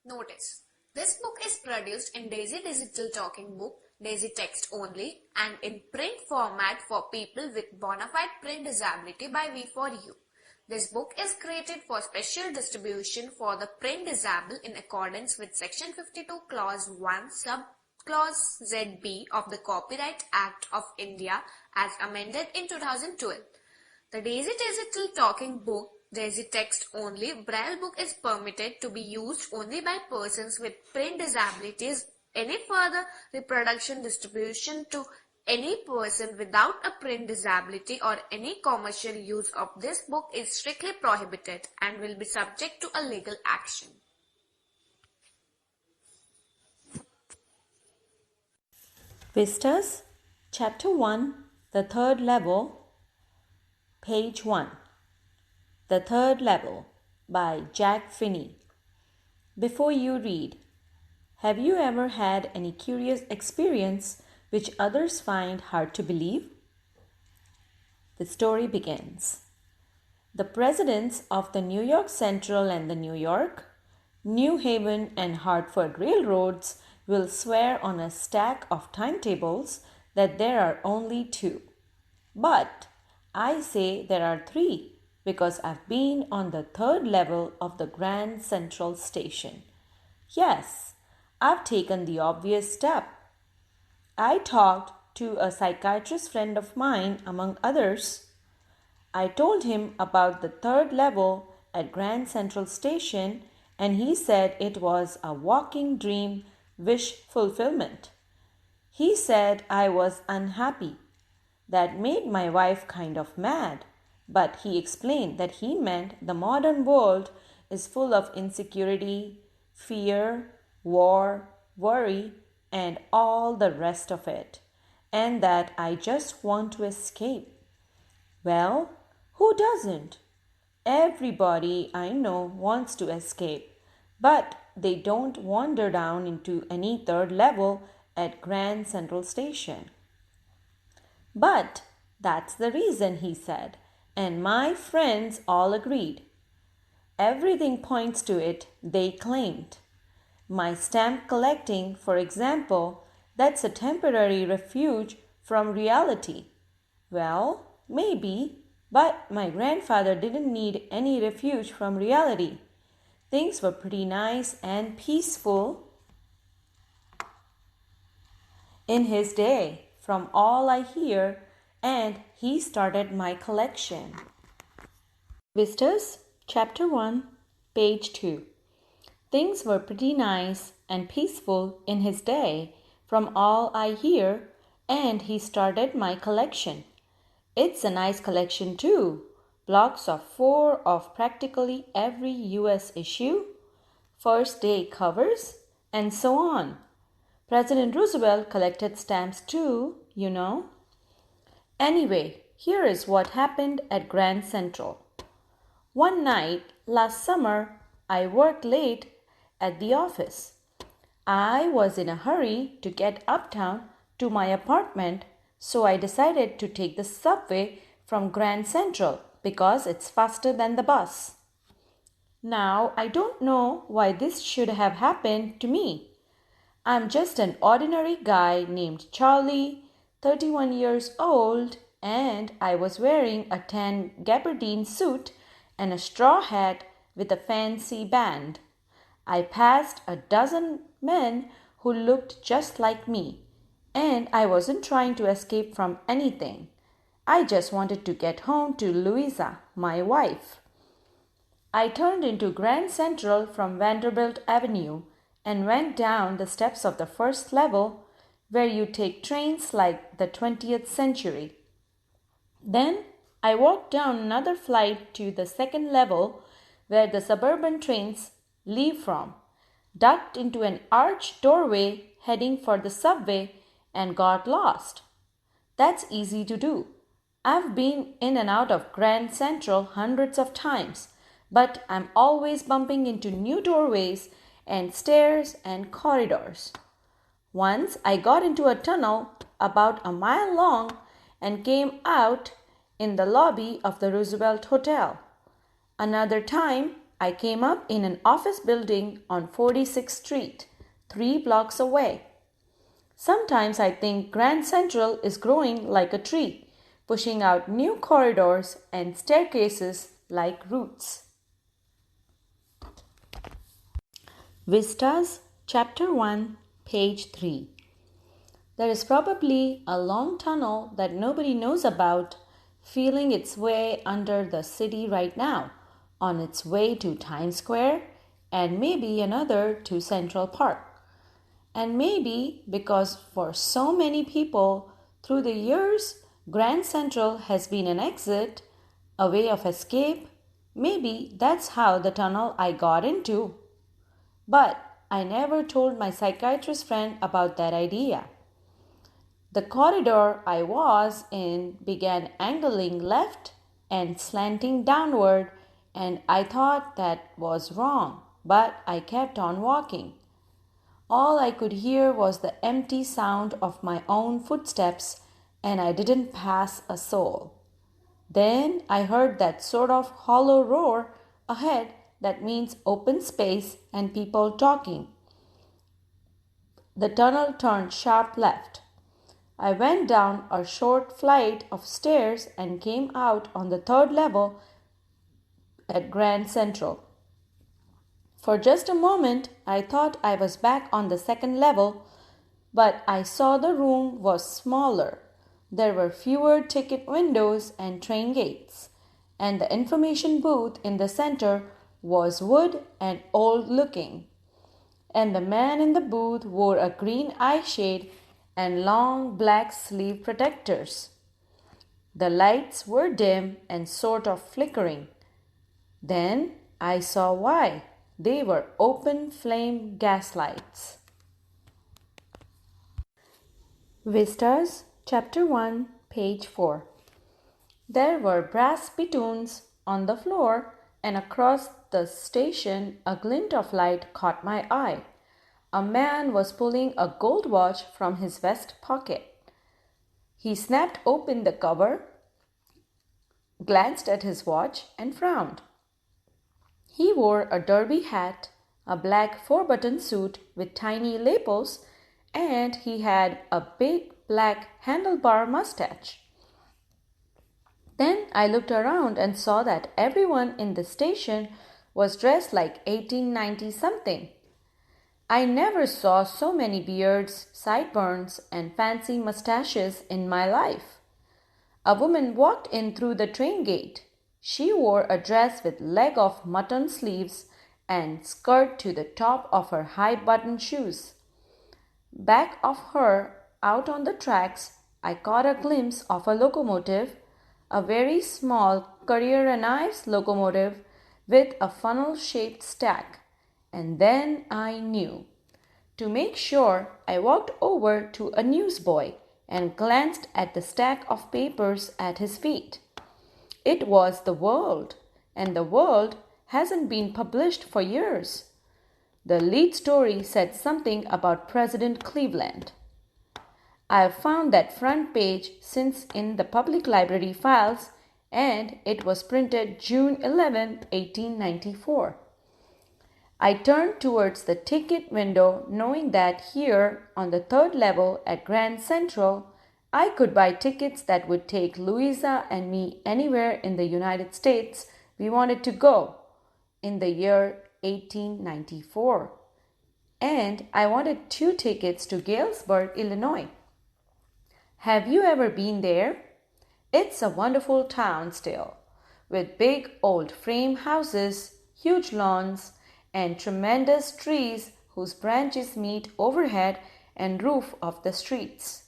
Notice, this book is produced in Daisy Digital Talking Book, Daisy Text only, and in print format for people with bona fide print disability by V4U. This book is created for special distribution for the print disabled in accordance with Section 52 Clause 1 Subclause ZB of the Copyright Act of India as amended in 2012. The Daisy Digital Talking Book, Daisy Text only, Braille book is permitted to be used only by persons with print disabilities. Any further reproduction, distribution to any person without a print disability or any commercial use of this book is strictly prohibited and will be subject to a legal action. Vistas, Chapter 1, The Third Level, Page 1. The Third Level by Jack Finney. Before you read, have you ever had any curious experience which others find hard to believe? The story begins. The presidents of the New York Central and the New York, New Haven and Hartford railroads will swear on a stack of timetables that there are only two. But I say there are three because I've been on the third level of the Grand Central Station. Yes, I've taken the obvious step. I talked to a psychiatrist friend of mine, among others. I told him about the third level at Grand Central Station, and he said it was a walking dream wish fulfillment. He said I was unhappy. That made my wife kind of mad, but he explained that he meant the modern world is full of insecurity, fear, war, worry, and all the rest of it, and that I just want to escape. Well, who doesn't? Everybody I know wants to escape, but they don't wander down into any third level at Grand Central Station. But that's the reason, he said, and my friends all agreed. Everything points to it, they claimed. My stamp collecting, for example, that's a temporary refuge from reality. Well, maybe, but my grandfather didn't need any refuge from reality. Things were pretty nice and peaceful in his day, from all I hear, and he started my collection. Vistas, Chapter 1, Page 2. Things were pretty nice and peaceful in his day, from all I hear, and he started my collection. It's a nice collection too. Blocks of 4 of practically every US issue, first day covers, and so on. President Roosevelt collected stamps too, you know. Anyway, here is what happened at Grand Central. One night last summer, I worked late at the office. I was in a hurry to get uptown to my apartment, so I decided to take the subway from Grand Central because it's faster than the bus. Now, I don't know why this should have happened to me. I'm just an ordinary guy named Charlie, 31 years old, and I was wearing a tan gabardine suit and a straw hat with a fancy band. I passed a dozen men who looked just like me, and I wasn't trying to escape from anything. I just wanted to get home to Louisa, my wife. I turned into Grand Central from Vanderbilt Avenue and went down the steps of the first level where you take trains like the 20th century. Then I walked down another flight to the second level where the suburban trains leave from, ducked into an arched doorway heading for the subway, and got lost. That's easy to do. I've been in and out of Grand Central hundreds of times, but I'm always bumping into new doorways and stairs and corridors. Once I got into a tunnel about a mile long and came out in the lobby of the Roosevelt Hotel. Another time, I came up in an office building on 46th Street, 3 blocks away. Sometimes I think Grand Central is growing like a tree, pushing out new corridors and staircases like roots. Vistas, Chapter 1, page 3. There is probably a long tunnel that nobody knows about, feeling its way under the city right now, on its way to Times Square, and maybe another to Central Park. And maybe because for so many people through the years, Grand Central has been an exit, a way of escape, maybe that's how the tunnel I got into. But I never told my psychiatrist friend about that idea. The corridor I was in began angling left and slanting downward, and I thought that was wrong, but I kept on walking. All I could hear was the empty sound of my own footsteps, and I didn't pass a soul. Then I heard that sort of hollow roar ahead that means open space and people talking. The tunnel turned sharp left. I went down a short flight of stairs and came out on the third level at Grand Central. For just a moment, I thought I was back on the second level, but I saw the room was smaller. There were fewer ticket windows and train gates, and the information booth in the center was wood and old looking. And the man in the booth wore a green eye shade and long black sleeve protectors. The lights were dim and sort of flickering. Then I saw why. They were open flame gaslights. Vistas, Chapter 1, page 4. There were brass spittoons on the floor, and across the station a glint of light caught my eye. A man was pulling a gold watch from his vest pocket. He snapped open the cover, glanced at his watch, and frowned. He wore a derby hat, a black four-button suit with tiny lapels, and he had a big black handlebar mustache. Then I looked around and saw that everyone in the station was dressed like 1890 something. I never saw so many beards, sideburns, and fancy mustaches in my life. A woman walked in through the train gate. She wore a dress with leg of mutton sleeves and skirt to the top of her high-button shoes. Back of her, out on the tracks, I caught a glimpse of a locomotive, a very small Currier and Ives locomotive with a funnel-shaped stack. And then I knew. To make sure, I walked over to a newsboy and glanced at the stack of papers at his feet. It was The World, and The World hasn't been published for years. The lead story said something about President Cleveland. I have found that front page since in the public library files, and it was printed June 11, 1894. I turned towards the ticket window, knowing that here on the third level at Grand Central, I could buy tickets that would take Louisa and me anywhere in the United States we wanted to go in the year 1894. And I wanted 2 tickets to Galesburg, Illinois. Have you ever been there? It's a wonderful town still, with big old frame houses, huge lawns, and tremendous trees whose branches meet overhead and roof of the streets.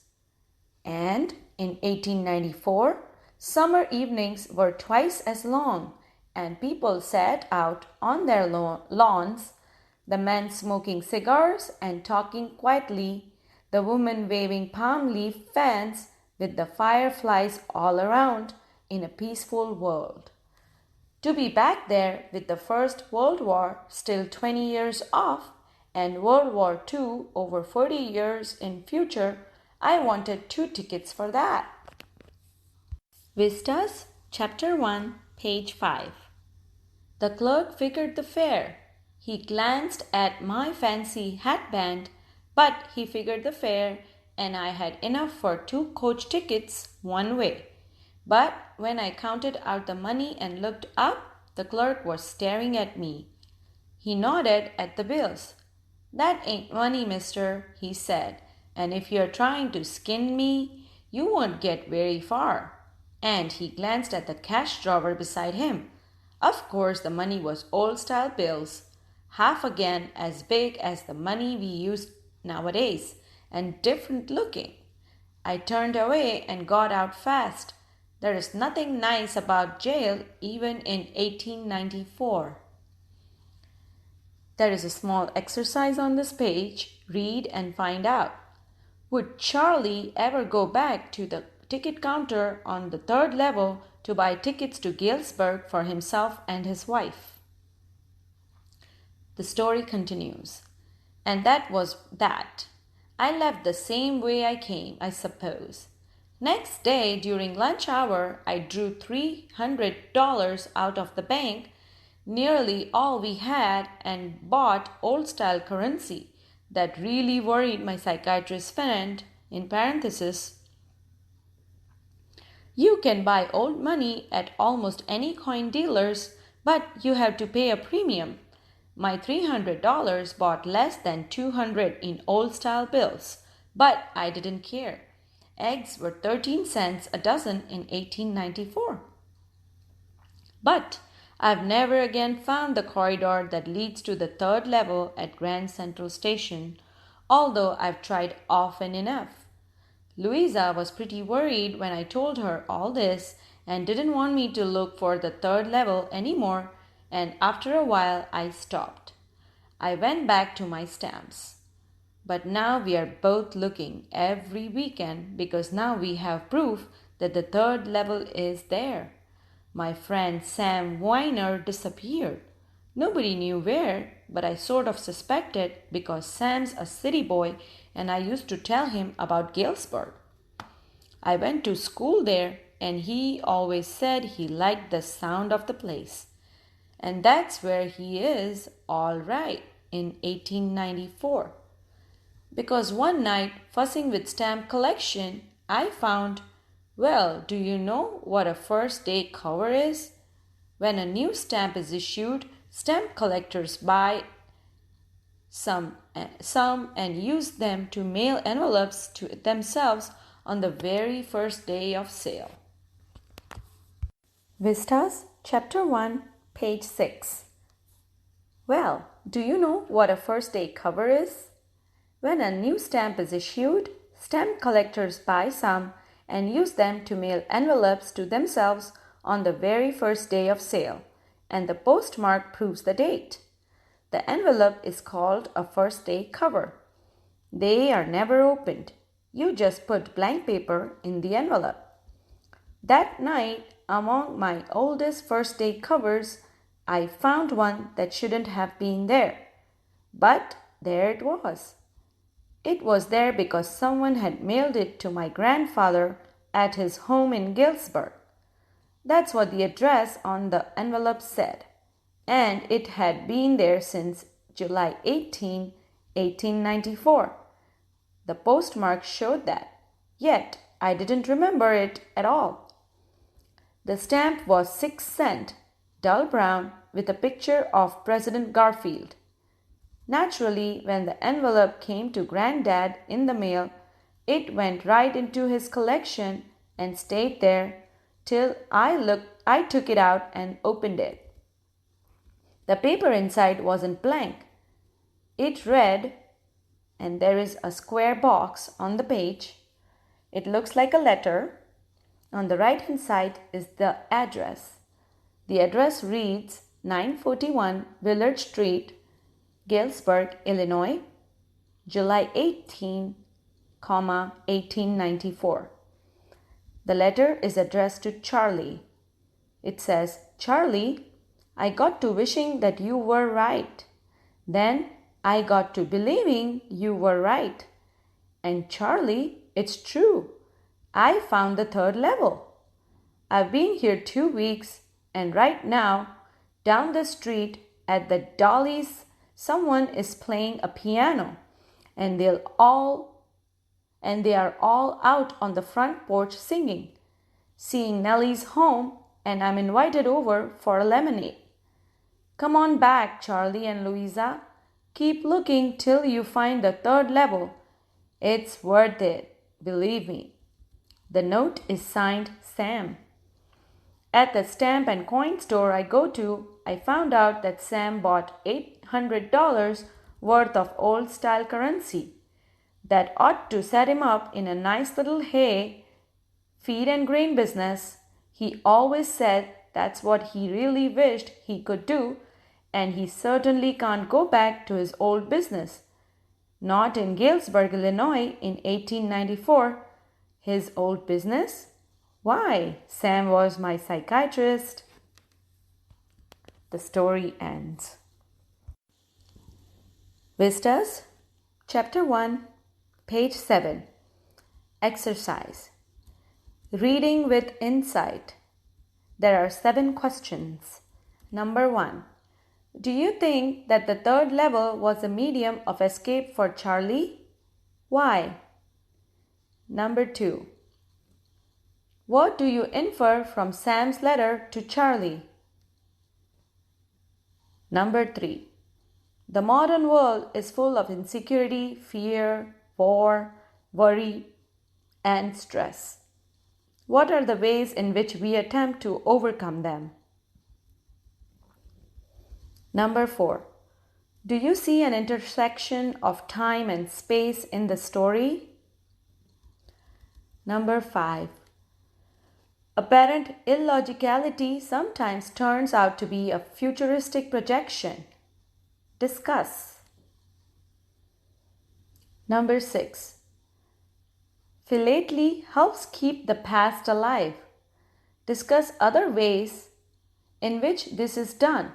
And in 1894, summer evenings were twice as long, and people sat out on their lawns, the men smoking cigars and talking quietly, the women waving palm leaf fans with the fireflies all around in a peaceful world. To be back there with the First World War still 20 years off and World War II over 40 years in future, I wanted 2 tickets for that. Vistas, Chapter 1, page 5. The clerk figured the fare. He glanced at my fancy hatband, but he figured the fare, and I had enough for 2 coach tickets one way. But when I counted out the money and looked up, the clerk was staring at me. He nodded at the bills. "That ain't money, mister," he said, "and if you're trying to skin me, you won't get very far." And he glanced at the cash drawer beside him. Of course, the money was old-style bills, half again as big as the money we use nowadays, and different looking. I turned away and got out fast. There is nothing nice about jail even in 1894. There is a small exercise on this page. Read and find out. Would Charlie ever go back to the ticket counter on the 3rd level to buy tickets to Galesburg for himself and his wife? The story continues. And that was that. I left the same way I came, I suppose. Next day, during lunch hour, I drew $300 out of the bank, nearly all we had, and bought old-style currency. That really worried my psychiatrist friend. In parenthesis, "You can buy old money at almost any coin dealer's, but you have to pay a premium." My $300 bought less than 200 in old-style bills, but I didn't care. Eggs were 13 cents a dozen in 1894. But I've never again found the corridor that leads to the 3rd level at Grand Central Station, although I've tried often enough. Louisa was pretty worried when I told her all this and didn't want me to look for the 3rd level anymore, and after a while I stopped. I went back to my stamps. But now we are both looking every weekend because now we have proof that the 3rd level is there. My friend Sam Weiner disappeared. Nobody knew where, but I sort of suspected because Sam's a city boy and I used to tell him about Galesburg. I went to school there and he always said he liked the sound of the place. And that's where he is, all right, in 1894. Because one night, fussing with stamp collection, I found, well, do you know what a first day cover is? When a new stamp is issued, stamp collectors buy some and use them to mail envelopes to themselves on the very first day of sale. Vistas, Chapter 1, page 6. Well, do you know what a first day cover is? When a new stamp is issued, stamp collectors buy some and use them to mail envelopes to themselves on the very first day of sale, and the postmark proves the date. The envelope is called a first day cover. They are never opened. You just put blank paper in the envelope. That night, among my oldest first day covers, I found one that shouldn't have been there. But there it was. It was there because someone had mailed it to my grandfather at his home in Galesburg. That's what the address on the envelope said, and it had been there since July 18, 1894. The postmark showed that, yet I didn't remember it at all. The stamp was 6 cents, dull brown, with a picture of President Garfield. Naturally, when the envelope came to Granddad in the mail, it went right into his collection and stayed there till I took it out and opened it. The paper inside wasn't blank. It read, and there is a square box on the page. It looks like a letter. On the right-hand side is the address. The address reads 941 Willard Street, Galesburg, Illinois, July 18, 1894. The letter is addressed to Charlie. It says, "Charlie, I got to wishing that you were right. Then I got to believing you were right. And Charlie, it's true. I found the 3rd level. I've been here 2 weeks, and right now Down the street at the Dolly's, someone is playing a piano, and they are all out on the front porch singing. Seeing Nellie's home, and I'm invited over for a lemonade. Come on back, Charlie and Louisa. Keep looking till you find the third level. It's worth it, believe me. The note is signed Sam. At the stamp and coin store I go to, I found out that Sam bought $800 worth of old style currency. That ought to set him up in a nice little hay, feed and grain business. He always said that's what he really wished he could do, and he certainly can't go back to his old business. Not in Galesburg, Illinois in 1894. His old business? Why, Sam was my psychiatrist. The story ends. Vistas, Chapter 1, Page 7. Exercise. Reading with insight. There are 7 questions. Number 1. Do you think that the third level was a medium of escape for Charlie? Why? Number 2. What do you infer from Sam's letter to Charlie? Number 3. The modern world is full of insecurity, fear, war, worry, and stress. What are the ways in which we attempt to overcome them? Number 4. Do you see an intersection of time and space in the story? Number 5. Apparent illogicality sometimes turns out to be a futuristic projection. Discuss. Number 6. Philately helps keep the past alive. Discuss other ways in which this is done.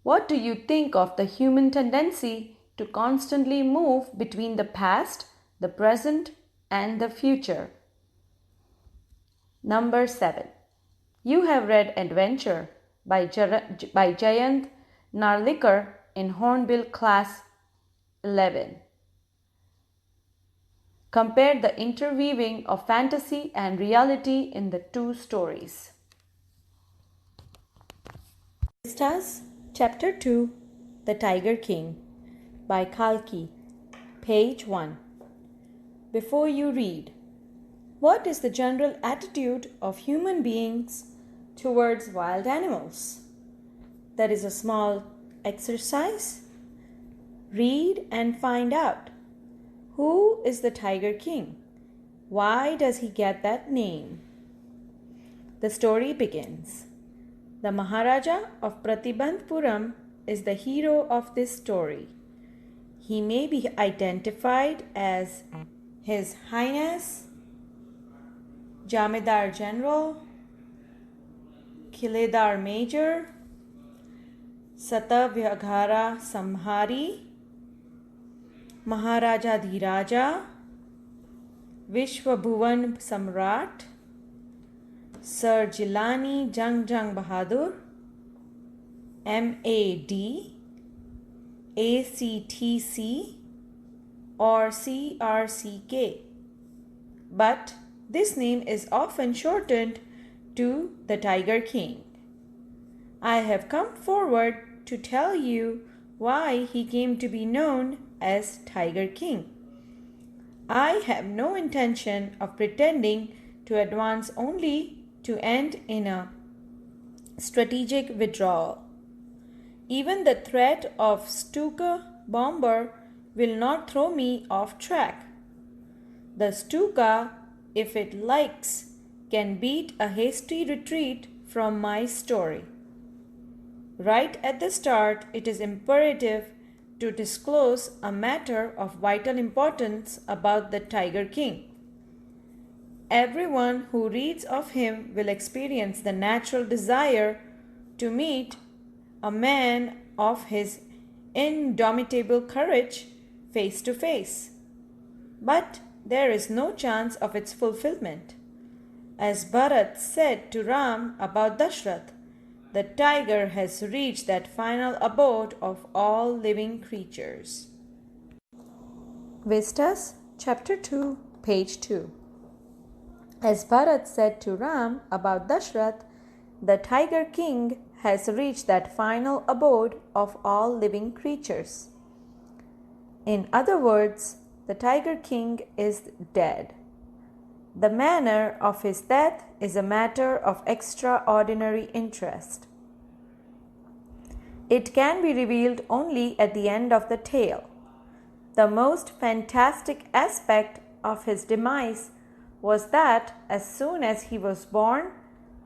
What do you think of the human tendency to constantly move between the past, the present, and the future? Number 7. You have read Adventure by Jayant Narlikar in Hornbill Class 11. Compare the interweaving of fantasy and reality in the 2 stories. Vistas, Chapter 2, The Tiger King by Kalki, Page 1. Before you read, what is the general attitude of human beings towards wild animals? That is a small exercise. Read and find out. Who is the Tiger King? Why does he get that name? The story begins. The Maharaja of Pratibandhpuram is the hero of this story. He may be identified as His Highness Jamidar General, Kiledar Major, Satavyagara Samhari, Maharaja Dhiraja, Vishwabhuvan Samrat, Sir Jilani Jang Bahadur, MAD, ACTC, or CRCK. But this name is often shortened to the Tiger King. I have come forward to tell you why he came to be known as Tiger King. I have no intention of pretending to advance only to end in a strategic withdrawal. Even the threat of Stuka bomber will not throw me off track. The Stuka, if it likes, can beat a hasty retreat from my story. Right at the start, it is imperative to disclose a matter of vital importance about the Tiger King. Everyone who reads of him will experience the natural desire to meet a man of his indomitable courage face to face. But there is no chance of its fulfillment. As Bharat said to Ram about Dashrath, the tiger has reached that final abode of all living creatures. Vistas, Chapter 2, page 2. As Bharat said to Ram about Dashrath, the tiger king has reached that final abode of all living creatures. In other words, the tiger king is dead. The manner of his death is a matter of extraordinary interest. It can be revealed only at the end of the tale. The most fantastic aspect of his demise was that as soon as he was born,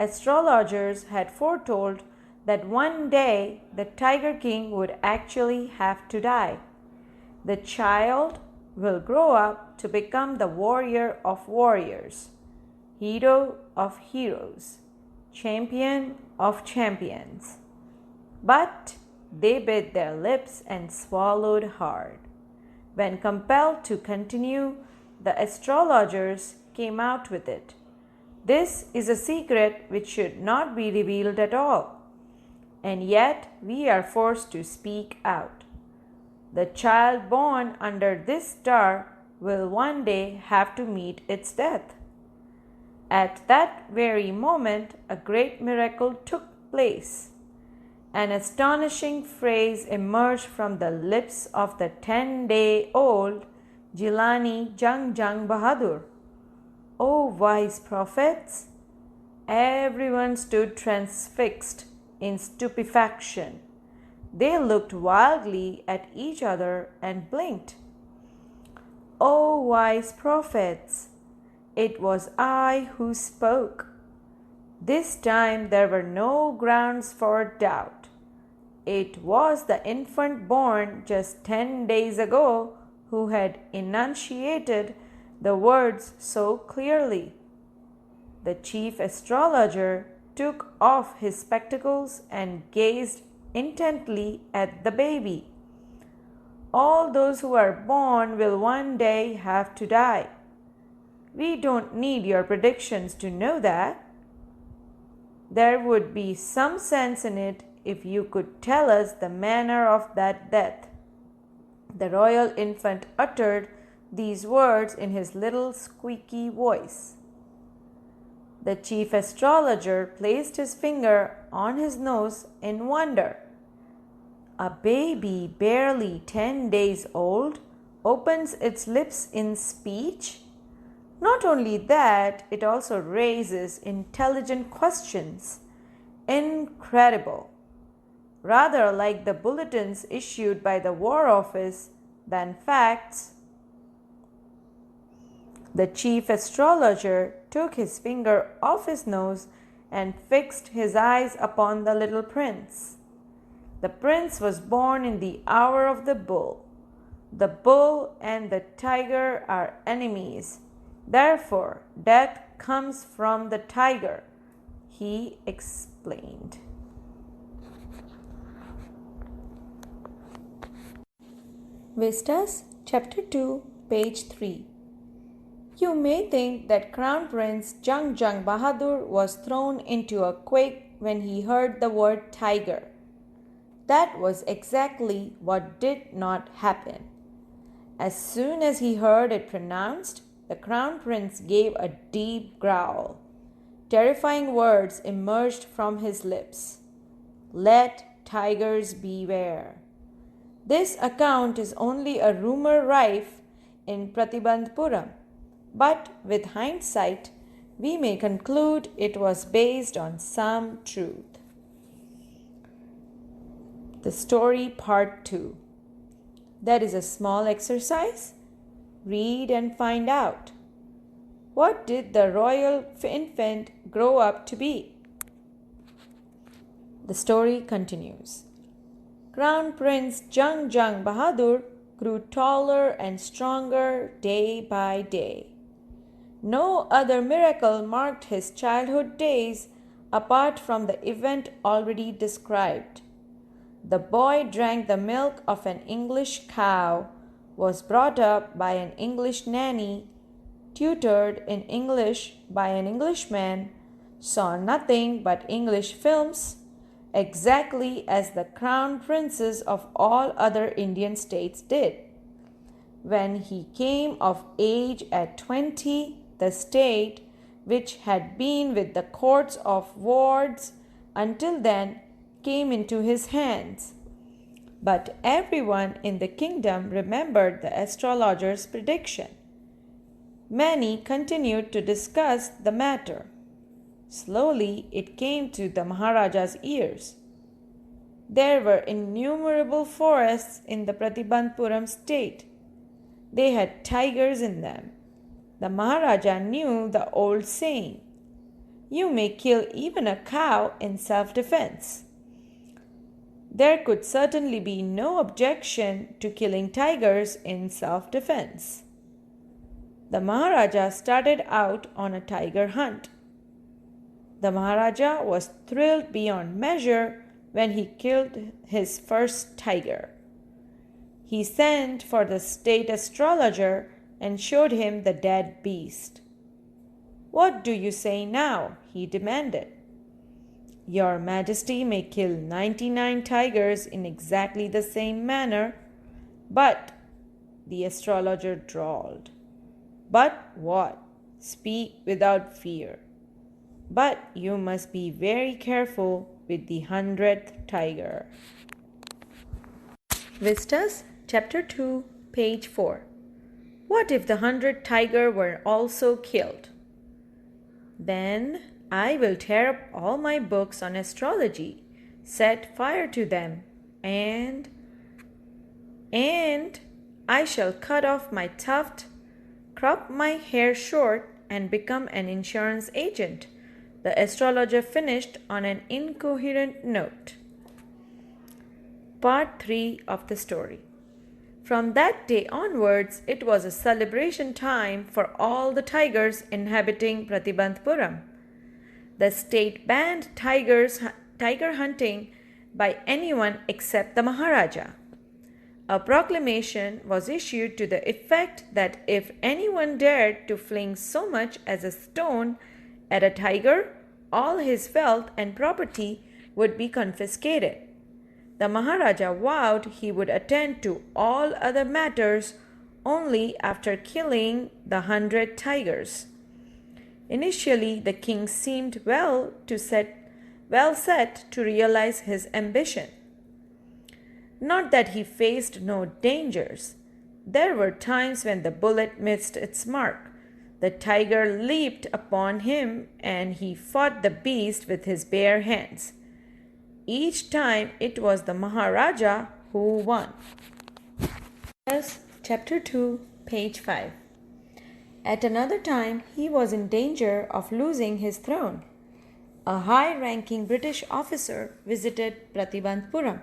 astrologers had foretold that one day the tiger king would actually have to die. The child will grow up to become the warrior of warriors, hero of heroes, champion of champions. But they bit their lips and swallowed hard. When compelled to continue, the astrologers came out with it. This is a secret which should not be revealed at all, and yet we are forced to speak out. The child born under this star will one day have to meet its death. At that very moment, a great miracle took place. An astonishing phrase emerged from the lips of the 10-day-old Jilani Jung Bahadur. O wise prophets! Everyone stood transfixed in stupefaction. They looked wildly at each other and blinked. O wise prophets! It was I who spoke. This time there were no grounds for doubt. It was the infant born just 10 days ago who had enunciated the words so clearly. The chief astrologer took off his spectacles and gazed intently at the baby. All those who are born will one day have to die. We don't need your predictions to know that. There would be some sense in it if you could tell us the manner of that death. The royal infant uttered these words in his little squeaky voice. The chief astrologer placed his finger on his nose in wonder. A baby barely 10 days old opens its lips in speech? Not only that, it also raises intelligent questions. Incredible! Rather like the bulletins issued by the War Office than facts. The chief astrologer took his finger off his nose and fixed his eyes upon the little prince. The prince was born in the hour of the bull. The bull and the tiger are enemies. Therefore, death comes from the tiger, he explained. Vistas, Chapter 2, page 3. You may think that Crown Prince Jung Bahadur was thrown into a quake when he heard the word tiger. That was exactly what did not happen. As soon as he heard it pronounced, the Crown Prince gave a deep growl. Terrifying words emerged from his lips. Let tigers beware. This account is only a rumor rife in Pratibandhpuram, but with hindsight, we may conclude it was based on some truth. The story part 2. There is a small exercise. Read and find out. What did the royal infant grow up to be? The story continues. Crown Prince Jung Bahadur grew taller and stronger day by day. No other miracle marked his childhood days apart from the event already described. The boy drank the milk of an English cow, was brought up by an English nanny, tutored in English by an Englishman, saw nothing but English films, exactly as the crown princes of all other Indian states did. When he came of age at 20, the state, which had been with the courts of wards until then, came into his hands. But everyone in the kingdom remembered the astrologer's prediction. Many continued to discuss the matter. Slowly it came to the Maharaja's ears. There were innumerable forests in the Pratibandpuram state. They had tigers in them. The Maharaja knew the old saying, "You may kill even a cow in self-defense." There could certainly be no objection to killing tigers in self-defense. The Maharaja started out on a tiger hunt. The Maharaja was thrilled beyond measure when he killed his first tiger. He sent for the state astrologer and showed him the dead beast. "What do you say now?" he demanded. "Your Majesty may kill 99 tigers in exactly the same manner, but," the astrologer drawled. "But what? Speak without fear. But you must be very careful with the 100th tiger." Vistas, Chapter 2, page 4. What if the 100th tiger were also killed? "Then I will tear up all my books on astrology, set fire to them, and I shall cut off my tuft, crop my hair short, and become an insurance agent," the astrologer finished on an incoherent note. Part 3 of the story. From that day onwards, it was a celebration time for all the tigers inhabiting Pratibandpuram. The state banned tiger hunting by anyone except the Maharaja. A proclamation was issued to the effect that if anyone dared to fling so much as a stone at a tiger, all his wealth and property would be confiscated. The Maharaja vowed he would attend to all other matters only after killing the 100 tigers. Initially, the king seemed well set to realize his ambition. Not that he faced no dangers. There were times when the bullet missed its mark. The tiger leaped upon him and he fought the beast with his bare hands. Each time it was the Maharaja who won. Chapter 2, page 5. At another time, he was in danger of losing his throne. A high-ranking British officer visited Pratibandpuram.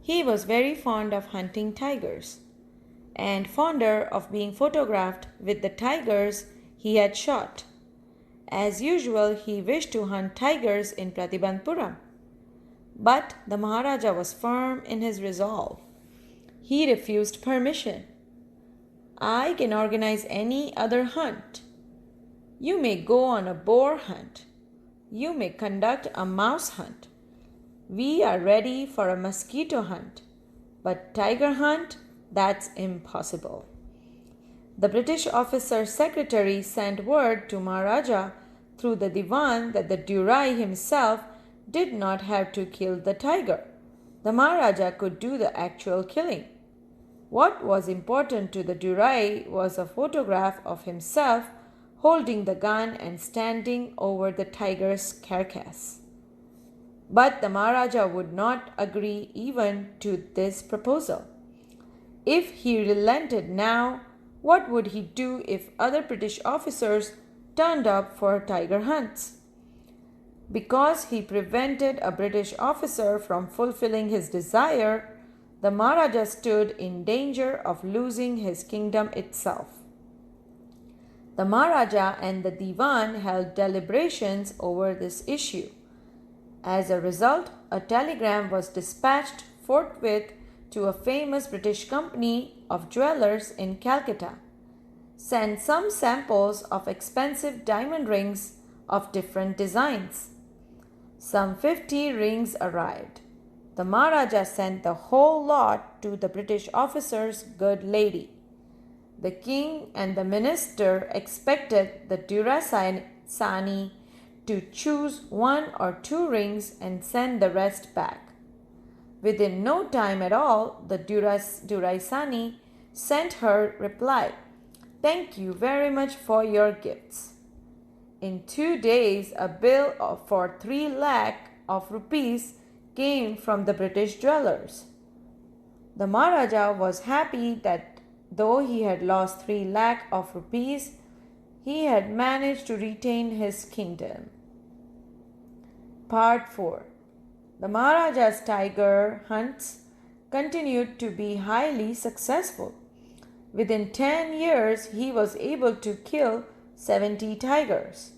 He was very fond of hunting tigers, and fonder of being photographed with the tigers he had shot. As usual, he wished to hunt tigers in Pratibandpuram. But the Maharaja was firm in his resolve. He refused permission. "I can organize any other hunt. You may go on a boar hunt. You may conduct a mouse hunt. We are ready for a mosquito hunt. But tiger hunt, that's impossible." The British officer's secretary sent word to Maharaja through the Diwan that the Durai himself did not have to kill the tiger. The Maharaja could do the actual killing. What was important to the Durai was a photograph of himself holding the gun and standing over the tiger's carcass. But the Maharaja would not agree even to this proposal. If he relented now, what would he do if other British officers turned up for tiger hunts? Because he prevented a British officer from fulfilling his desire, the Maharaja stood in danger of losing his kingdom itself. The Maharaja and the Diwan held deliberations over this issue. As a result, a telegram was dispatched forthwith to a famous British company of jewelers in Calcutta. "Send some samples of expensive diamond rings of different designs." Some 50 rings arrived. The Maharaja sent the whole lot to the British officer's good lady. The king and the minister expected the Durasani to choose 1 or 2 rings and send the rest back. Within no time at all, the Duraisani sent her reply, "Thank you very much for your gifts." In 2 days, a bill for 3 lakh of rupees came from the British dwellers. The Maharaja was happy that though he had lost 3 lakh of rupees, he had managed to retain his kingdom. Part 4. The Maharaja's tiger hunts continued to be highly successful. Within 10 years, he was able to kill 70 tigers.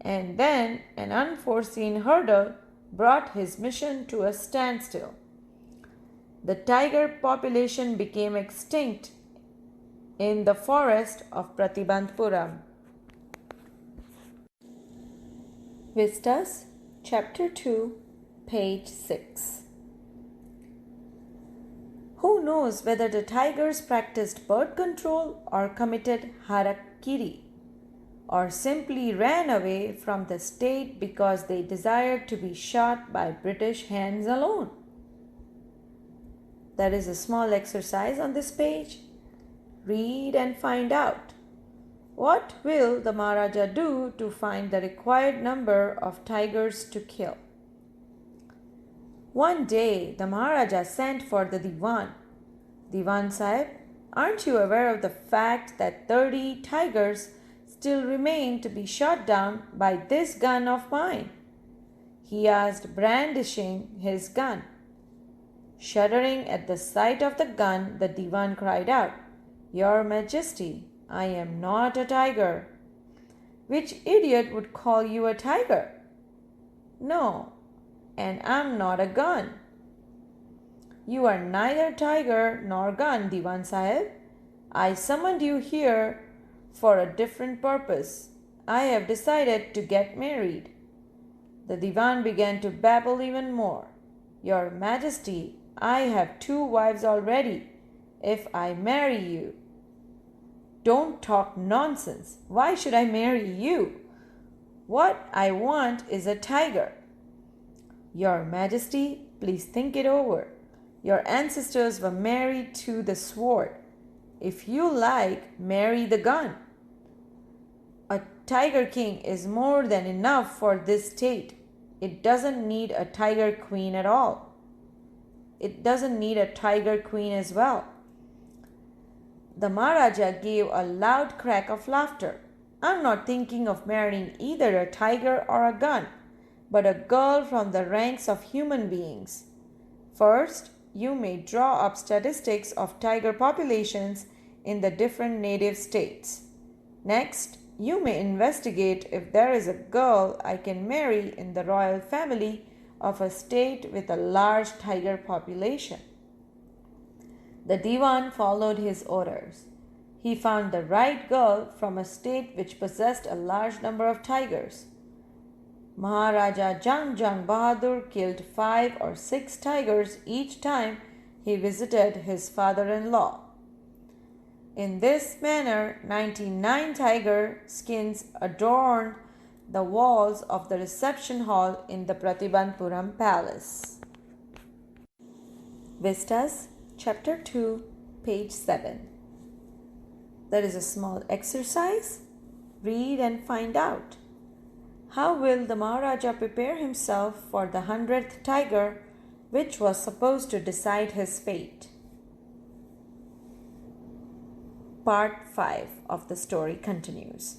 And then an unforeseen hurdle brought his mission to a standstill. The tiger population became extinct in the forest of Pratibandpuram. Vistas, Chapter 2, page 6. Who knows whether the tigers practiced bird control or committed harakiri, or simply ran away from the state because they desired to be shot by British hands alone? There is a small exercise on this page. Read and find out. What will the Maharaja do to find the required number of tigers to kill? One day, the Maharaja sent for the Diwan. "Diwan Sahib, aren't you aware of the fact that 30 tigers still remain to be shot down by this gun of mine?" he asked, brandishing his gun. Shuddering at the sight of the gun, the Diwan cried out, "Your Majesty, I am not a tiger." "Which idiot would call you a tiger?" "No, and I'm not a gun." "You are neither tiger nor gun, Diwan Sahib. I summoned you here for a different purpose. I have decided to get married." The Diwan began to babble even more. "Your Majesty, I have 2 wives already. If I marry you—" "Don't talk nonsense. Why should I marry you? What I want is a tiger." "Your Majesty, please think it over. Your ancestors were married to the sword. If you like, marry the gun. A tiger king is more than enough for this state. It doesn't need a tiger queen at all. It doesn't need a tiger queen as well." The Maharaja gave a loud crack of laughter. "I'm not thinking of marrying either a tiger or a gun, but a girl from the ranks of human beings. First, you may draw up statistics of tiger populations in the different native states. Next, you may investigate if there is a girl I can marry in the royal family of a state with a large tiger population." The Diwan followed his orders. He found the right girl from a state which possessed a large number of tigers. Maharaja Jang Bahadur killed 5 or 6 tigers each time he visited his father-in-law. In this manner, 99 tiger skins adorned the walls of the reception hall in the Pratibandpuram palace. Vistas, Chapter 2, page 7. There is a small exercise. Read and find out. How will the Maharaja prepare himself for the 100th tiger, which was supposed to decide his fate? Part 5 of the story continues.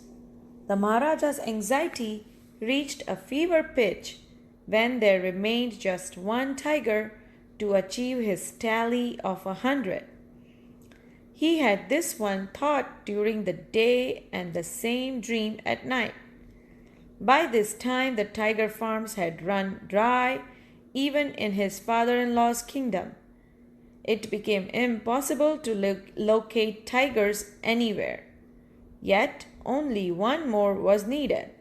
The Maharaja's anxiety reached a fever pitch when there remained just 1 tiger to achieve his tally of 100. He had this one thought during the day and the same dream at night. By this time, the tiger farms had run dry, even in his father-in-law's kingdom. It became impossible to locate tigers anywhere. Yet, only 1 more was needed.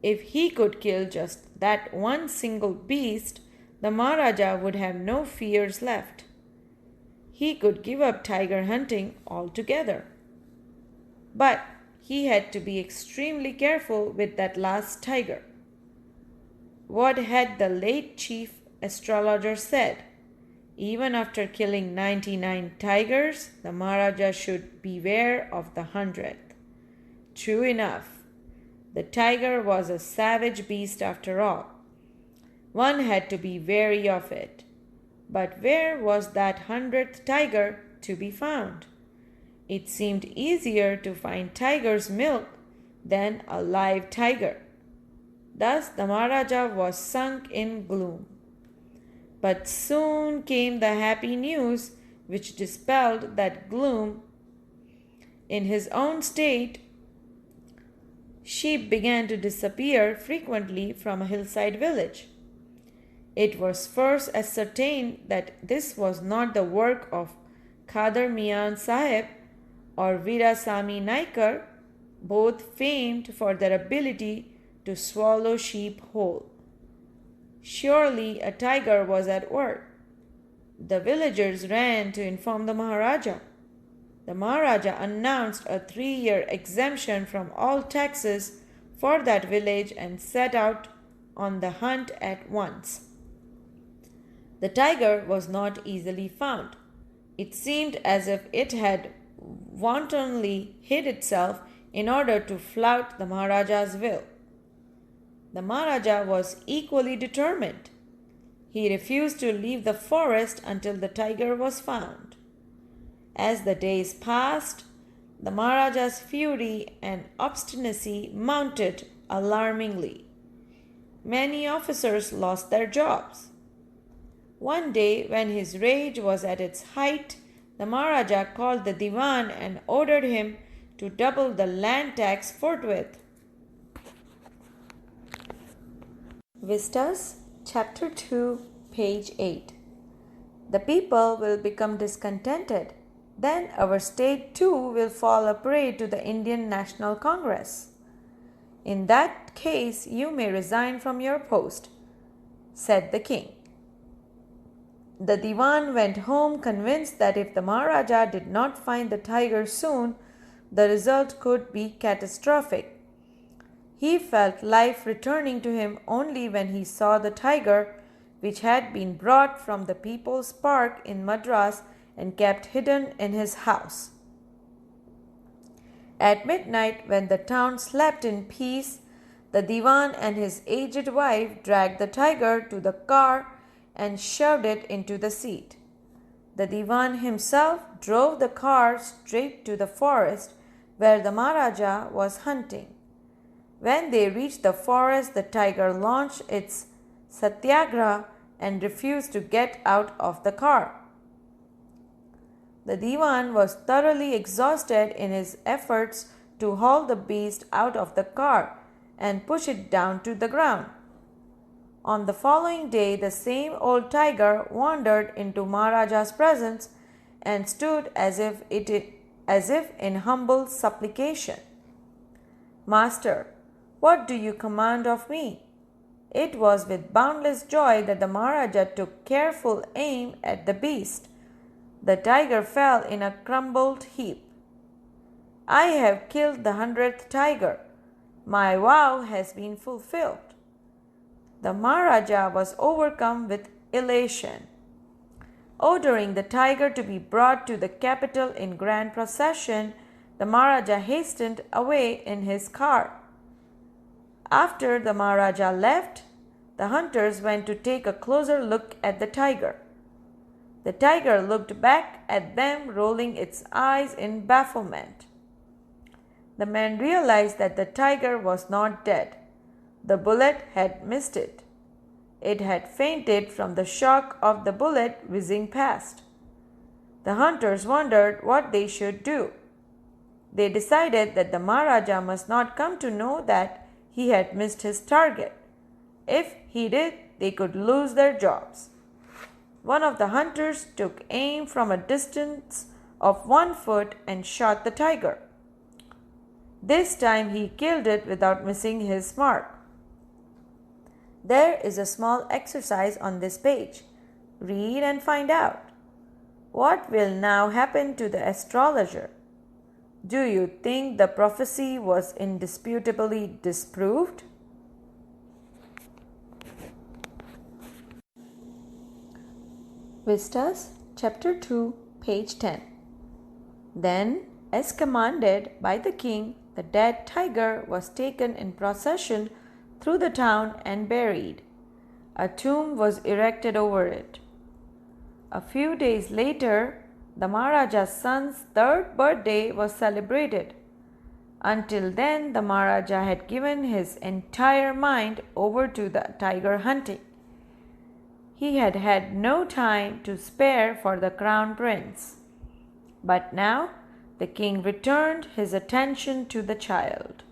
If he could kill just that one single beast, the Maharaja would have no fears left. He could give up tiger hunting altogether. But he had to be extremely careful with that last tiger. What had the late chief astrologer said? Even after killing 99 tigers, the Maharaja should beware of the 100th. True enough, the tiger was a savage beast after all. One had to be wary of it. But where was that 100th tiger to be found? It seemed easier to find tiger's milk than a live tiger. Thus the Maharaja was sunk in gloom. But soon came the happy news which dispelled that gloom. In his own state, sheep began to disappear frequently from a hillside village. It was first ascertained that this was not the work of Khadar Mian Sahib or Veerasamy Naikar, both famed for their ability to swallow sheep whole. Surely a tiger was at work. The villagers ran to inform the Maharaja. The Maharaja announced a 3-year exemption from all taxes for that village and set out on the hunt at once. The tiger was not easily found. It seemed as if it had wantonly hid itself in order to flout the Maharaja's will. The Maharaja was equally determined. He refused to leave the forest until the tiger was found. As the days passed, the Maharaja's fury and obstinacy mounted alarmingly. Many officers lost their jobs. One day, when his rage was at its height, the Maharaja called the Diwan and ordered him to double the land tax forthwith. Vistas, Chapter 2, page 8. The people will become discontented. Then our state too will fall a prey to the Indian National Congress. In that case, you may resign from your post, said the king. The Diwan went home convinced that if the Maharaja did not find the tiger soon, the result could be catastrophic. He felt life returning to him only when he saw the tiger, which had been brought from the People's Park in Madras and kept hidden in his house. At midnight, when the town slept in peace, the Diwan and his aged wife dragged the tiger to the car and shoved it into the seat. The Diwan himself drove the car straight to the forest where the Maharaja was hunting. When they reached the forest, the tiger launched its satyagraha and refused to get out of the car. The Diwan was thoroughly exhausted in his efforts to haul the beast out of the car and push it down to the ground. On the following day, the same old tiger wandered into Maharaja's presence and stood as if in humble supplication. Master, what do you command of me? It was with boundless joy that the Maharaja took careful aim at the beast. The tiger fell in a crumbled heap. I have killed the 100th tiger. My vow has been fulfilled. The Maharaja was overcome with elation. Ordering the tiger to be brought to the capital in grand procession, the Maharaja hastened away in his car. After the Maharaja left, the hunters went to take a closer look at the tiger. The tiger looked back at them, rolling its eyes in bafflement. The men realized that the tiger was not dead. The bullet had missed it. It had fainted from the shock of the bullet whizzing past. The hunters wondered what they should do. They decided that the Maharaja must not come to know that he had missed his target. If he did, they could lose their jobs. One of the hunters took aim from a distance of 1 foot and shot the tiger. This time he killed it without missing his mark. There is a small exercise on this page. Read and find out. What will now happen to the astrologer? Do you think the prophecy was indisputably disproved? Vistas, chapter 2, page 10. Then, as commanded by the king, the dead tiger was taken in procession through the town and buried. A tomb was erected over it. A few days later, the Maharaja's son's third birthday was celebrated. Until then, the Maharaja had given his entire mind over to the tiger hunting. He had had no time to spare for the crown prince. But now the king returned his attention to the child.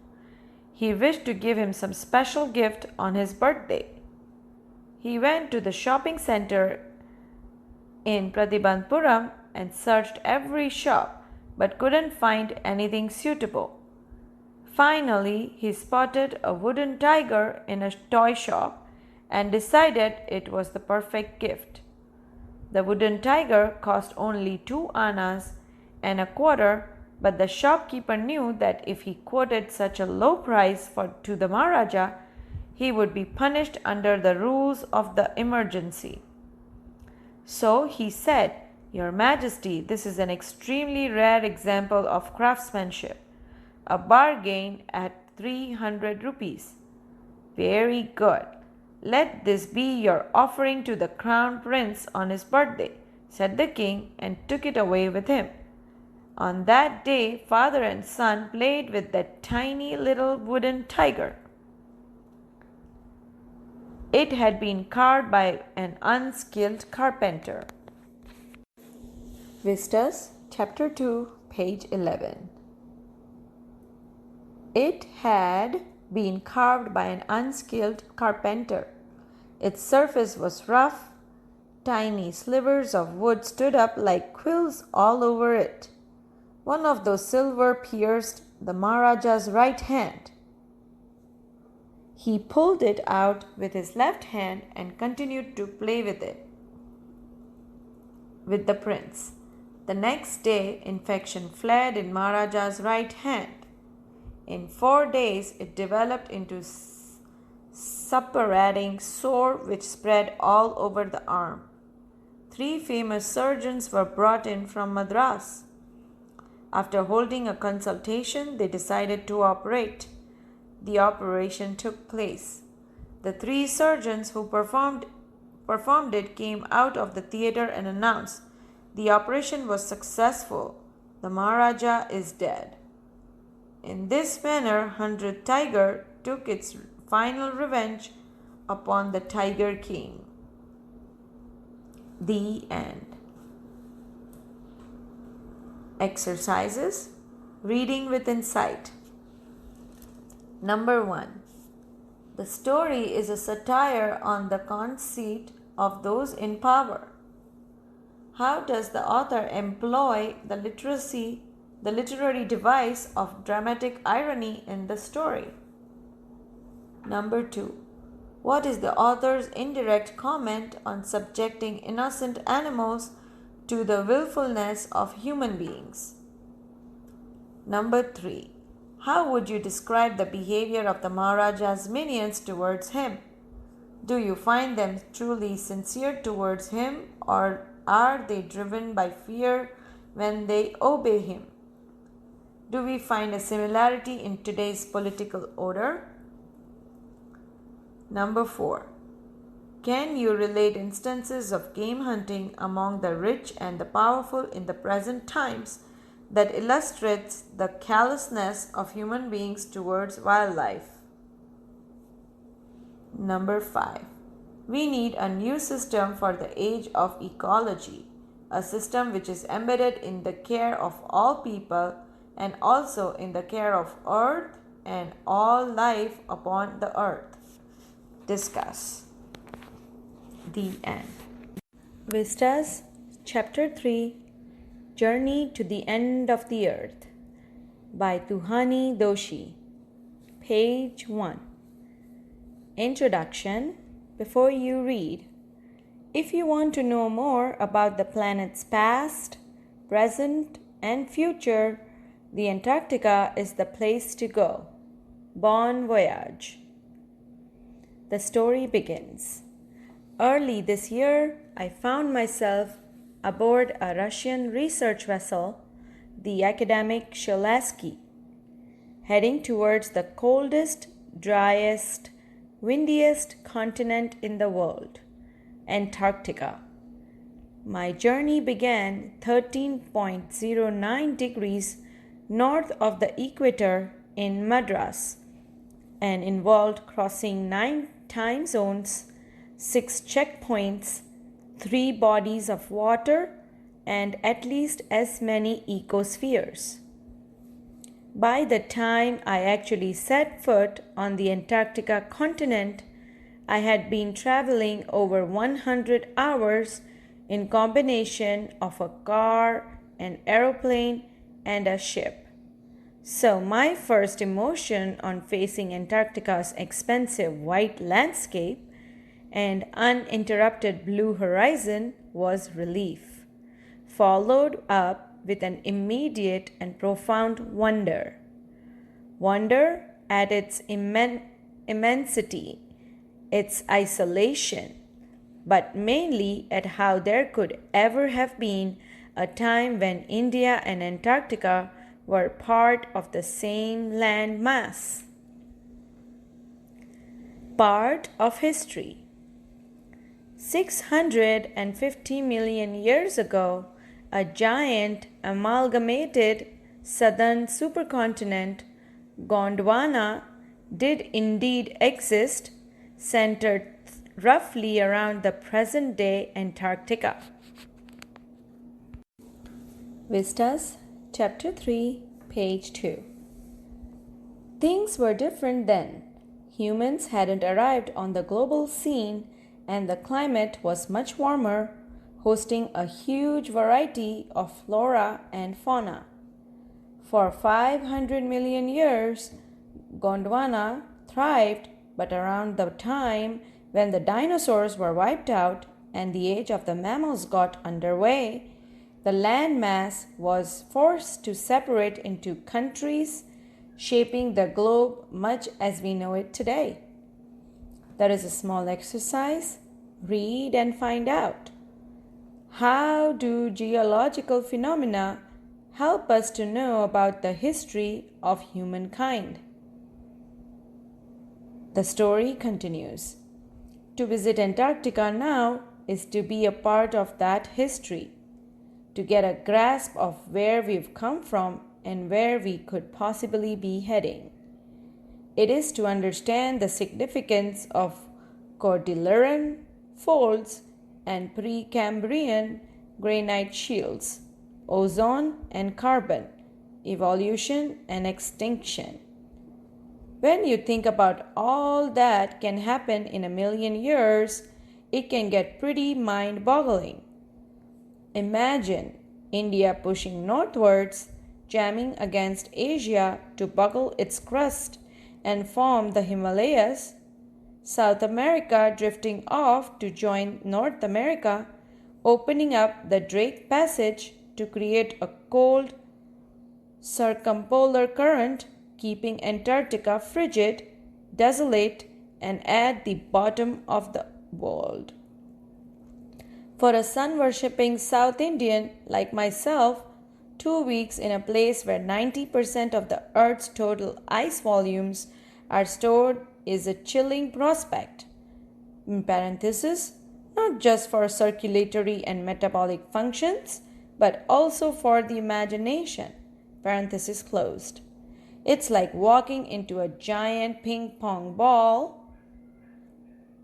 He wished to give him some special gift on his birthday. He went to the shopping center in Pratibandpuram and searched every shop but couldn't find anything suitable. Finally, he spotted a wooden tiger in a toy shop and decided it was the perfect gift. The wooden tiger cost only 2 annas and a quarter, but the shopkeeper knew that if he quoted such a low price to the Maharaja, he would be punished under the rules of the emergency. So he said, "Your Majesty, this is an extremely rare example of craftsmanship. A bargain at 300 rupees. Very good. Let this be your offering to the crown prince on his birthday," said the king, and took it away with him. On that day, father and son played with that tiny little wooden tiger. It had been carved by an unskilled carpenter. Vistas, chapter 2, page 11. It had been carved by an unskilled carpenter. Its surface was rough. Tiny slivers of wood stood up like quills all over it. One of those silver pierced the Maharaja's right hand. He pulled it out with his left hand and continued to play with it with the prince. The next day, infection fled in Maharaja's right hand. In 4 days, it developed into suppurating sore which spread all over the arm. 3 famous surgeons were brought in from Madras. After holding a consultation, they decided to operate. The operation took place. The 3 surgeons who performed it came out of the theatre and announced, "The operation was successful. The Maharaja is dead." In this manner, 100 Tiger took its final revenge upon the Tiger King. The end. Exercises. Reading with insight. Number 1. The story is a satire on the conceit of those in power. How does the author employ the literary device of dramatic irony in the story? Number 2. What is the author's indirect comment on subjecting innocent animals to the willfulness of human beings? Number 3. How would you describe the behavior of the Maharaja's minions towards him? Do you find them truly sincere towards him, or are they driven by fear when they obey him? Do we find a similarity in today's political order? Number 4. Can you relate instances of game hunting among the rich and the powerful in the present times that illustrates the callousness of human beings towards wildlife? Number 5. We need a new system for the age of ecology, a system which is embedded in the care of all people and also in the care of earth and all life upon the earth. Discuss. The end. Vistas, chapter 3, Journey to the End of the Earth, by Tuhani Doshi. Page 1. Introduction. before you read. If you want to know more about the planet's past, present, and future, the Antarctica is the place to go. Bon voyage. The story begins. Early this year, I found myself aboard a Russian research vessel, the academic Shelaski, heading towards the coldest, driest, windiest continent in the world, Antarctica. My journey began 13.09 degrees north of the equator in Madras and involved crossing 9 time zones, 6 checkpoints, 3 bodies of water, and at least as many ecospheres. By the time I actually set foot on the Antarctica continent, I had been traveling over 100 hours in combination of a car, an aeroplane, and a ship. So my first emotion on facing Antarctica's expansive white landscape and uninterrupted blue horizon was relief, followed up with an immediate and profound wonder. Wonder at its immensity, its isolation, but mainly at how there could ever have been a time when India and Antarctica were part of the same land mass. Part of history. 650 million years ago, a giant amalgamated southern supercontinent, Gondwana, did indeed exist, centered roughly around the present-day Antarctica. Vistas, Chapter 3, Page 2. Things were different then. Humans hadn't arrived on the global scene, and the climate was much warmer, hosting a huge variety of flora and fauna. For 500 million years, Gondwana thrived, but around the time when the dinosaurs were wiped out and the age of the mammals got underway, the land mass was forced to separate into countries, shaping the globe much as we know it today. There is a small exercise. Read and find out. How do geological phenomena help us to know about the history of humankind? The story continues. To visit Antarctica now is to be a part of that history, to get a grasp of where we've come from and where we could possibly be heading. It is to understand the significance of Cordilleran folds and Precambrian granite shields, ozone and carbon, evolution and extinction. When you think about all that can happen in a million years, it can get pretty mind-boggling. Imagine India pushing northwards, jamming against Asia to buckle its crust and form the Himalayas, South America drifting off to join North America, opening up the Drake Passage to create a cold circumpolar current, keeping Antarctica frigid, desolate, and at the bottom of the world. For a sun-worshipping South Indian like myself, 2 weeks in a place where 90% of the Earth's total ice volumes are stored is a chilling prospect. In parenthesis, not just for circulatory and metabolic functions, but also for the imagination. Parenthesis closed. It's like walking into a giant ping pong ball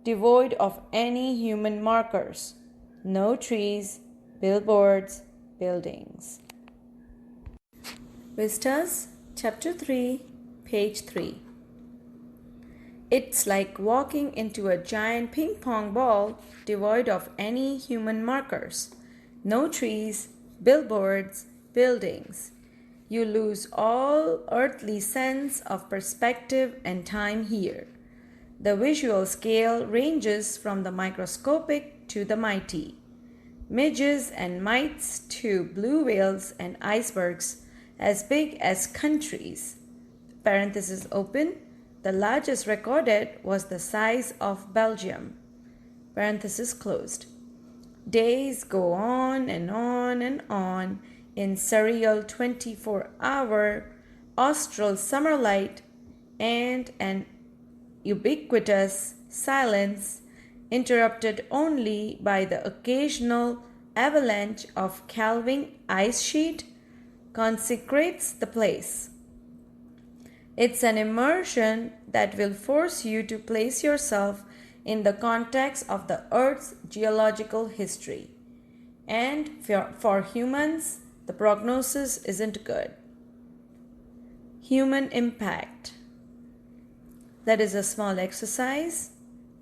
devoid of any human markers. No trees, billboards, buildings. Vistas, Chapter 3, Page 3. It's like walking into a giant ping pong ball devoid of any human markers. No trees, billboards, buildings. You lose all earthly sense of perspective and time here. The visual scale ranges from the microscopic to the mighty. Midges and mites to blue whales and icebergs as big as countries. Parenthesis open. The largest recorded was the size of Belgium. Parenthesis closed. Days go on and on and on in surreal 24-hour austral summer light and an ubiquitous silence interrupted only by the occasional avalanche of calving ice sheet consecrates the place. It's an immersion that will force you to place yourself in the context of the Earth's geological history. And for humans, the prognosis isn't good. Human impact. That is a small exercise.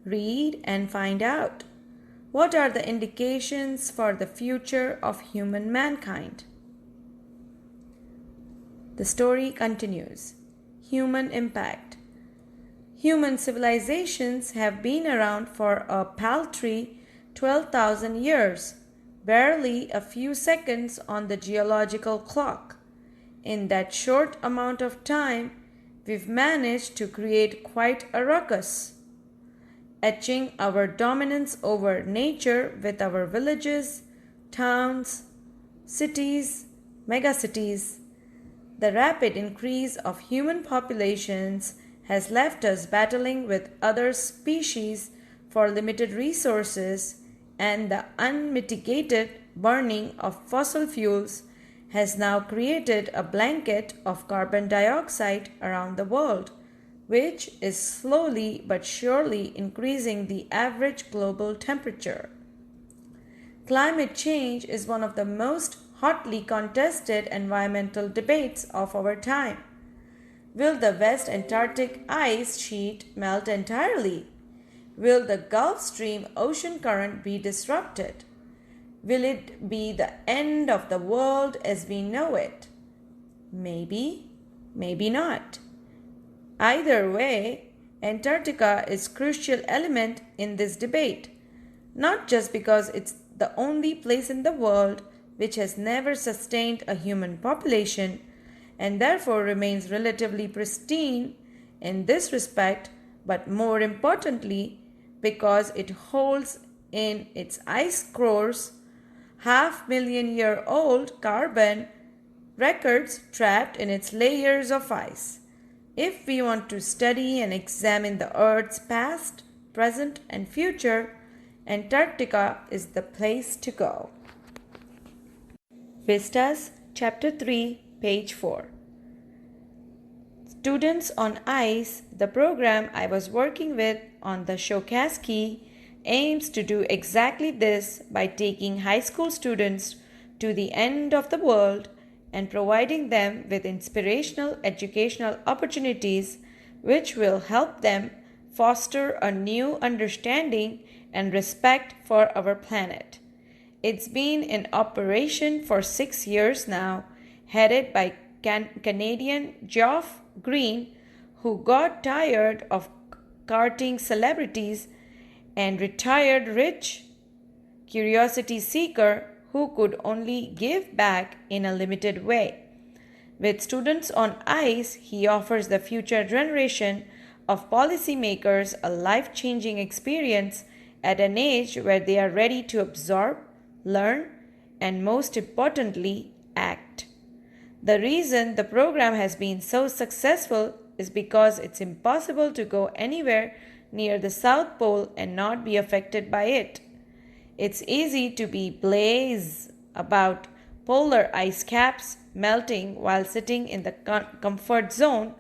Read and find out. What are the indications for the future of human mankind? The story continues. Human impact. Human civilizations have been around for a paltry 12,000 years, barely a few seconds on the geological clock. In that short amount of time, we've managed to create quite a ruckus, etching our dominance over nature with our villages, towns, cities, megacities. The rapid increase of human populations has left us battling with other species for limited resources, and the unmitigated burning of fossil fuels has now created a blanket of carbon dioxide around the world, which is slowly but surely increasing the average global temperature. Climate change is one of the most hotly contested environmental debates of our time. Will the West Antarctic ice sheet melt entirely? Will the Gulf Stream ocean current be disrupted? Will it be the end of the world as we know it? Maybe, maybe not. Either way, Antarctica is a crucial element in this debate, not just because it's the only place in the world which has never sustained a human population and therefore remains relatively pristine in this respect, but more importantly, because it holds in its ice cores 500,000-year-old carbon records trapped in its layers of ice. If we want to study and examine the Earth's past, present, and future, Antarctica is the place to go. Vistas, Chapter 3, page 4. Students on Ice, the program I was working with on the Shokaski, aims to do exactly this by taking high school students to the end of the world and providing them with inspirational educational opportunities which will help them foster a new understanding and respect for our planet. It's been in operation for 6 years now, headed by Canadian Geoff Green, who got tired of courting celebrities and retired rich curiosity seeker who could only give back in a limited way. With Students on Ice, he offers the future generation of policymakers a life-changing experience at an age where they are ready to absorb, learn, and most importantly, act. The reason the program has been so successful is because it's impossible to go anywhere near the South Pole and not be affected by it. It's easy to be blase about polar ice caps melting while sitting in the comfort zone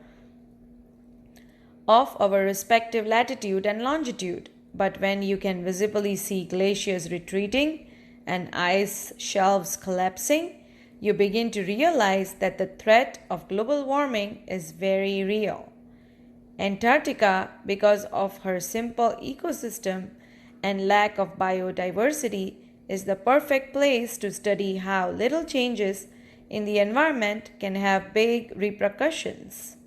of our respective latitude and longitude. But when you can visibly see glaciers retreating and ice shelves collapsing, you begin to realize that the threat of global warming is very real. Antarctica, because of her simple ecosystem and lack of biodiversity, is the perfect place to study how little changes in the environment can have big repercussions.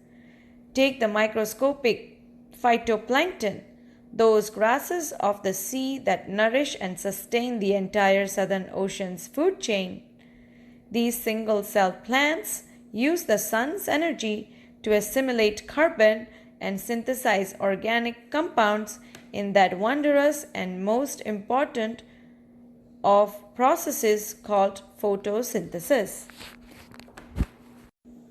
Take the microscopic phytoplankton, those grasses of the sea that nourish and sustain the entire Southern Ocean's food chain. These single-celled plants use the sun's energy to assimilate carbon and synthesize organic compounds in that wondrous and most important of processes called photosynthesis.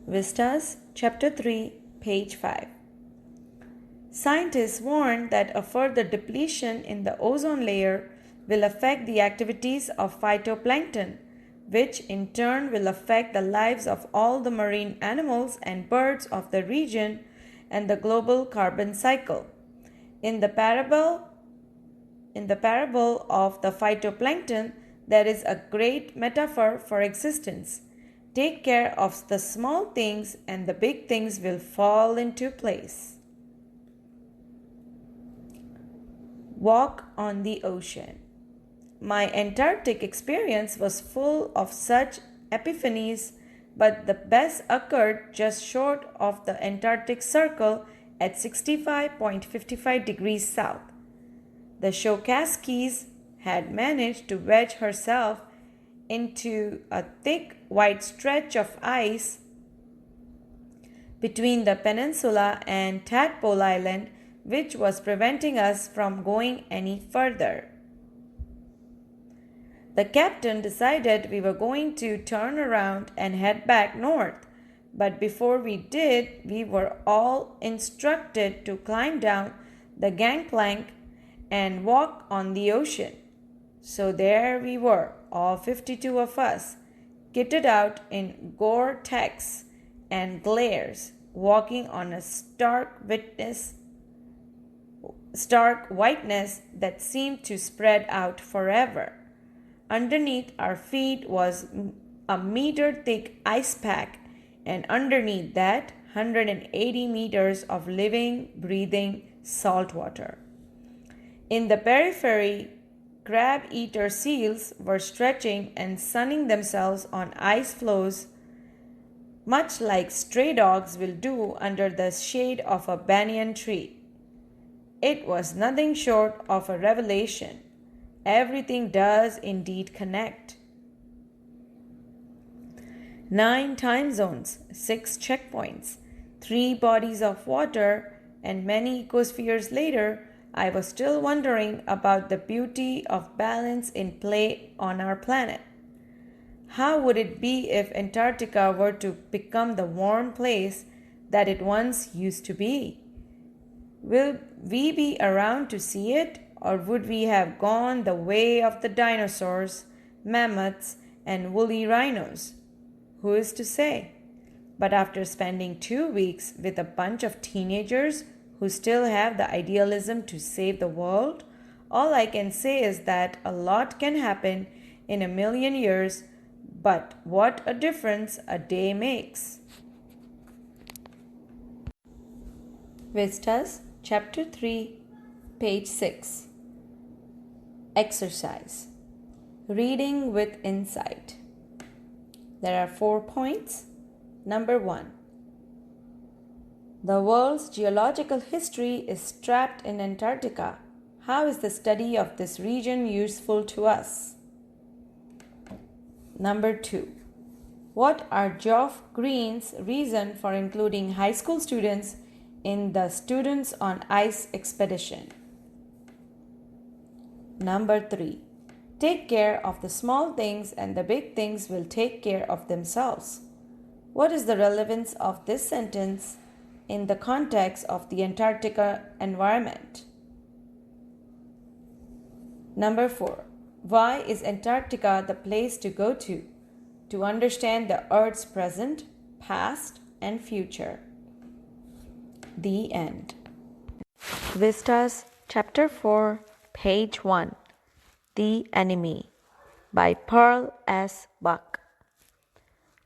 Vistas, Chapter 3, page 5. Scientists warn that a further depletion in the ozone layer will affect the activities of phytoplankton, which in turn will affect the lives of all the marine animals and birds of the region and the global carbon cycle. In the parable of the phytoplankton, there is a great metaphor for existence. Take care of the small things and the big things will fall into place. Walk on the ocean. My Antarctic experience was full of such epiphanies, but the best occurred just short of the Antarctic Circle at 65.55 degrees south. The Shokaskis had managed to wedge herself into a thick white stretch of ice between the peninsula and Tadpole Island, which was preventing us from going any further. The captain decided we were going to turn around and head back north, but before we did, we were all instructed to climb down the gangplank and walk on the ocean. So there we were, all 52 of us, kitted out in Gore-Tex and glares, walking on a stark whiteness that seemed to spread out forever. Underneath our feet was a meter-thick ice pack, and underneath that, 180 meters of living, breathing salt water. In the periphery, crab-eater seals were stretching and sunning themselves on ice floes, much like stray dogs will do under the shade of a banyan tree. It was nothing short of a revelation. Everything does indeed connect. 9 time zones, 6 checkpoints, 3 bodies of water, and many ecospheres later, I was still wondering about the beauty of balance in play on our planet. How would it be if Antarctica were to become the warm place that it once used to be? Will we be around to see it, or would we have gone the way of the dinosaurs, mammoths, and woolly rhinos? Who is to say? But after spending 2 weeks with a bunch of teenagers who still have the idealism to save the world, all I can say is that a lot can happen in a million years, but what a difference a day makes. Vistas, Chapter 3, page 6. Exercise. Reading with insight. There are 4 points. Number 1. The world's geological history is trapped in Antarctica. How is the study of this region useful to us? Number 2. What are Geoff Green's reasons for including high school students in the Students on Ice expedition? Number 3. Take care of the small things and the big things will take care of themselves. What is the relevance of this sentence in the context of the Antarctica environment? Number 4. Why is Antarctica the place to go to understand the Earth's present, past, and future? The end. Vistas, Chapter 4, page 1. The Enemy by Pearl S. Buck.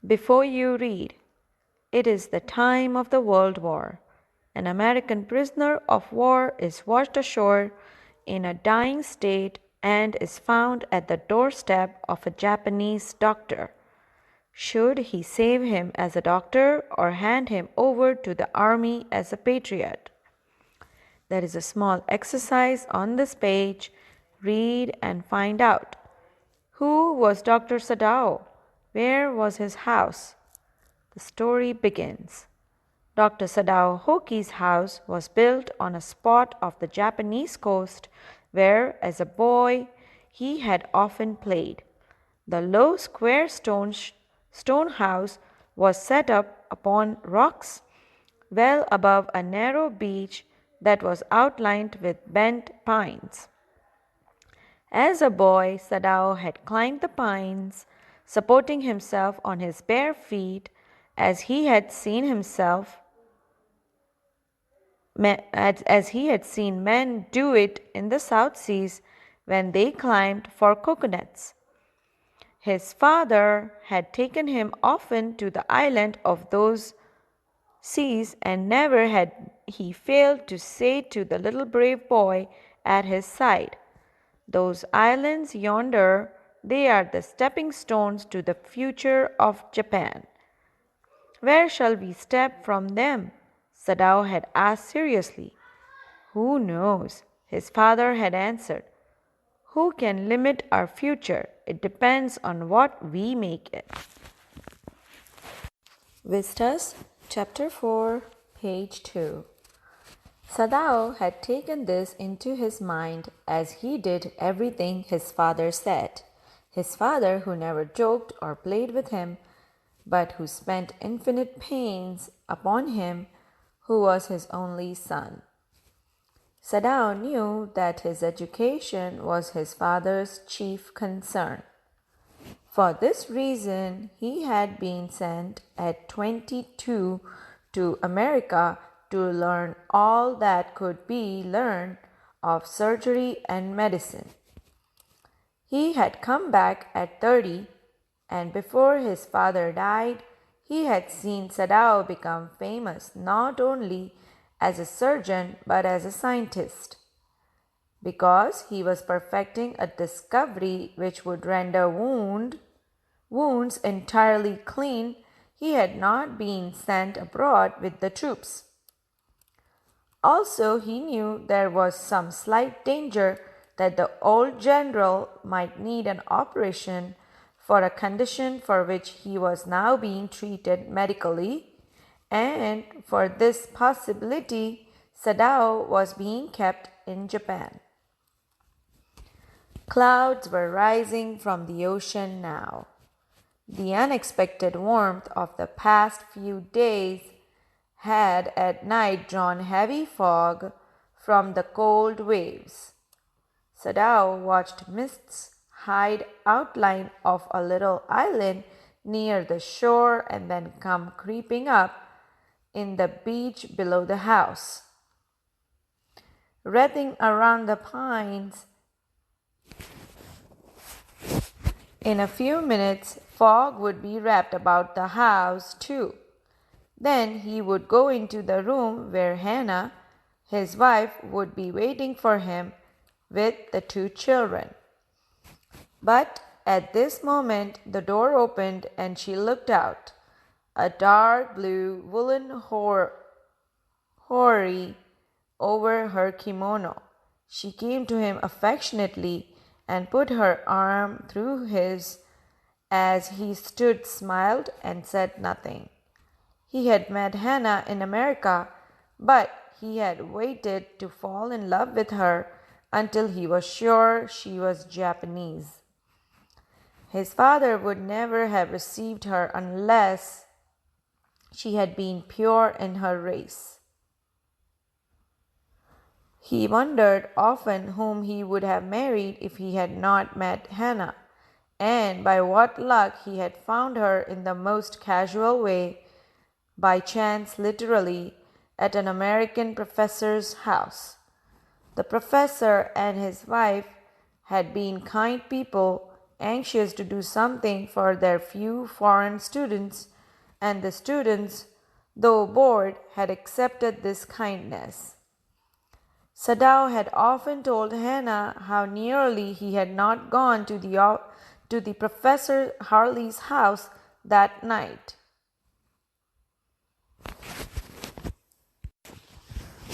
Before you read, it is the time of the World War. An American prisoner of war is washed ashore in a dying state and is found at the doorstep of a Japanese doctor. Should he save him as a doctor or hand him over to the army as a patriot? There is a small exercise on this page. Read and find out. Who was Dr. Sadao? Where was his house? The story begins. Dr. Sadao Hoki's house was built on a spot off the Japanese coast where, as a boy, he had often played. The low square stone house was set up upon rocks well above a narrow beach that was outlined with bent pines. As a boy, Sadao had climbed the pines, supporting himself on his bare feet as he had seen men do it in the South Seas when they climbed for coconuts. His father had taken him often to the island of those seas, and never had he failed to say to the little brave boy at his side, "Those islands yonder, they are the stepping stones to the future of Japan." "Where shall we step from them?" Sadao had asked seriously. "Who knows?" his father had answered. "Who can limit our future? It depends on what we make it." Vistas, Chapter 4, page 2. Sadao had taken this into his mind as he did everything his father said. His father, who never joked or played with him, but who spent infinite pains upon him, who was his only son. Sadao knew that his education was his father's chief concern. For this reason, he had been sent at 22 to America to learn all that could be learned of surgery and medicine. He had come back at 30, and before his father died, he had seen Sadao become famous not only as a surgeon but as a scientist. Because he was perfecting a discovery which would render wounds entirely clean, he had not been sent abroad with the troops. Also, he knew there was some slight danger that the old general might need an operation for a condition for which he was now being treated medically, and for this possibility, Sadao was being kept in Japan. Clouds were rising from the ocean now. The unexpected warmth of the past few days had at night drawn heavy fog from the cold waves. Sadao watched mists hide outline of a little island near the shore and then come creeping up in the beach below the house. Wreathing around the pines, in a few minutes fog would be wrapped about the house too. Then he would go into the room where Hannah, his wife, would be waiting for him with the two children. But at this moment the door opened and she looked out. A dark blue woolen houri over her kimono. She came to him affectionately and put her arm through his as he stood, smiled, and said nothing. He had met Hannah in America, but he had waited to fall in love with her until he was sure she was Japanese. His father would never have received her unless she had been pure in her race. He wondered often whom he would have married if he had not met Hannah, and by what luck he had found her in the most casual way, by chance literally, at an American professor's house. The professor and his wife had been kind people, anxious to do something for their few foreign students, and the students, though bored, had accepted this kindness. Sadao had often told Hannah how nearly he had not gone to the Professor Harley's house that night.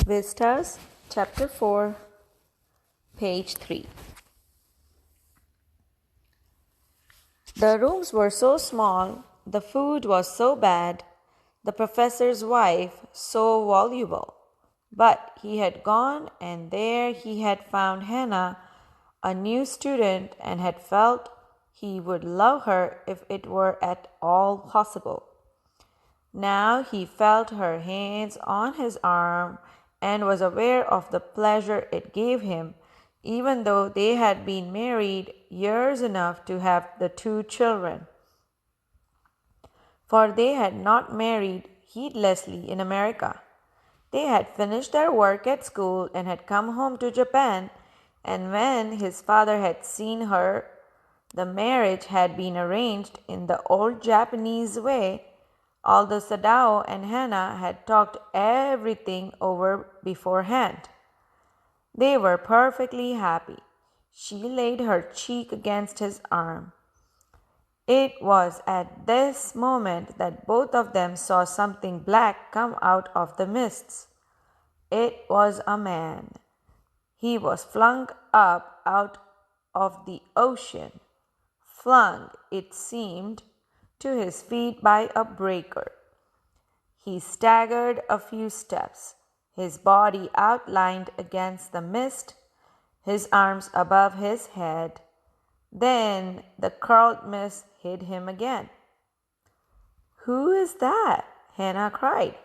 Vistas, Chapter 4, page 3. The rooms were so small, the food was so bad, the professor's wife so voluble. But he had gone, and there he had found Hannah, a new student, and had felt he would love her if it were at all possible. Now he felt her hands on his arm and was aware of the pleasure it gave him, even though they had been married years enough to have the 2 children. For they had not married heedlessly in America. They had finished their work at school and had come home to Japan, and when his father had seen her, the marriage had been arranged in the old Japanese way, although Sadao and Hannah had talked everything over beforehand. They were perfectly happy. She laid her cheek against his arm. It was at this moment that both of them saw something black come out of the mists. It was a man. He was flung up out of the ocean, flung, it seemed, to his feet by a breaker. He staggered a few steps, his body outlined against the mist, his arms above his head. Then the curled mist hid him again. "Who is that?" Hannah cried.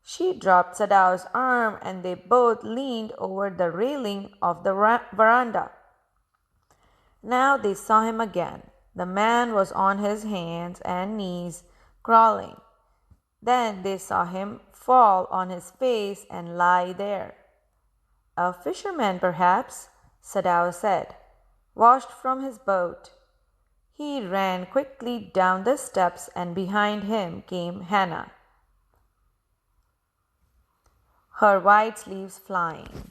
She dropped Sadao's arm and they both leaned over the railing of the veranda. Now they saw him again. The man was on his hands and knees, crawling. Then they saw him fall on his face and lie there. "A fisherman, perhaps," Sadao said, "washed from his boat." He ran quickly down the steps and behind him came Hannah, her white sleeves flying.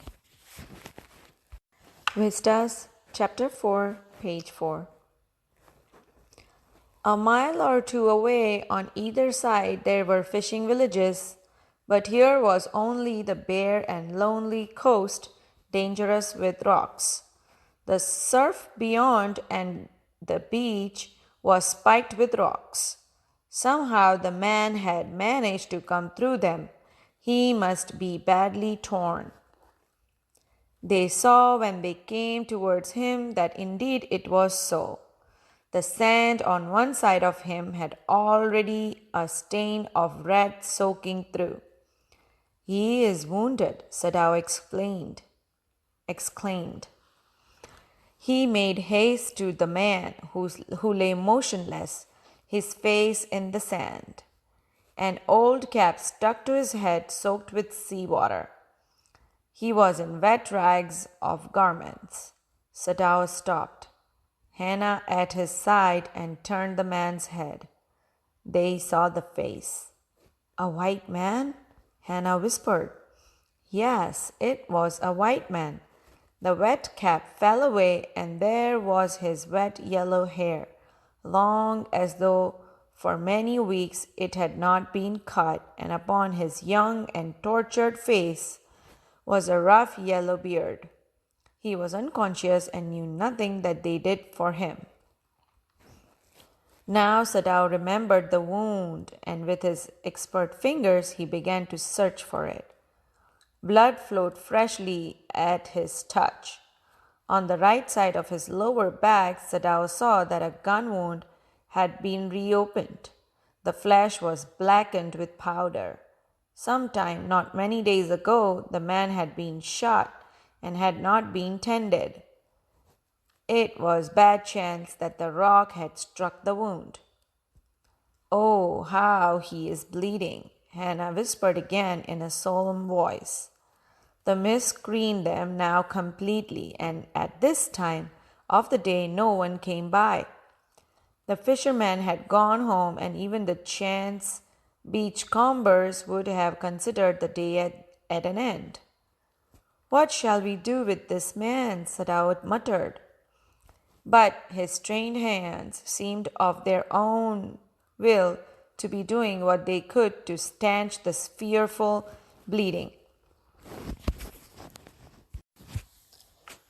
Vistas, Chapter 4, page 4. A mile or 2 away on either side there were fishing villages, but here was only the bare and lonely coast, dangerous with rocks. The surf beyond and the beach was spiked with rocks. Somehow the man had managed to come through them. He must be badly torn. They saw when they came towards him that indeed it was so. The sand on one side of him had already a stain of red soaking through. "He is wounded," Sadao exclaimed. He made haste to the man who lay motionless, his face in the sand. An old cap stuck to his head, soaked with seawater. He was in wet rags of garments. Sadao stopped, Hannah at his side, and turned the man's head. They saw the face. "A white man?" Hannah whispered. Yes, it was a white man. The wet cap fell away, and there was his wet yellow hair, long as though for many weeks it had not been cut, and upon his young and tortured face was a rough yellow beard. He was unconscious and knew nothing that they did for him. Now Sadao remembered the wound, and with his expert fingers he began to search for it. Blood flowed freshly at his touch. On the right side of his lower back, Sadao saw that a gun wound had been reopened. The flesh was blackened with powder. Sometime, not many days ago, the man had been shot and had not been tended. It was bad chance that the rock had struck the wound. "Oh, how he is bleeding," Hannah whispered again in a solemn voice. The mist screened them now completely, and at this time of the day no one came by. The fisherman had gone home, and even the chance beachcombers would have considered the day at an end. "What shall we do with this man?" Sadao muttered. But his trained hands seemed of their own will to be doing what they could to stanch the fearful bleeding.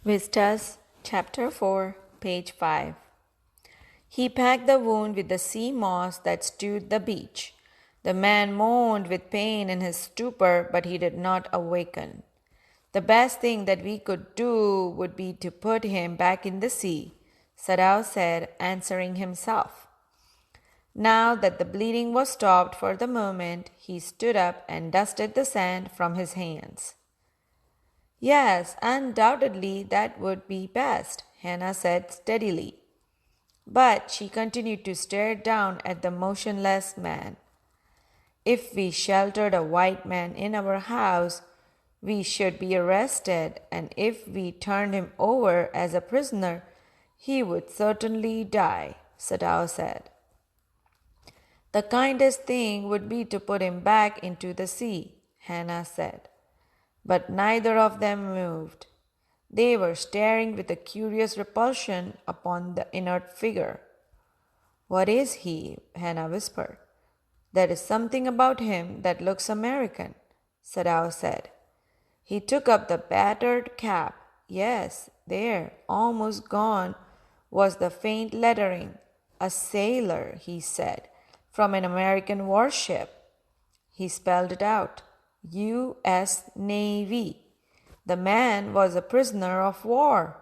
Vistas, Chapter 4, page 5. He packed the wound with the sea moss that strewed the beach. The man moaned with pain in his stupor, but he did not awaken. The best thing that we could do would be to put him back in the sea, Sadao said, answering himself. Now that the bleeding was stopped for the moment, he stood up and dusted the sand from his hands. Yes, undoubtedly that would be best, Hannah said steadily. But she continued to stare down at the motionless man. If we sheltered a white man in our house, we should be arrested, and if we turned him over as a prisoner, he would certainly die, Sadao said. The kindest thing would be to put him back into the sea, Hannah said. But neither of them moved. They were staring with a curious repulsion upon the inert figure. What is he? Hannah whispered. There is something about him that looks American, Sadao said. He took up the battered cap. Yes, there, almost gone, was the faint lettering. A sailor, he said, from an American warship. He spelled it out. U.S. Navy. The man was a prisoner of war.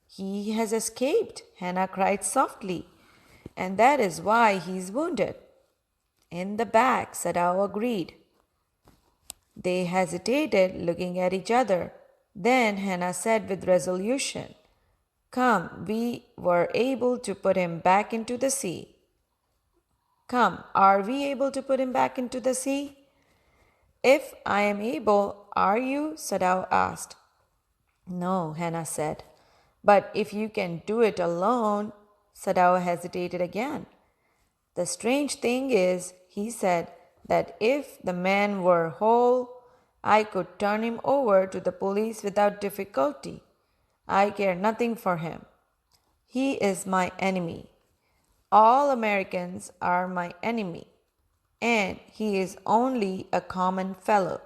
He has escaped, Hannah cried softly, and that is why he is wounded. In the back, Sadao agreed. They hesitated, looking at each other. Then Hannah said with resolution, Come, we were able to put him back into the sea. Come, are we able to put him back into the sea? If I am able, are you? Sadao asked. No, Hannah said. But if you can do it alone, Sadao hesitated again. The strange thing is, he said, that if the man were whole, I could turn him over to the police without difficulty. I care nothing for him. He is my enemy. All Americans are my enemy, and he is only a common fellow.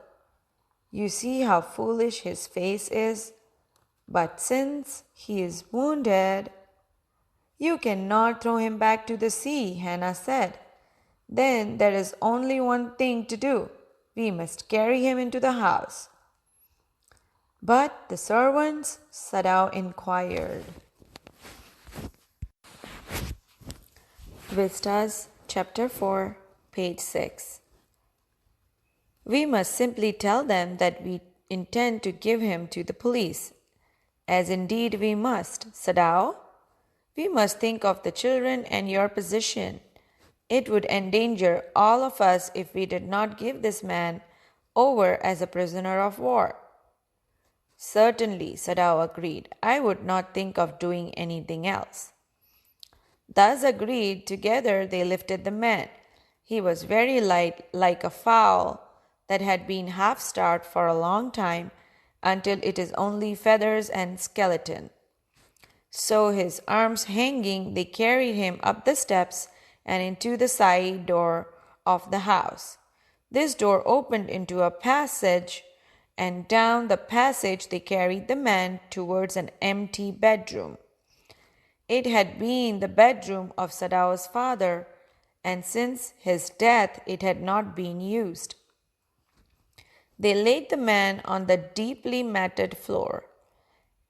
You see how foolish his face is? But since he is wounded, you cannot throw him back to the sea, Hannah said. Then there is only one thing to do. We must carry him into the house. But the servants? Sadao inquired. Vistas, Chapter 4, page 6. We must simply tell them that we intend to give him to the police, as indeed we must, Sadao. We must think of the children and your position. It would endanger all of us if we did not give this man over as a prisoner of war. Certainly, Sadao agreed. I would not think of doing anything else. Thus agreed, together they lifted the man. He was very light, like a fowl that had been half-starved for a long time, until it is only feathers and skeleton. So his arms hanging, they carried him up the steps and into the side door of the house. This door opened into a passage, and down the passage they carried the man towards an empty bedroom. It had been the bedroom of Sadao's father, and since his death it had not been used. They laid the man on the deeply matted floor.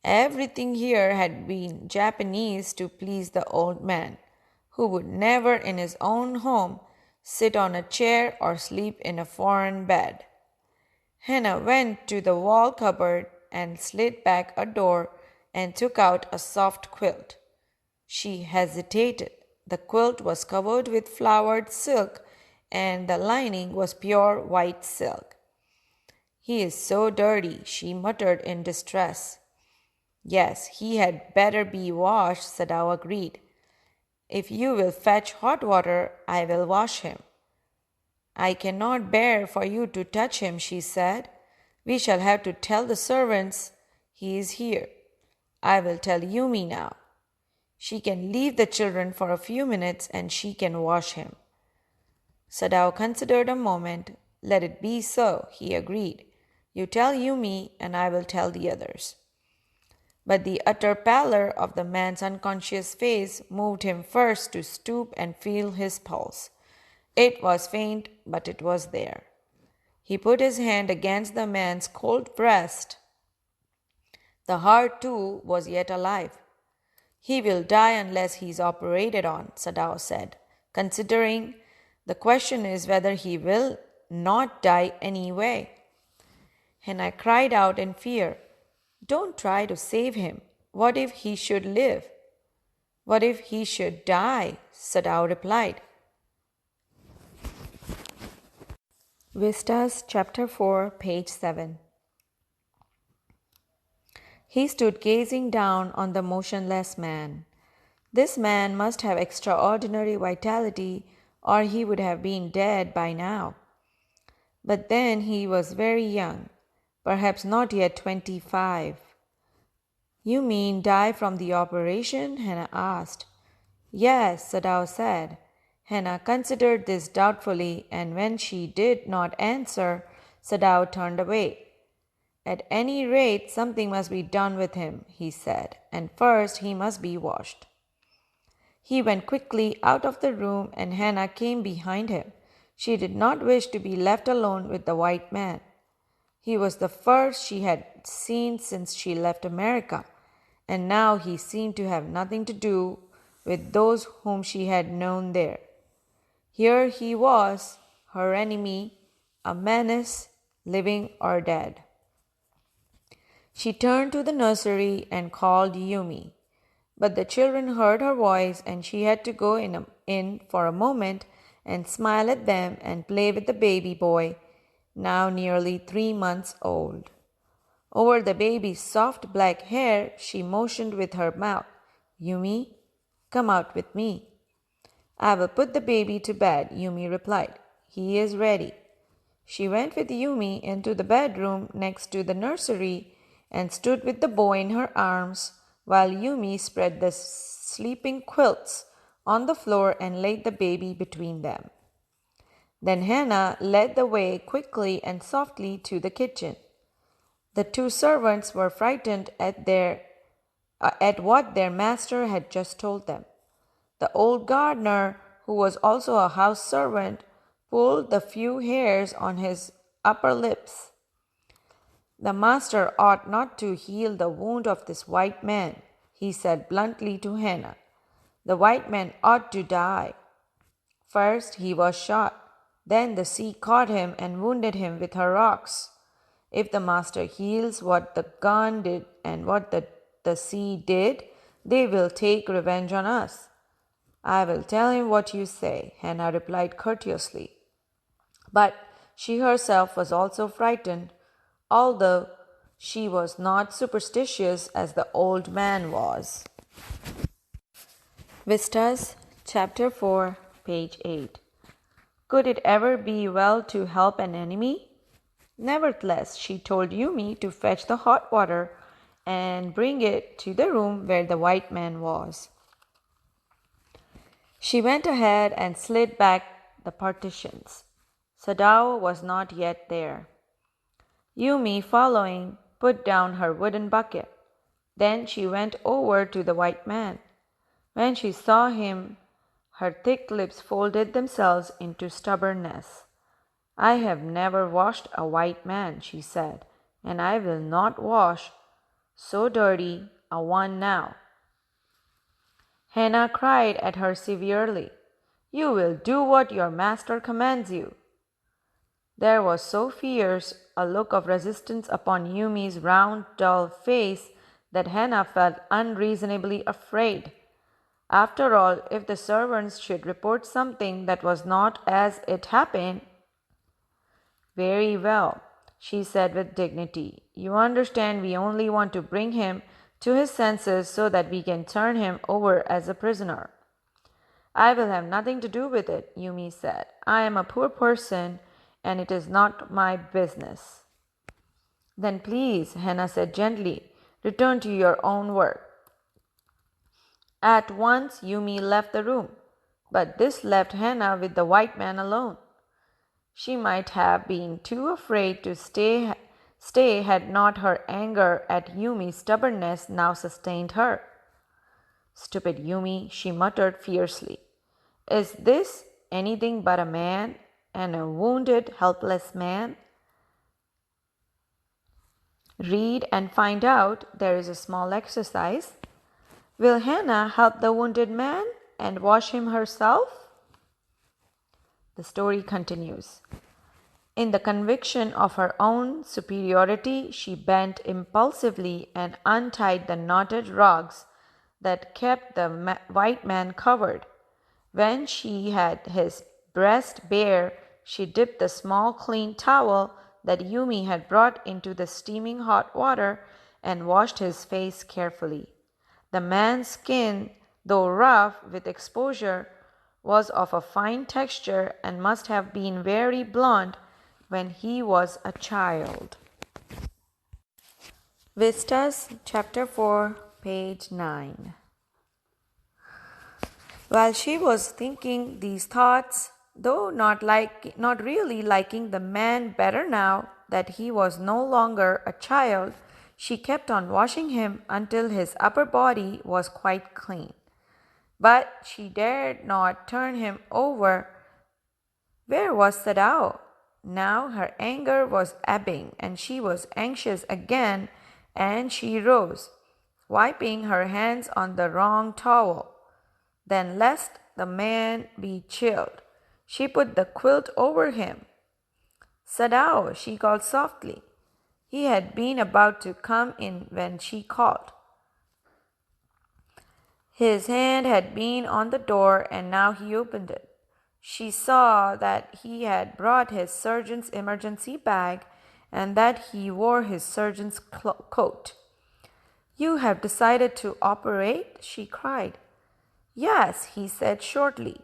Everything here had been Japanese to please the old man, who would never in his own home sit on a chair or sleep in a foreign bed. Hannah went to the wall cupboard and slid back a door and took out a soft quilt. She hesitated. The quilt was covered with flowered silk, and the lining was pure white silk. He is so dirty, she muttered in distress. Yes, he had better be washed, Sadao agreed. If you will fetch hot water, I will wash him. I cannot bear for you to touch him, she said. We shall have to tell the servants he is here. I will tell Yumi now. She can leave the children for a few minutes and she can wash him. Sadao considered a moment. Let it be so, he agreed. You tell Yumi and I will tell the others. But the utter pallor of the man's unconscious face moved him first to stoop and feel his pulse. It was faint, but it was there. He put his hand against the man's cold breast. The heart, too, was yet alive. He will die unless he is operated on, Sadao said, considering the question is whether he will not die anyway. Hannah cried out in fear, "Don't try to save him. What if he should live?" "What if he should die?" Sadao replied. Vistas, chapter 4, page 7. He stood gazing down on the motionless man. This man must have extraordinary vitality, or he would have been dead by now. But then he was very young, perhaps not yet 25. "You mean die from the operation?" Hannah asked. "Yes," Sadao said. Hannah considered this doubtfully, and when she did not answer, Sadao turned away. "At any rate, something must be done with him," he said, "and first he must be washed." He went quickly out of the room, and Hannah came behind him. She did not wish to be left alone with the white man. He was the first she had seen since she left America, and now he seemed to have nothing to do with those whom she had known there. Here he was, her enemy, a menace, living or dead. She turned to the nursery and called Yumi. But the children heard her voice, and she had to go in for a moment and smile at them and play with the baby boy, now nearly 3 months old. Over the baby's soft black hair, she motioned with her mouth. "Yumi, come out with me." "I will put the baby to bed," Yumi replied. "He is ready." She went with Yumi into the bedroom next to the nursery and stood with the boy in her arms while Yumi spread the sleeping quilts on the floor and laid the baby between them. Then Hannah led the way quickly and softly to the kitchen. The two servants were frightened at what their master had just told them. The old gardener, who was also a house servant, pulled the few hairs on his upper lips. "The master ought not to heal the wound of this white man," he said bluntly to Hannah. "The white man ought to die. First he was shot, then the sea caught him and wounded him with her rocks. If the master heals what the gun did and what the sea did, they will take revenge on us." "I will tell him what you say," Hannah replied courteously. But she herself was also frightened, although she was not superstitious as the old man was. Vistas, chapter 4, page 8. Could it ever be well to help an enemy? Nevertheless, she told Yumi to fetch the hot water and bring it to the room where the white man was. She went ahead and slid back the partitions. Sadao was not yet there. Yumi, following, put down her wooden bucket. Then she went over to the white man. When she saw him, her thick lips folded themselves into stubbornness. "I have never washed a white man," she said, "and I will not wash so dirty a one now." Hannah cried at her severely. "You will do what your master commands you." There was so fierce a look of resistance upon Yumi's round, dull face that Hannah felt unreasonably afraid. After all, if the servants should report something that was not as it happened— "Very well," she said with dignity. "You understand we only want to bring him to his senses so that we can turn him over as a prisoner." "I will have nothing to do with it," Yumi said. "I am a poor person, and it is not my business." "Then please," Hannah said gently, "return to your own work." At once Yumi left the room, but this left Hannah with the white man alone. She might have been too afraid to stay Stay had not her anger at Yumi's stubbornness now sustained her. Stupid Yumi, she muttered fiercely. Is this anything but a man, and a wounded, helpless man? Read and find out. There is a small exercise. Will Hannah help the wounded man and wash him herself? The story continues. In the conviction of her own superiority, she bent impulsively and untied the knotted rugs that kept the white man covered. When she had his breast bare, she dipped the small clean towel that Yumi had brought into the steaming hot water and washed his face carefully. The man's skin, though rough with exposure, was of a fine texture and must have been very blond when he was a child. Vistas, Chapter 4, page 9. While she was thinking these thoughts, though not really liking the man better now that he was no longer a child, she kept on washing him until his upper body was quite clean. But she dared not turn him over. Where was Sadao? Now her anger was ebbing, and she was anxious again, and she rose, wiping her hands on the wrong towel. Then, lest the man be chilled, she put the quilt over him. Sadao, she called softly. He had been about to come in when she called. His hand had been on the door, and now he opened it. She saw that he had brought his surgeon's emergency bag and that he wore his surgeon's coat. You have decided to operate? She cried. Yes, he said shortly.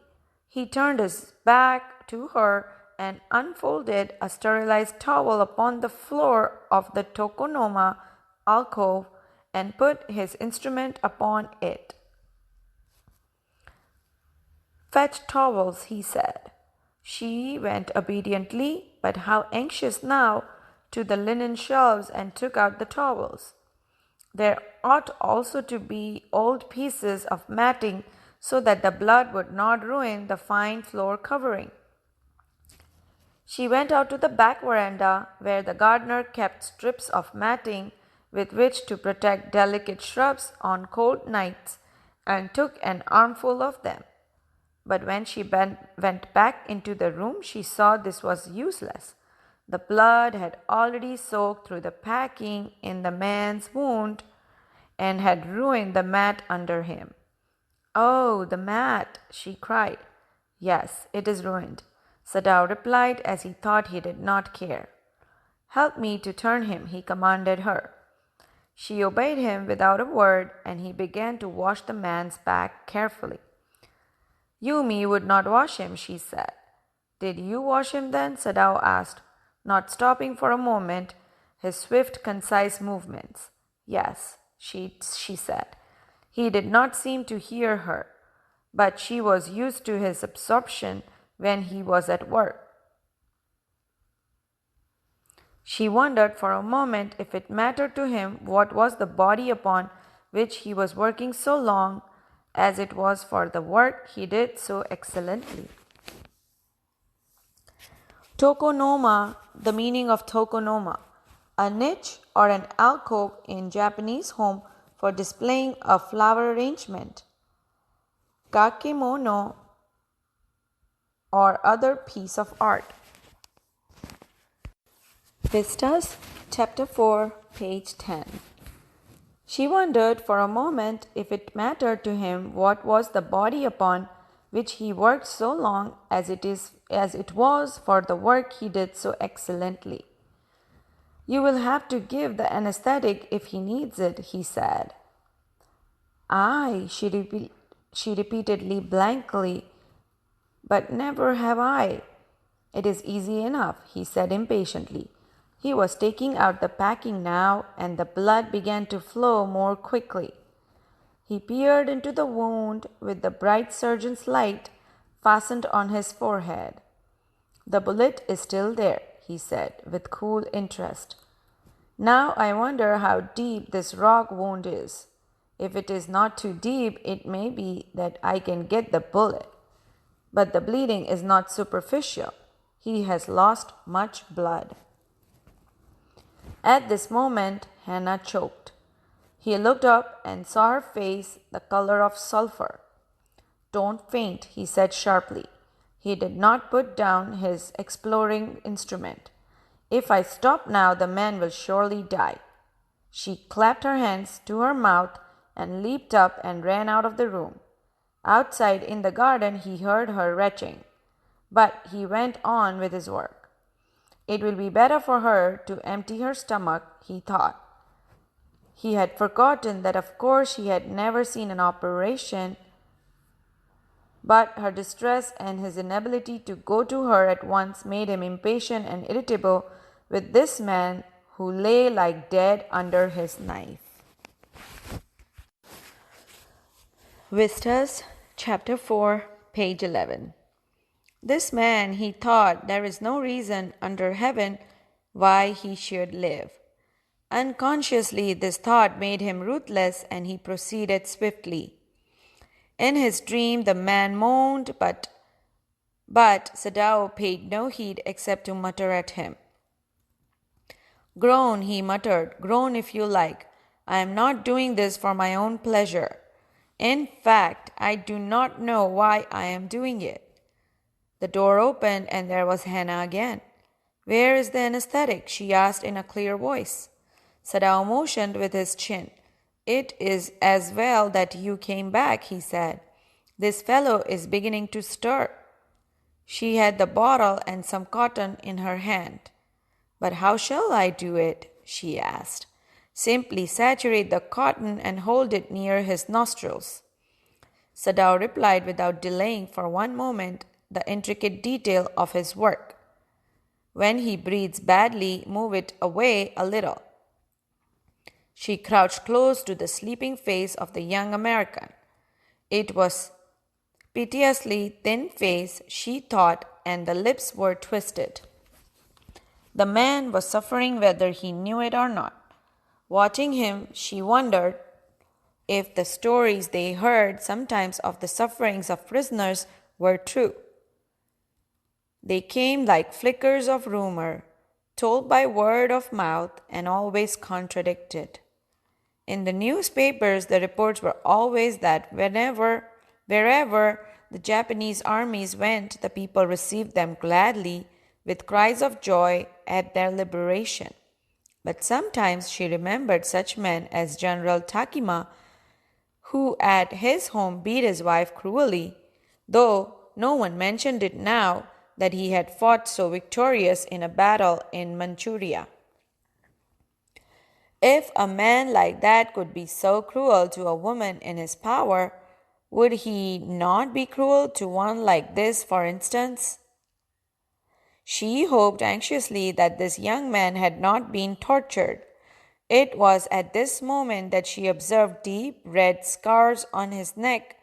He turned his back to her and unfolded a sterilized towel upon the floor of the tokonoma alcove and put his instrument upon it. Fetch towels, he said. She went obediently, but how anxious now, to the linen shelves and took out the towels. There ought also to be old pieces of matting so that the blood would not ruin the fine floor covering. She went out to the back veranda, where the gardener kept strips of matting with which to protect delicate shrubs on cold nights, and took an armful of them. But when she went back into the room, she saw this was useless. The blood had already soaked through the packing in the man's wound and had ruined the mat under him. Oh, the mat, she cried. Yes, it is ruined, Sadao replied as he thought he did not care. Help me to turn him, he commanded her. She obeyed him without a word, and he began to wash the man's back carefully. Yumi would not wash him, she said. Did you wash him then? Sadao asked, not stopping for a moment his swift, concise movements. Yes, she said. He did not seem to hear her, but she was used to his absorption when he was at work. She wondered for a moment if it mattered to him what was the body upon which he was working so long, as it was for the work he did so excellently. Tokonoma, the meaning of tokonoma, a niche or an alcove in Japanese home for displaying a flower arrangement. Kakemono, or other piece of art. Vistas, Chapter 4, page 10. She wondered for a moment if it mattered to him what was the body upon which he worked so long, as it was for the work he did so excellently. You will have to give the anesthetic if he needs it, he said. I, she repeatedly blankly, but never have I. It is easy enough, he said impatiently. He was taking out the packing now, and the blood began to flow more quickly. He peered into the wound with the bright surgeon's light fastened on his forehead. The bullet is still there, he said with cool interest. Now I wonder how deep this rock wound is. If it is not too deep, it may be that I can get the bullet. But the bleeding is not superficial. He has lost much blood. At this moment, Hannah choked. He looked up and saw her face the color of sulfur. Don't faint, he said sharply. He did not put down his exploring instrument. If I stop now, the man will surely die. She clapped her hands to her mouth and leaped up and ran out of the room. Outside in the garden, he heard her retching, but he went on with his work. It will be better for her to empty her stomach, he thought. He had forgotten that of course she had never seen an operation, but her distress and his inability to go to her at once made him impatient and irritable with this man who lay like dead under his knife. Vistas, chapter 4, page 11. This man, he thought, there is no reason under heaven why he should live. Unconsciously, this thought made him ruthless, and he proceeded swiftly. In his dream, the man moaned, but Sadao paid no heed except to mutter at him. Groan, he muttered, groan if you like. I am not doing this for my own pleasure. In fact, I do not know why I am doing it. The door opened, and there was Hannah again. Where is the anesthetic? She asked in a clear voice. Sadao motioned with his chin. It is as well that you came back, he said. This fellow is beginning to stir. She had the bottle and some cotton in her hand. But how shall I do it? She asked. Simply saturate the cotton and hold it near his nostrils. Sadao replied without delaying for one moment the intricate detail of his work. When he breathes badly, move it away a little. She crouched close to the sleeping face of the young American. It was piteously thin face, she thought, and the lips were twisted. The man was suffering whether he knew it or not. Watching him, she wondered if the stories they heard sometimes of the sufferings of prisoners were true. They came like flickers of rumor, told by word of mouth and always contradicted. In the newspapers, the reports were always that wherever the Japanese armies went, the people received them gladly with cries of joy at their liberation. But sometimes she remembered such men as General Takima, who at his home beat his wife cruelly, though no one mentioned it now that he had fought so victorious in a battle in Manchuria. If a man like that could be so cruel to a woman in his power, would he not be cruel to one like this, for instance? She hoped anxiously that this young man had not been tortured. It was at this moment that she observed deep red scars on his neck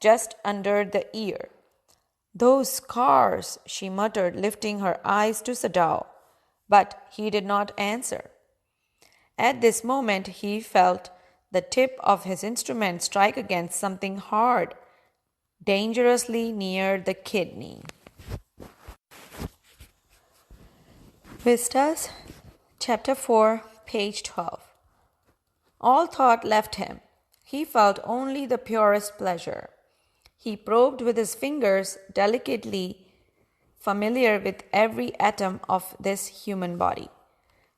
just under the ear. Those scars, she muttered, lifting her eyes to Sadao, but he did not answer. At this moment he felt the tip of his instrument strike against something hard, dangerously near the kidney. Vistas, chapter 4, page 12. All thought left him. He felt only the purest pleasure. He probed with his fingers, delicately familiar with every atom of this human body.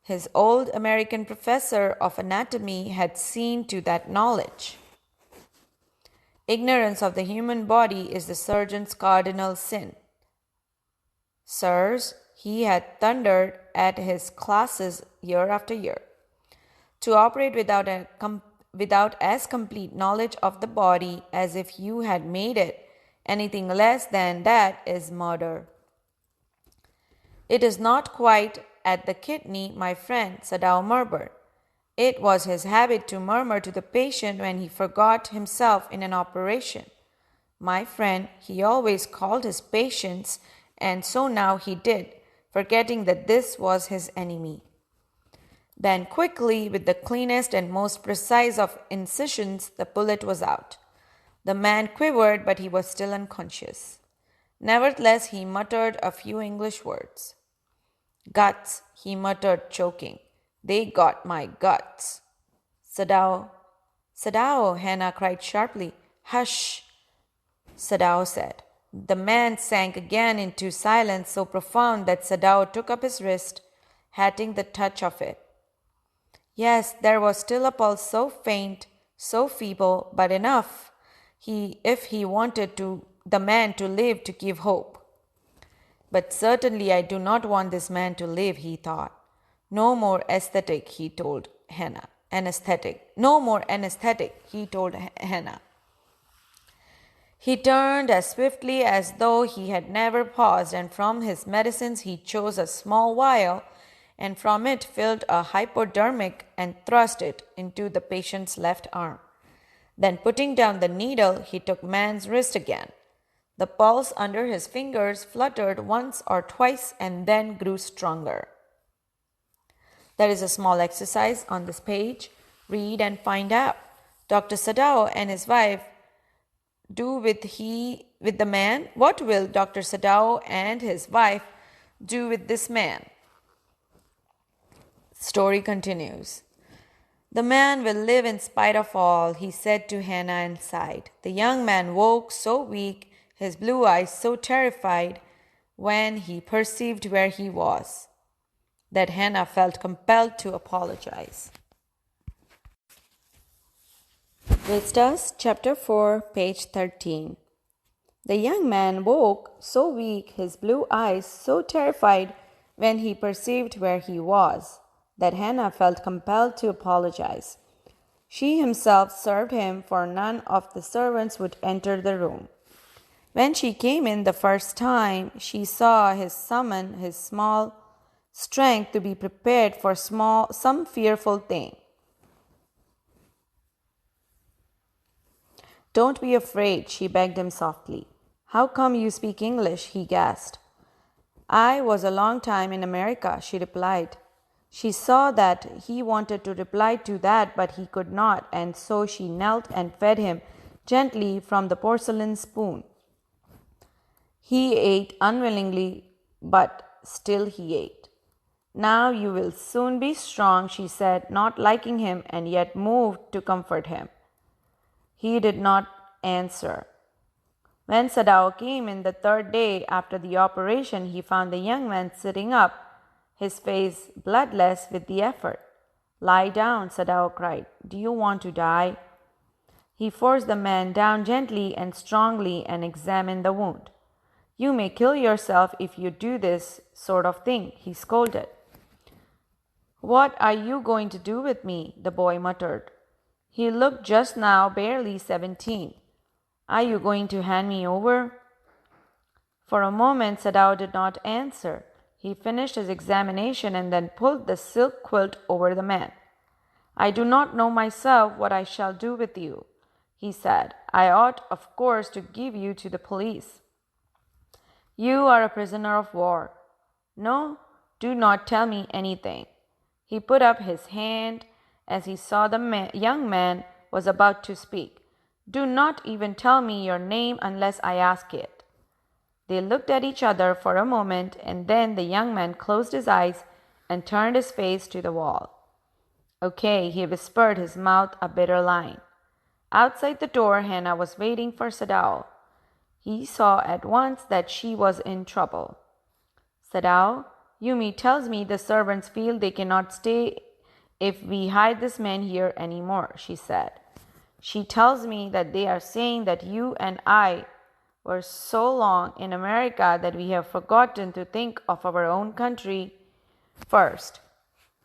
His old American professor of anatomy had seen to that knowledge. Ignorance of the human body is the surgeon's cardinal sin. Sirs, he had thundered at his classes year after year. To operate without as complete knowledge of the body as if you had made it, anything less than that is murder. It is not quite at the kidney, my friend, Sadao murmured. It was his habit to murmur to the patient when he forgot himself in an operation. My friend, he always called his patients, and so now he did, forgetting that this was his enemy. Then quickly, with the cleanest and most precise of incisions, the bullet was out. The man quivered, but he was still unconscious. Nevertheless, he muttered a few English words. Guts, he muttered, choking. They got my guts. Sadao, Sadao, Hannah cried sharply. Hush, Sadao said. The man sank again into silence so profound that Sadao took up his wrist, hating the touch of it. Yes, there was still a pulse so faint, so feeble, but enough, if he wanted the man to live to give hope. But certainly I do not want this man to live, he thought. No more aesthetic, he told Hannah. Anesthetic. No more anesthetic, he told Hannah. He turned as swiftly as though he had never paused, and from his medicines he chose a small vial, and from it filled a hypodermic and thrust it into the patient's left arm. Then, putting down the needle, he took man's wrist again. The pulse under his fingers fluttered once or twice and then grew stronger. There is a small exercise on this page. Read and find out. Dr. Sadao and his wife do with the man? What will Dr. Sadao and his wife do with this man? Story continues. The man will live in spite of all, he said to Hannah and sighed. The young man woke so weak, his blue eyes so terrified, when he perceived where he was, that Hannah felt compelled to apologize. Vistas, chapter 4, page 13. The young man woke so weak, his blue eyes so terrified, when he perceived where he was, that Hannah felt compelled to apologize. She herself served him, for none of the servants would enter the room. When she came in the first time, she saw his summon his small strength to be prepared for some fearful thing. Don't be afraid, she begged him softly. How come you speak English? He gasped. I was a long time in America, she replied. She saw that he wanted to reply to that, but he could not, and so she knelt and fed him gently from the porcelain spoon. He ate unwillingly, but still he ate. Now you will soon be strong, she said, not liking him and yet moved to comfort him. He did not answer. When Sadao came in the third day after the operation, he found the young man sitting up, his face bloodless with the effort. Lie down, Sadao cried. Do you want to die? He forced the man down gently and strongly and examined the wound. You may kill yourself if you do this sort of thing, he scolded. What are you going to do with me? The boy muttered. He looked just now barely 17. Are you going to hand me over? For a moment, Sadao did not answer. He finished his examination and then pulled the silk quilt over the man. I do not know myself what I shall do with you, he said. I ought, of course, to give you to the police. You are a prisoner of war. No, do not tell me anything. He put up his hand as he saw the young man was about to speak. Do not even tell me your name unless I ask it. They looked at each other for a moment, and then the young man closed his eyes and turned his face to the wall. Okay, he whispered, his mouth a bitter line. Outside the door, Hannah was waiting for Sadao. He saw at once that she was in trouble. Sadao, Yumi tells me the servants feel they cannot stay if we hide this man here anymore, she said. She tells me that they are saying that you and I were so long in America that we have forgotten to think of our own country first.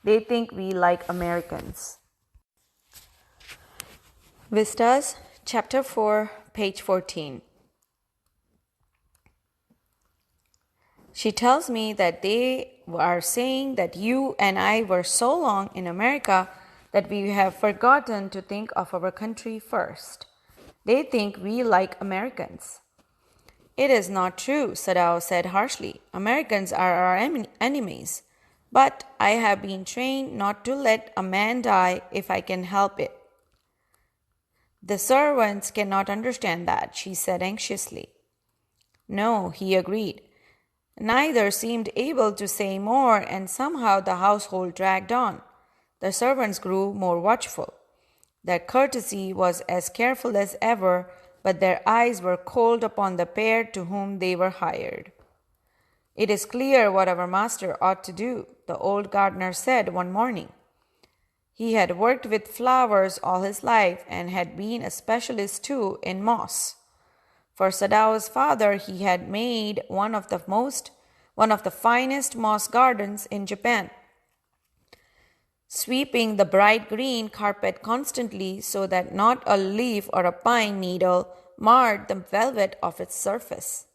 They think we like Americans. Vistas, chapter 4, page 14. She tells me that they are saying that you and I were so long in America that we have forgotten to think of our country first. They think we like Americans. It is not true, Sadao said harshly. Americans are our enemies. But I have been trained not to let a man die if I can help it. The servants cannot understand that, she said anxiously. No, he agreed. Neither seemed able to say more, and somehow the household dragged on. The servants grew more watchful. Their courtesy was as careful as ever, but their eyes were cold upon the pair to whom they were hired. It is clear what our master ought to do, the old gardener said one morning. He had worked with flowers all his life and had been a specialist too in moss. For Sadao's father, he had made one of the finest moss gardens in Japan, sweeping the bright green carpet constantly so that not a leaf or a pine needle marred the velvet of its surface.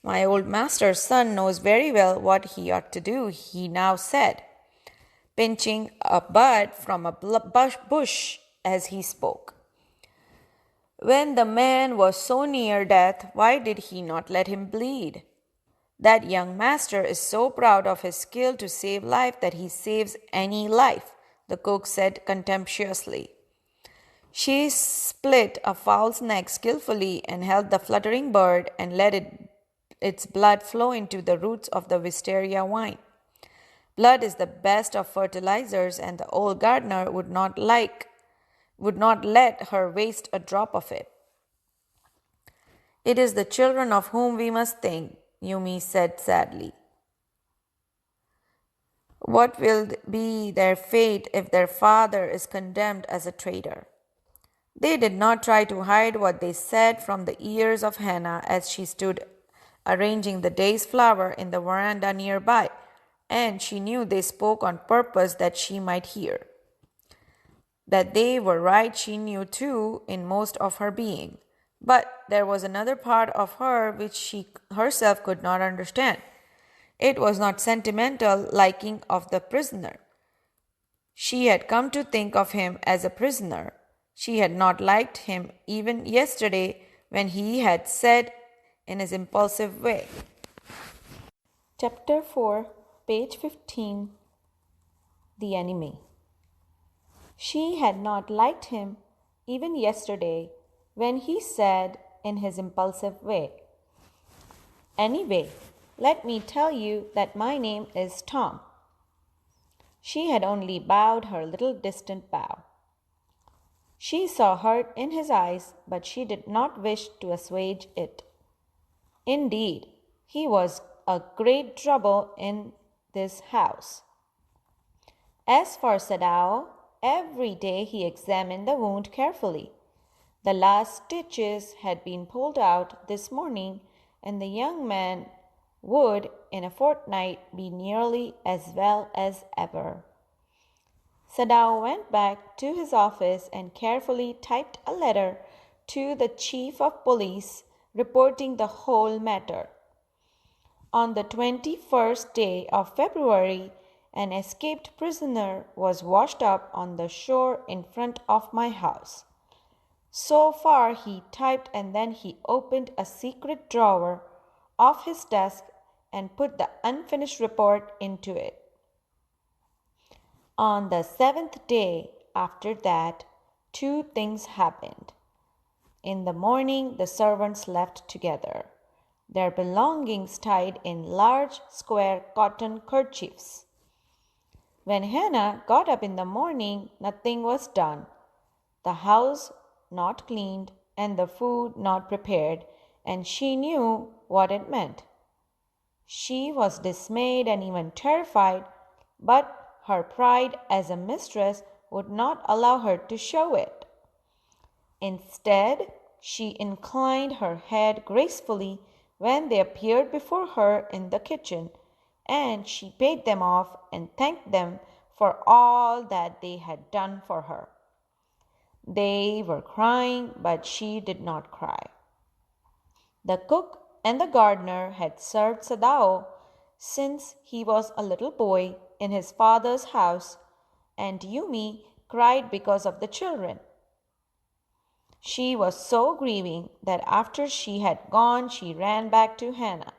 My old master's son knows very well what he ought to do, he now said, pinching a bud from a bush as he spoke. When the man was so near death, why did he not let him bleed? That young master is so proud of his skill to save life that he saves any life, the cook said contemptuously. She split a fowl's neck skillfully and held the fluttering bird and let its blood flow into the roots of the wisteria vine. Blood is the best of fertilizers, and the old gardener would not let her waste a drop of it. It is the children of whom we must think, Yumi said sadly. What will be their fate if their father is condemned as a traitor? They did not try to hide what they said from the ears of Hannah as she stood arranging the day's flower in the veranda nearby, and she knew they spoke on purpose that she might hear. That they were right she knew too in most of her being. But there was another part of her which she herself could not understand. It was not sentimental liking of the prisoner. She had come to think of him as a prisoner. She had not liked him even yesterday when he had said in his impulsive way. Chapter 4, page 15. The Enemy. She had not liked him even yesterday when he said in his impulsive way, "Anyway, let me tell you that my name is Tom." She had only bowed her little distant bow. She saw hurt in his eyes, but she did not wish to assuage it. Indeed, he was a great trouble in this house. As for Sadao, every day he examined the wound carefully. The last stitches had been pulled out this morning, and the young man would in a fortnight be nearly as well as ever. Sadao went back to his office and carefully typed a letter to the chief of police reporting the whole matter. On the 21st day of February, an escaped prisoner was washed up on the shore in front of my house. So far he typed, and then he opened a secret drawer of his desk and put the unfinished report into it. On the 7th day after that, two things happened. In the morning, the servants left together, their belongings tied in large square cotton kerchiefs. When Hannah got up in the morning, nothing was done. The house not cleaned and the food not prepared, and she knew what it meant. She was dismayed and even terrified, but her pride as a mistress would not allow her to show it. Instead, she inclined her head gracefully when they appeared before her in the kitchen, and she paid them off and thanked them for all that they had done for her. They were crying, but she did not cry. The cook and the gardener had served Sadao since he was a little boy in his father's house, and Yumi cried because of the children. She was so grieving that after she had gone, she ran back to Hannah.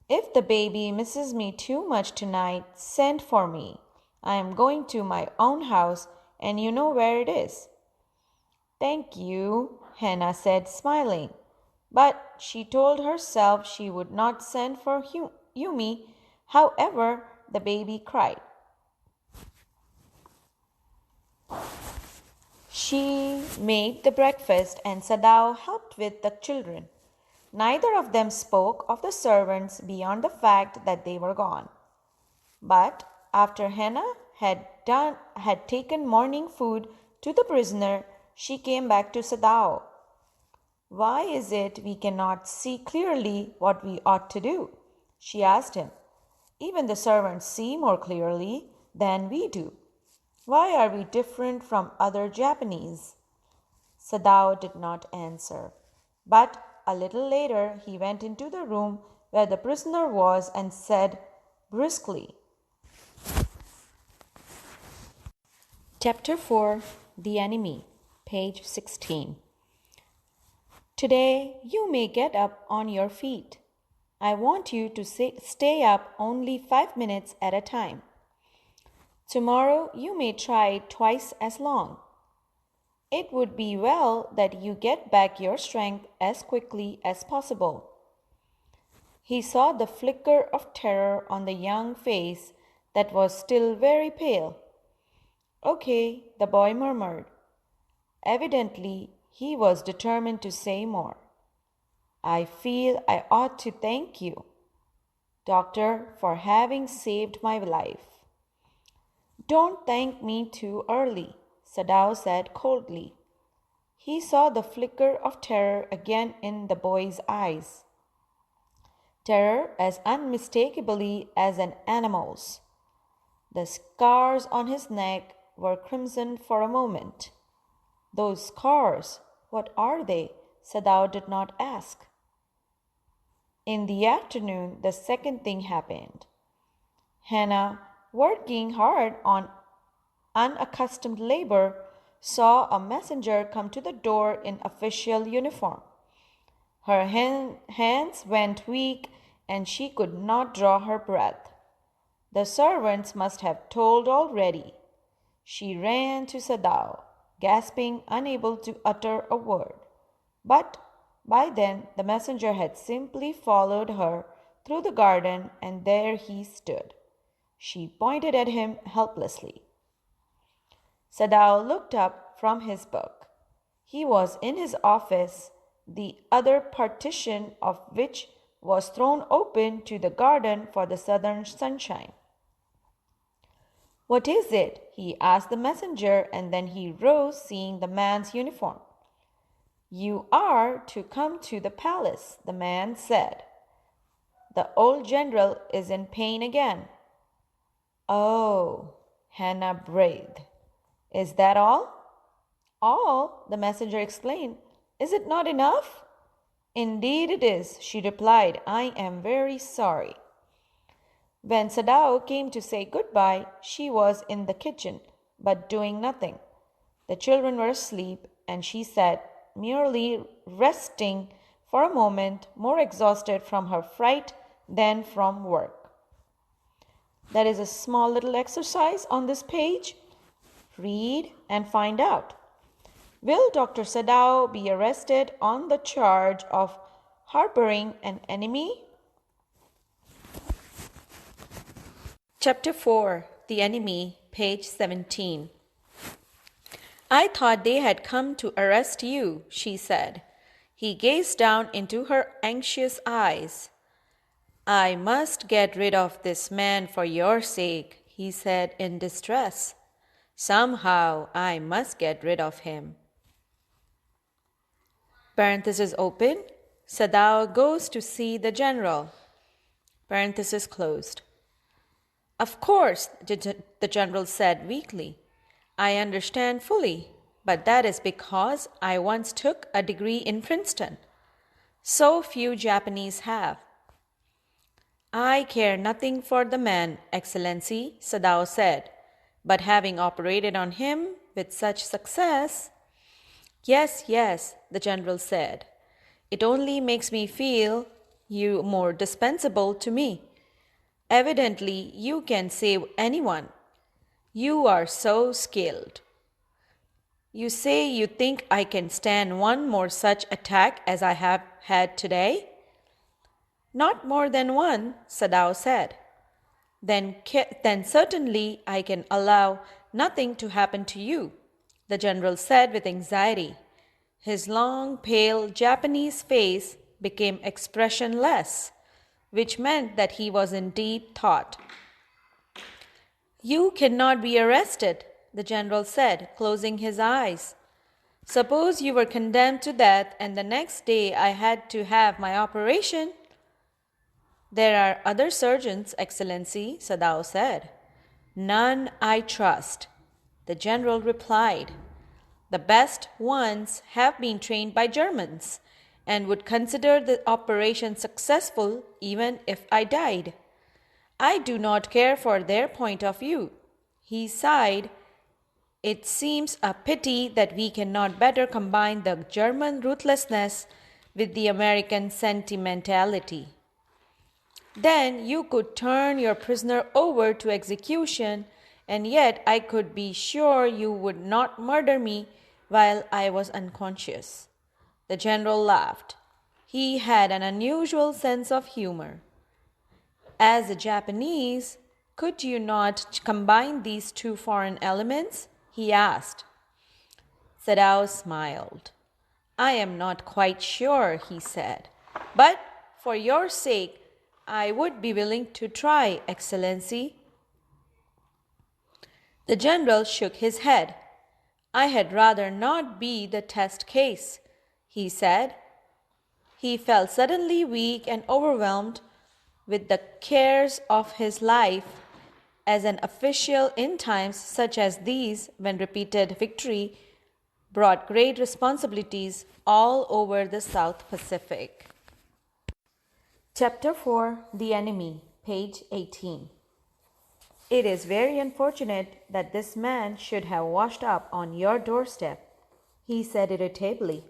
If the baby misses me too much tonight, send for me. I am going to my own house and you know where it is. Thank you, Hannah said, smiling. But she told herself she would not send for Yumi. However, the baby cried. She made the breakfast and Sadao helped with the children. Neither of them spoke of the servants beyond the fact that they were gone. But after Hannah had taken morning food to the prisoner, she came back to Sadao. Why is it we cannot see clearly what we ought to do? She asked him. Even the servants see more clearly than we do. Why are we different from other Japanese? Sadao did not answer. But a little later he went into the room where the prisoner was and said briskly, Chapter 4 The Enemy, page 16. Today you may get up on your feet. I want you to stay up only 5 minutes at a time. Tomorrow you may try twice as long. It would be well that you get back your strength as quickly as possible. He saw the flicker of terror on the young face that was still very pale. Okay, the boy murmured. Evidently, he was determined to say more. I feel I ought to thank you, doctor, for having saved my life. Don't thank me too early, Sadao said coldly. He saw the flicker of terror again in the boy's eyes. Terror as unmistakably as an animal's. The scars on his neck were crimson for a moment. Those scars, what are they? Sadao did not ask. In the afternoon, the second thing happened. Hannah, working hard on unaccustomed labor, saw a messenger come to the door in official uniform. Her hands went weak and she could not draw her breath. The servants must have told already. She ran to Sadao, gasping, unable to utter a word. But by then the messenger had simply followed her through the garden and there he stood. She pointed at him helplessly. Sadao looked up from his book. He was in his office, the other partition of which was thrown open to the garden for the southern sunshine. What is it? He asked the messenger, and then he rose, seeing the man's uniform. You are to come to the palace, the man said. The old general is in pain again. Oh, Hannah breathed. Is that all? All, the messenger exclaimed. Is it not enough? Indeed it is, she replied. I am very sorry. When Sadao came to say goodbye, she was in the kitchen, but doing nothing. The children were asleep, and she sat, merely resting for a moment, more exhausted from her fright than from work. There is a small little exercise on this page. Read and find out. Will Dr. Sadao be arrested on the charge of harboring an enemy? Chapter 4 The Enemy, page 17. I thought they had come to arrest you, she said. He gazed down into her anxious eyes. I must get rid of this man for your sake, he said in distress. Somehow I must get rid of him. Parenthesis open. Sadao goes to see the general. Parenthesis closed. Of course, the general said weakly. I understand fully, but that is because I once took a degree in Princeton. So few Japanese have. I care nothing for the man, Excellency, Sadao said, but having operated on him with such success. Yes, yes, the general said. It only makes me feel you more dispensable to me. Evidently, you can save anyone. You are so skilled. You say you think I can stand one more such attack as I have had today? Not more than one, Sadao said. Then certainly I can allow nothing to happen to you, the general said with anxiety. His long, pale Japanese face became expressionless, which meant that he was indeed thought. You cannot be arrested, the general said, closing his eyes. Suppose you were condemned to death and the next day I had to have my operation. There are other surgeons, Excellency, Sadao said. None I trust, the general replied. The best ones have been trained by Germans and would consider the operation successful even if I died. I do not care for their point of view. He sighed. It seems a pity that we cannot better combine the German ruthlessness with the American sentimentality. Then you could turn your prisoner over to execution, and yet I could be sure you would not murder me while I was unconscious. The general laughed. He had an unusual sense of humor. As a Japanese, could you not combine these two foreign elements? He asked. Sadao smiled. I am not quite sure, he said, but for your sake, I would be willing to try, Excellency. The general shook his head. I had rather not be the test case, he said. He felt suddenly weak and overwhelmed with the cares of his life. As an official in times such as these, when repeated victory brought great responsibilities all over the South Pacific. Chapter 4, The Enemy, page 18. It is very unfortunate that this man should have washed up on your doorstep, he said irritably.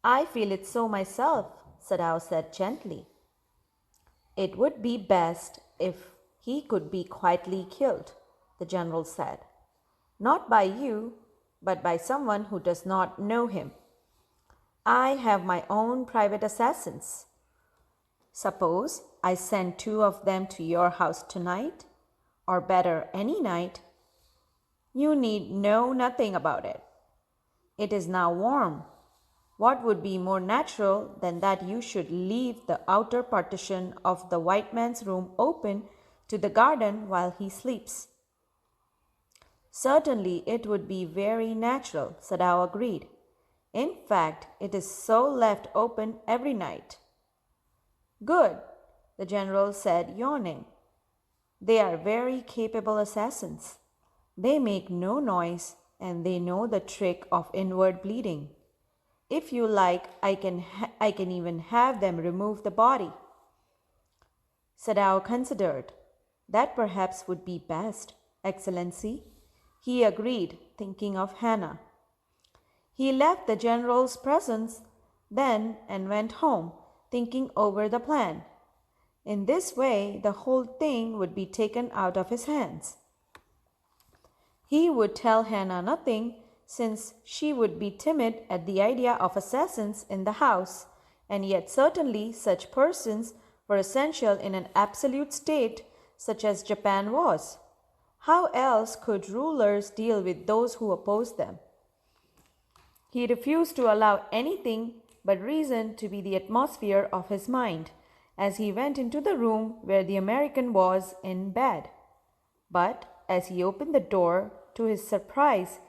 I feel it so myself, Sadao said gently. It would be best if he could be quietly killed, the general said. Not by you, but by someone who does not know him. I have my own private assassins. Suppose I send 2 of them to your house tonight, or better, any night. You need know nothing about it. It is now warm. What would be more natural than that you should leave the outer partition of the white man's room open to the garden while he sleeps? Certainly it would be very natural, Sadao agreed. In fact, it is so left open every night. Good, the general said, yawning. They are very capable assassins. They make no noise and they know the trick of inward bleeding. If you like, I can even have them remove the body. Sadao considered. That perhaps would be best, Excellency. He agreed, thinking of Hannah. He left the general's presence then and went home, thinking over the plan. In this way, the whole thing would be taken out of his hands. He would tell Hannah nothing, since she would be timid at the idea of assassins in the house, and yet certainly such persons were essential in an absolute state such as Japan was. How else could rulers deal with those who opposed them? He refused to allow anything but reason to be the atmosphere of his mind as he went into the room where the American was in bed. But as he opened the door, to his surprise,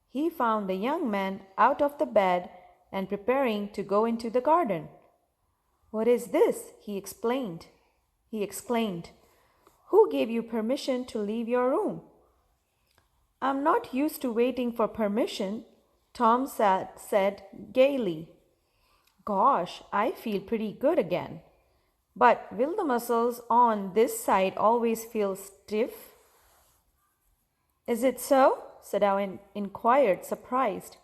he found the young man out of the bed and preparing to go into the garden. What is this? He exclaimed. Who gave you permission to leave your room? I'm not used to waiting for permission, Tom said gaily. Gosh, I feel pretty good again. But will the muscles on this side always feel stiff? Is it so? Sadao inquired, surprised.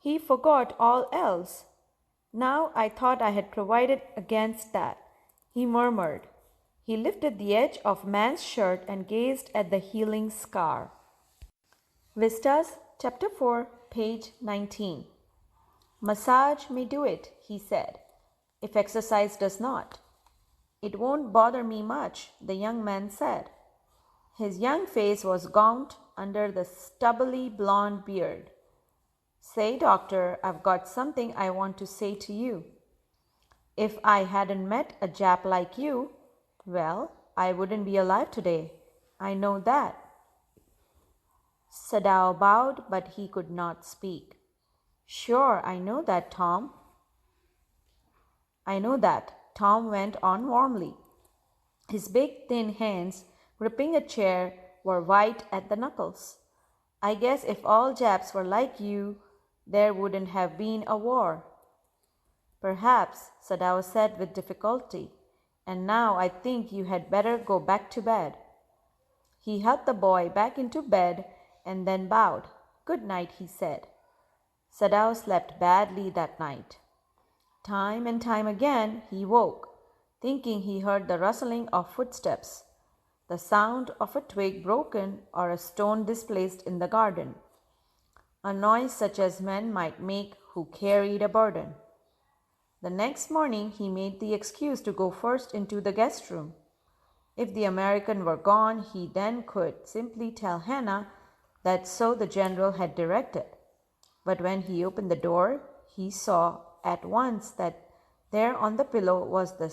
He forgot all else. Now I thought I had provided against that, he murmured. He lifted the edge of man's shirt and gazed at the healing scar. Vistas, chapter 4, page 19. Massage may do it, he said, if exercise does not. It won't bother me much, the young man said. His young face was gaunt under the stubbly blond beard. Say, doctor, I've got something I want to say to you. If I hadn't met a Jap like you, well, I wouldn't be alive today. I know that. Sadao bowed, but he could not speak. Sure, I know that, Tom. I know that, Tom went on warmly. His big, thin hands, gripping a chair, were white at the knuckles. I guess if all Japs were like you, there wouldn't have been a war. Perhaps, Sadao said with difficulty, and now I think you had better go back to bed. He helped the boy back into bed and then bowed. Good night, he said. Sadao slept badly that night. Time and time again he woke, thinking he heard the rustling of footsteps, the sound of a twig broken or a stone displaced in the garden, a noise such as men might make who carried a burden. The next morning he made the excuse to go first into the guest room. If the American were gone, he then could simply tell Hannah that so the general had directed. But when he opened the door, he saw at once that there on the pillow was the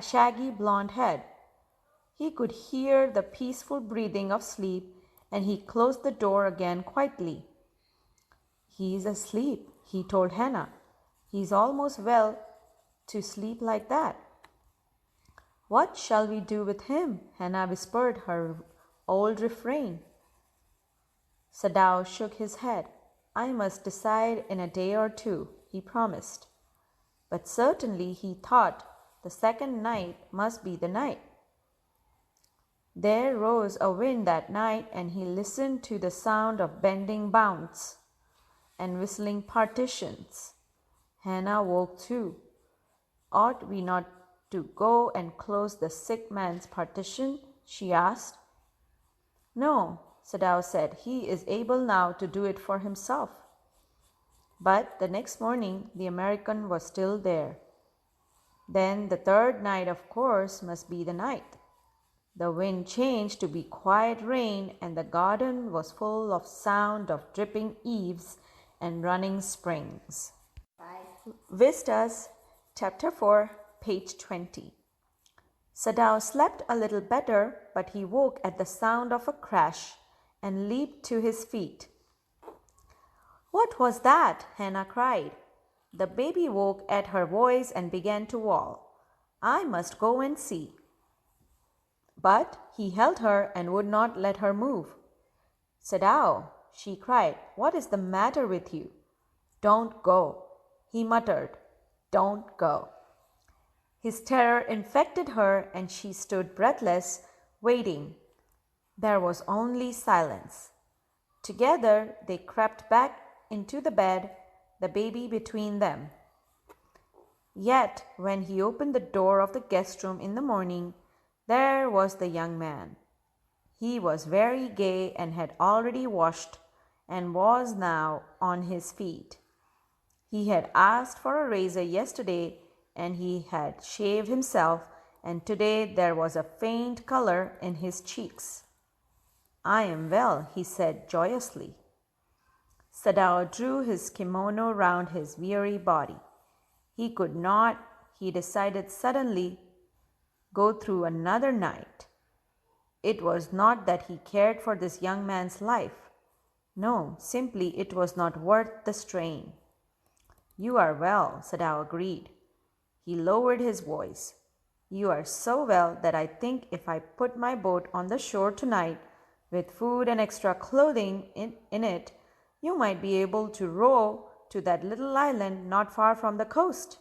shaggy blonde head. He could hear the peaceful breathing of sleep, and he closed the door again quietly. He's asleep, he told Hannah. He's almost well to sleep like that. What shall we do with him? Hannah whispered her old refrain. Sadao shook his head. I must decide in a day or two, he promised. But certainly he thought the second night must be the night. There rose a wind that night, and he listened to the sound of bending bounds and whistling partitions. Hannah woke too. Ought we not to go and close the sick man's partition? She asked. No, Sadao said. He is able now to do it for himself. But the next morning the American was still there. Then the third night, of course, must be the night. The wind changed to be quiet rain, and the garden was full of sound of dripping eaves and running springs. Vistas, chapter 4, page 20. Sadao slept a little better, but he woke at the sound of a crash and leaped to his feet. What was that? Hannah cried. The baby woke at her voice and began to wail. I must go and see. But he held her and would not let her move. Sadao, she cried, what is the matter with you? Don't go, he muttered. Don't go. His terror infected her, and she stood breathless, waiting. There was only silence. Together they crept back into the bed, the baby between them. Yet when he opened the door of the guest room in the morning, there was the young man. He was very gay and had already washed and was now on his feet. He had asked for a razor yesterday, and he had shaved himself, and today there was a faint color in his cheeks. I am well, he said joyously. Sadao drew his kimono round his weary body. He could not, he decided suddenly, go through another night. It was not that he cared for this young man's life. No, simply it was not worth the strain. You are well, Sadao agreed. He lowered his voice. You are so well that I think if I put my boat on the shore tonight, with food and extra clothing in it, you might be able to row to that little island not far from the coast.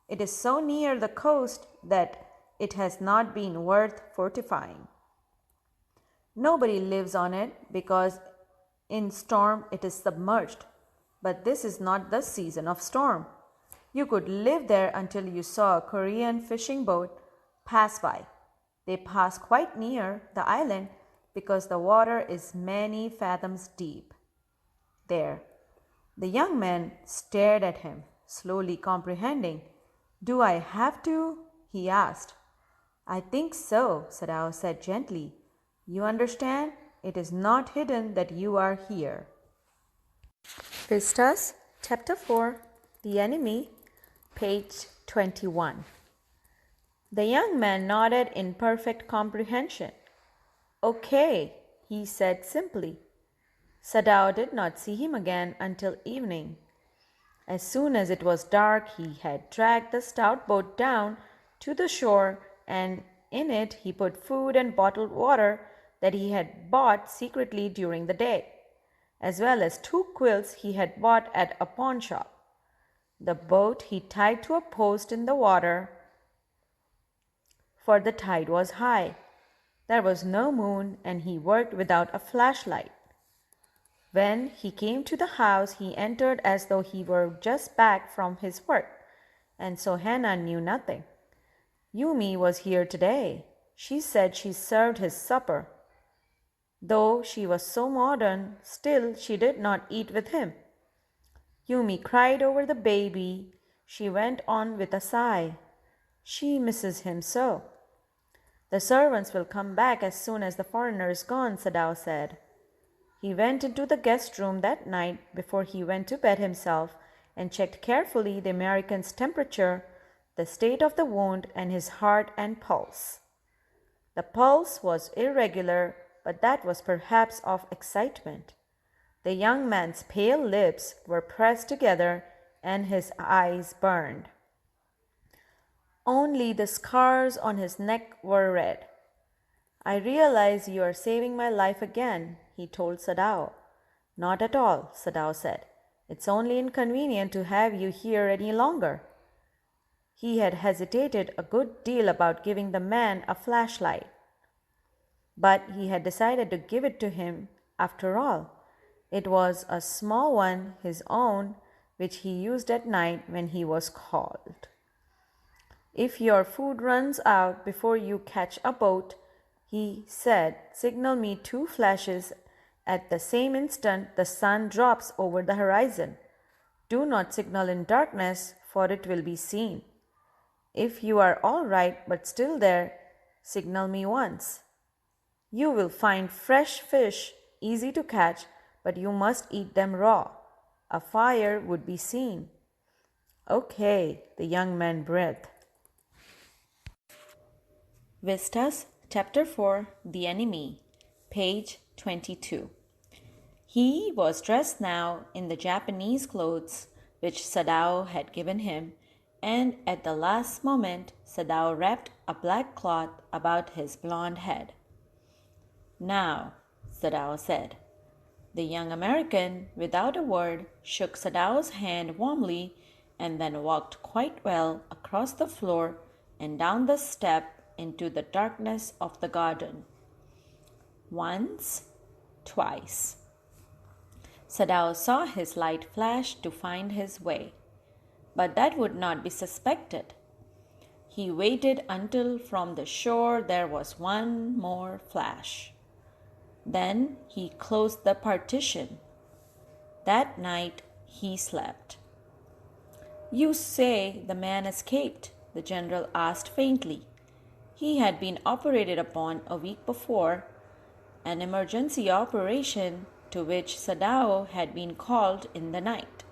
It is so near the coast that it has not been worth fortifying. Nobody lives on it because in storm it is submerged, but this is not the season of storm. You could live there until you saw a Korean fishing boat pass by. They pass quite near the island because the water is many fathoms deep. There. The young man stared at him, slowly comprehending. Do I have to? He asked. I think so, Sadao said gently. You understand? It is not hidden that you are here. Vistas, Chapter 4, The Enemy, page 21. The young man nodded in perfect comprehension. Okay, he said simply. Sadao did not see him again until evening. As soon as it was dark, he had dragged the stout boat down to the shore, and in it he put food and bottled water that he had bought secretly during the day, as well as 2 quilts he had bought at a pawn shop. The boat he tied to a post in the water, for the tide was high. There was no moon, and he worked without a flashlight. When he came to the house, he entered as though he were just back from his work, and so Hannah knew nothing. Yumi was here today. She said she served his supper. Though she was so modern, still she did not eat with him. Yumi cried over the baby. She went on with a sigh. She misses him so. The servants will come back as soon as the foreigner is gone, Sadao said. He went into the guest room that night before he went to bed himself and checked carefully the American's temperature, the state of the wound, and his heart and pulse. The pulse was irregular, but that was perhaps of excitement. The young man's pale lips were pressed together and his eyes burned. Only the scars on his neck were red. I realize you are saving my life again, he told Sadao. Not at all, Sadao said. It's only inconvenient to have you here any longer. He had hesitated a good deal about giving the man a flashlight, but he had decided to give it to him after all. It was a small one, his own, which he used at night when he was called. If your food runs out before you catch a boat, he said, signal me 2 flashes at the same instant the sun drops over the horizon. Do not signal in darkness, for it will be seen. If you are all right but still there, signal me once. You will find fresh fish, easy to catch, but you must eat them raw. A fire would be seen. Okay, the young man breathed. Vistas, Chapter 4, The Enemy, page 22. He was dressed now in the Japanese clothes which Sadao had given him, and at the last moment Sadao wrapped a black cloth about his blond head. Now, Sadao said. The young American, without a word, shook Sadao's hand warmly and then walked quite well across the floor and down the step into the darkness of the garden. Once, twice. Sadao saw his light flash to find his way, but that would not be suspected. He waited until from the shore there was one more flash. Then he closed the partition. That night he slept. You say the man escaped? The general asked faintly. He had been operated upon a week before, an emergency operation to which Sadao had been called in the night.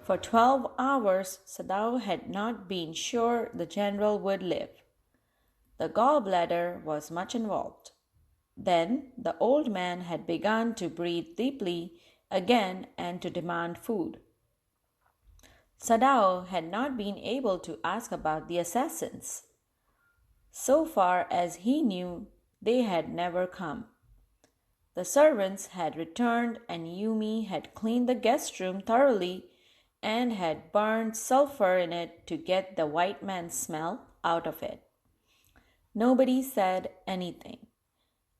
For 12 hours, Sadao had not been sure the general would live. The gallbladder was much involved. Then the old man had begun to breathe deeply again and to demand food. Sadao had not been able to ask about the assassins. So far as he knew, they had never come. The servants had returned and Yumi had cleaned the guest room thoroughly and had burned sulfur in it to get the white man's smell out of it. Nobody said anything.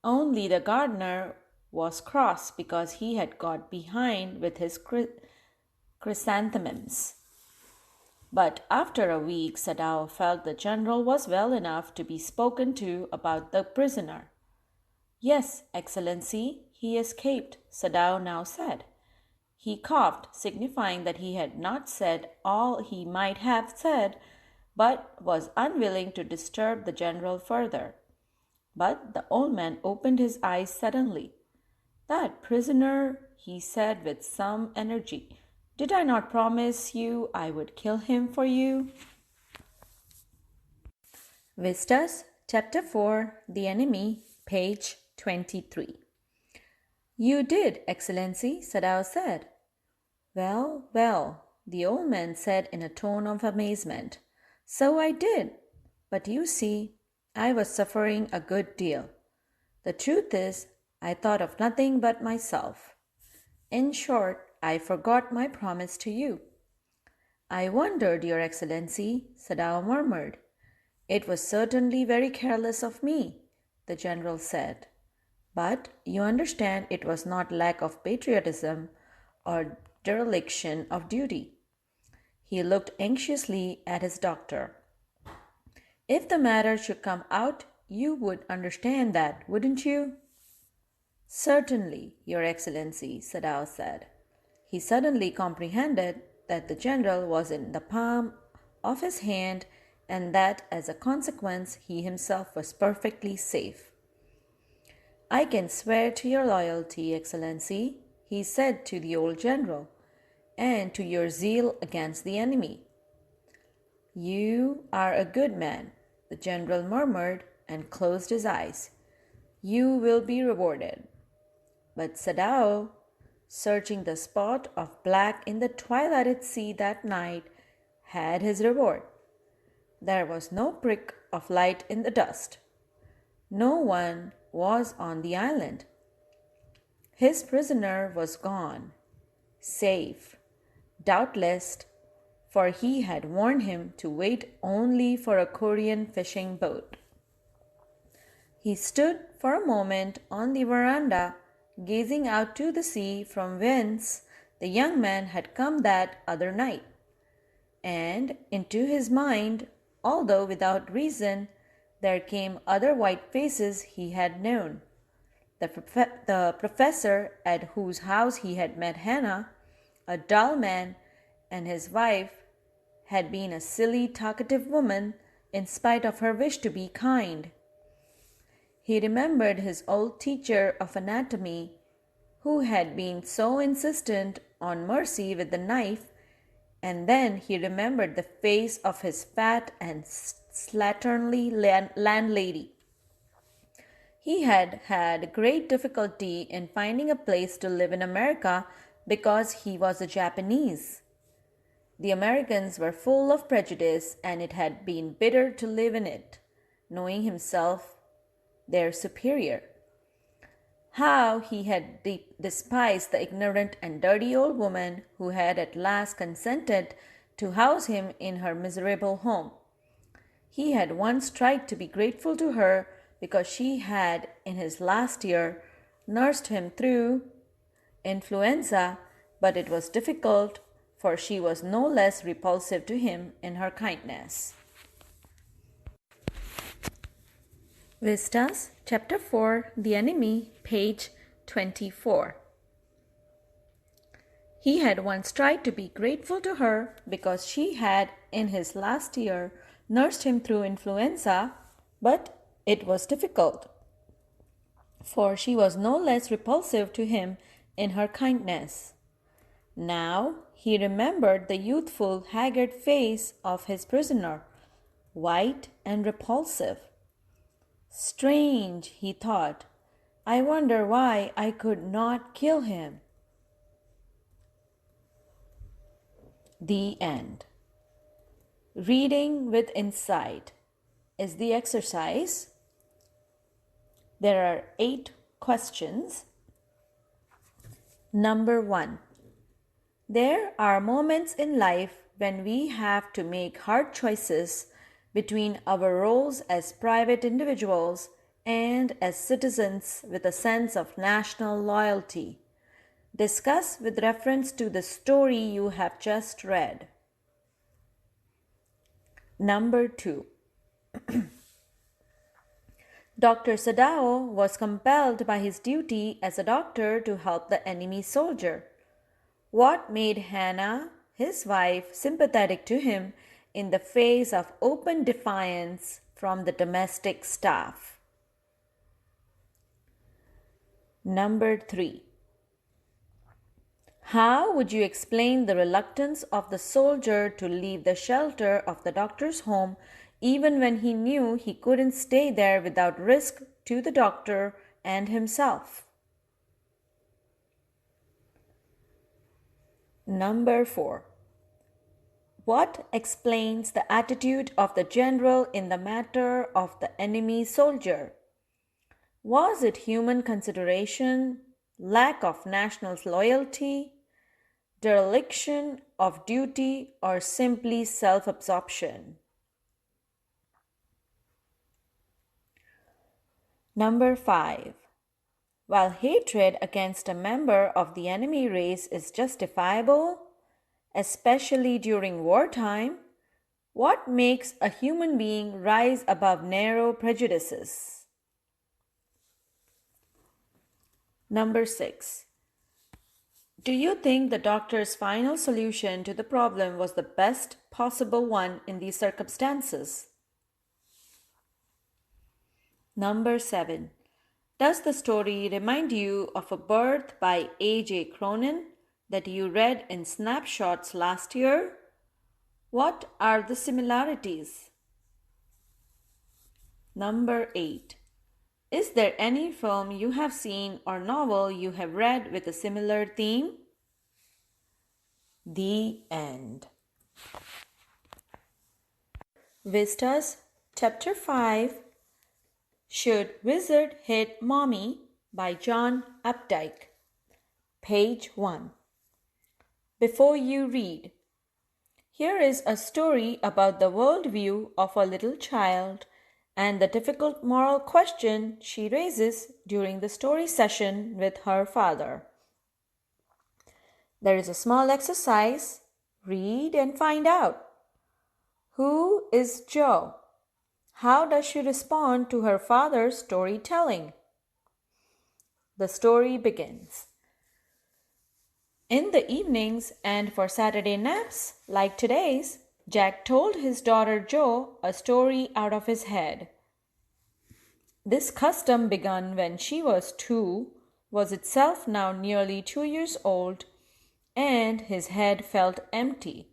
Only the gardener was cross because he had got behind with his chrysanthemums. But after a week, Sadao felt the general was well enough to be spoken to about the prisoner. Yes, Excellency, he escaped, Sadao now said. He coughed, signifying that he had not said all he might have said, but was unwilling to disturb the general further. But the old man opened his eyes suddenly. That prisoner, he said with some energy. Did I not promise you I would kill him for you? Vistas, Chapter 4, The Enemy, page 23. You did, Excellency, Sadao said. Well, well, the old man said in a tone of amazement. So I did. But you see, I was suffering a good deal. The truth is, I thought of nothing but myself. In short, I forgot my promise to you. I wondered, Your Excellency, Sadao murmured. It was certainly very careless of me, the general said. But you understand it was not lack of patriotism or dereliction of duty. He looked anxiously at his doctor. If the matter should come out, you would understand that, wouldn't you? Certainly, Your Excellency, Sadao said. He suddenly comprehended that the general was in the palm of his hand and that as a consequence he himself was perfectly safe. I can swear to your loyalty, Excellency, he said to the old general, and to your zeal against the enemy. You are a good man, the general murmured and closed his eyes. You will be rewarded. But Sadao, searching the spot of black in the twilighted sea that night, had his reward. There was no prick of light in the dust. No one was on the island. His prisoner was gone, safe, doubtless, for he had warned him to wait only for a Korean fishing boat. He stood for a moment on the veranda, gazing out to the sea from whence the young man had come that other night. And into his mind, although without reason, there came other white faces he had known. The professor at whose house he had met Hannah, a dull man, and his wife had been a silly, talkative woman in spite of her wish to be kind. He remembered his old teacher of anatomy, who had been so insistent on mercy with the knife, and then he remembered the face of his fat and slatternly landlady. He had had great difficulty in finding a place to live in America because he was a Japanese. The Americans were full of prejudice, and it had been bitter to live in it, knowing himself their superior. How he had despised the ignorant and dirty old woman who had at last consented to house him in her miserable home. He had once tried to be grateful to her because she had, in his last year, nursed him through influenza, but it was difficult, for she was no less repulsive to him in her kindness. Vistas, Chapter 4, The Enemy, page 24. He had once tried to be grateful to her because she had, in his last year, nursed him through influenza, but it was difficult, for she was no less repulsive to him in her kindness. Now he remembered the youthful, haggard face of his prisoner, white and repulsive. Strange, he thought. I wonder why I could not kill him. The end. Reading with insight is the exercise. There are 8 questions. Number 1. There are moments in life when we have to make hard choices between our roles as private individuals and as citizens with a sense of national loyalty. Discuss with reference to the story you have just read. Number 2. Dr. Sadao was compelled by his duty as a doctor to help the enemy soldier. What made Hannah, his wife, sympathetic to him in the face of open defiance from the domestic staff? Number 3. How would you explain the reluctance of the soldier to leave the shelter of the doctor's home even when he knew he couldn't stay there without risk to the doctor and himself? Number 4. What explains the attitude of the general in the matter of the enemy soldier? Was it human consideration, lack of national loyalty, dereliction of duty, or simply self-absorption? Number 5. While hatred against a member of the enemy race is justifiable, especially during wartime, what makes a human being rise above narrow prejudices? Number 6. Do you think the doctor's final solution to the problem was the best possible one in these circumstances? Number 7. Does the story remind you of A Birth by A.J. Cronin that you read in Snapshots last year? What are the similarities? Number 8. Is there any film you have seen or novel you have read with a similar theme? The end. Vistas, Chapter 5. Should Wizard Hit Mommy by John Updike. Page 1. Before you read, here is a story about the worldview of a little child and the difficult moral question she raises during the story session with her father. There is a small exercise. Read and find out. Who is Jo? How does she respond to her father's storytelling? The story begins. In the evenings and for Saturday naps, like today's, Jack told his daughter Jo a story out of his head. This custom, begun when she was 2, was itself now nearly 2 years old, and his head felt empty.